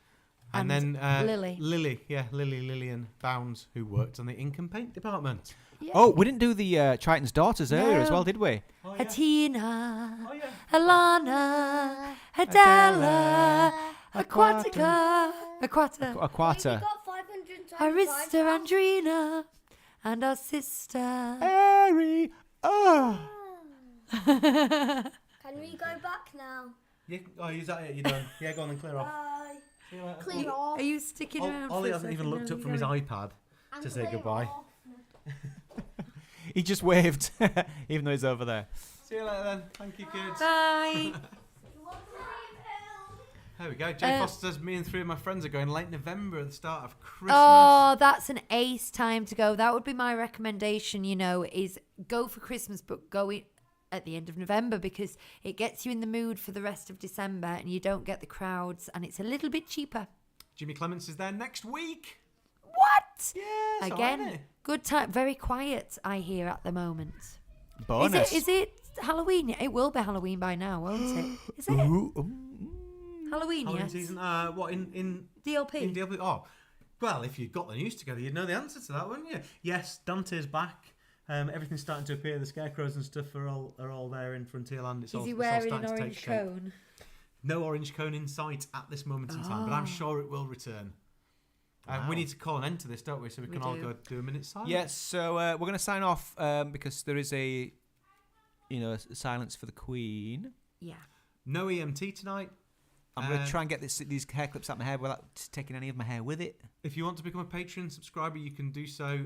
And then Lily. Lillian Bounds, who worked on the ink and paint department. Yeah. Oh, we didn't do the Triton's daughters earlier as well, did we? Oh, yeah. Hatina, Oh, yeah. Alana, Adela, Aquatica, Aquata, Aquata. got 525. Arista, Andrina, and our sister. Harry. Oh. Can we go back now? Yeah, oh, is that it? You're done. Yeah, go on and clear off. Bye. See you later. Clear off. Are you sticking around for Ollie a hasn't even second looked now? up from his iPad to say Clear goodbye. off. He just waved, even though he's over there. See you later then. Thank you, kids. Bye. There we go. Jay Foster says, me and 3 of my friends are going late November at the start of Christmas. Oh, that's an ace time to go. That would be my recommendation, is go for Christmas, but go at the end of November because it gets you in the mood for the rest of December and you don't get the crowds and it's a little bit cheaper. Jimmy Clements is there next week. What? Yes. Again, good time. Very quiet, I hear, at the moment. Bonus. Is it Halloween? It will be Halloween by now, won't it? Is it? Halloween Halloween yet? season. What in DLP? In DLP. Oh, Well, if you'd got the news together, you'd know the answer to that, wouldn't you? Yes, Dante's back. Everything's starting to appear. The scarecrows and stuff are all there in Frontierland. Is he wearing an orange cone? No orange cone in sight at this moment in time, but I'm sure it will return. Wow. We need to call an end to this, don't we? So we can all go do a minute silence. Yes, so we're going to sign off because there is a silence for the Queen. Yeah. No EMT tonight. I'm going to try and get these hair clips out of my hair without taking any of my hair with it. If you want to become a Patreon subscriber, you can do so.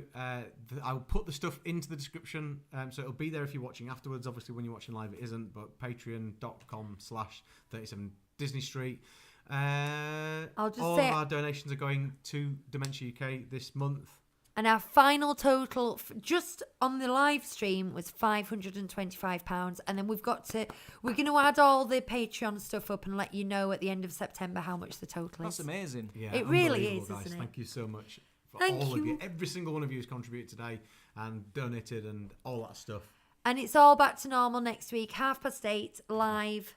I'll put the stuff into the description, so it'll be there if you're watching afterwards. Obviously, when you're watching live, it isn't, but patreon.com/37 Disney Street. I'll just all say of our donations are going to Dementia UK this month. And our final total, just on the live stream, was £525. And then we're going to add all the Patreon stuff up and let you know at the end of September how much the total That's is. amazing. Yeah, it really is, guys. isn't it? Thank you so much for Thank all you. of you. Every single one of you has contributed today and donated and all that stuff. And it's all back to normal next week, 8:30, live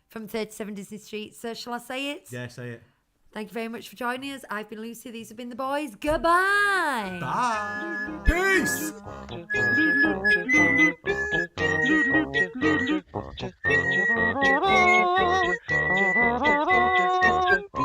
from 37 Disney Street. So shall I say it? Yeah, say it. Thank you very much for joining us. I've been Lucy. These have been the boys. Goodbye. Bye. Peace.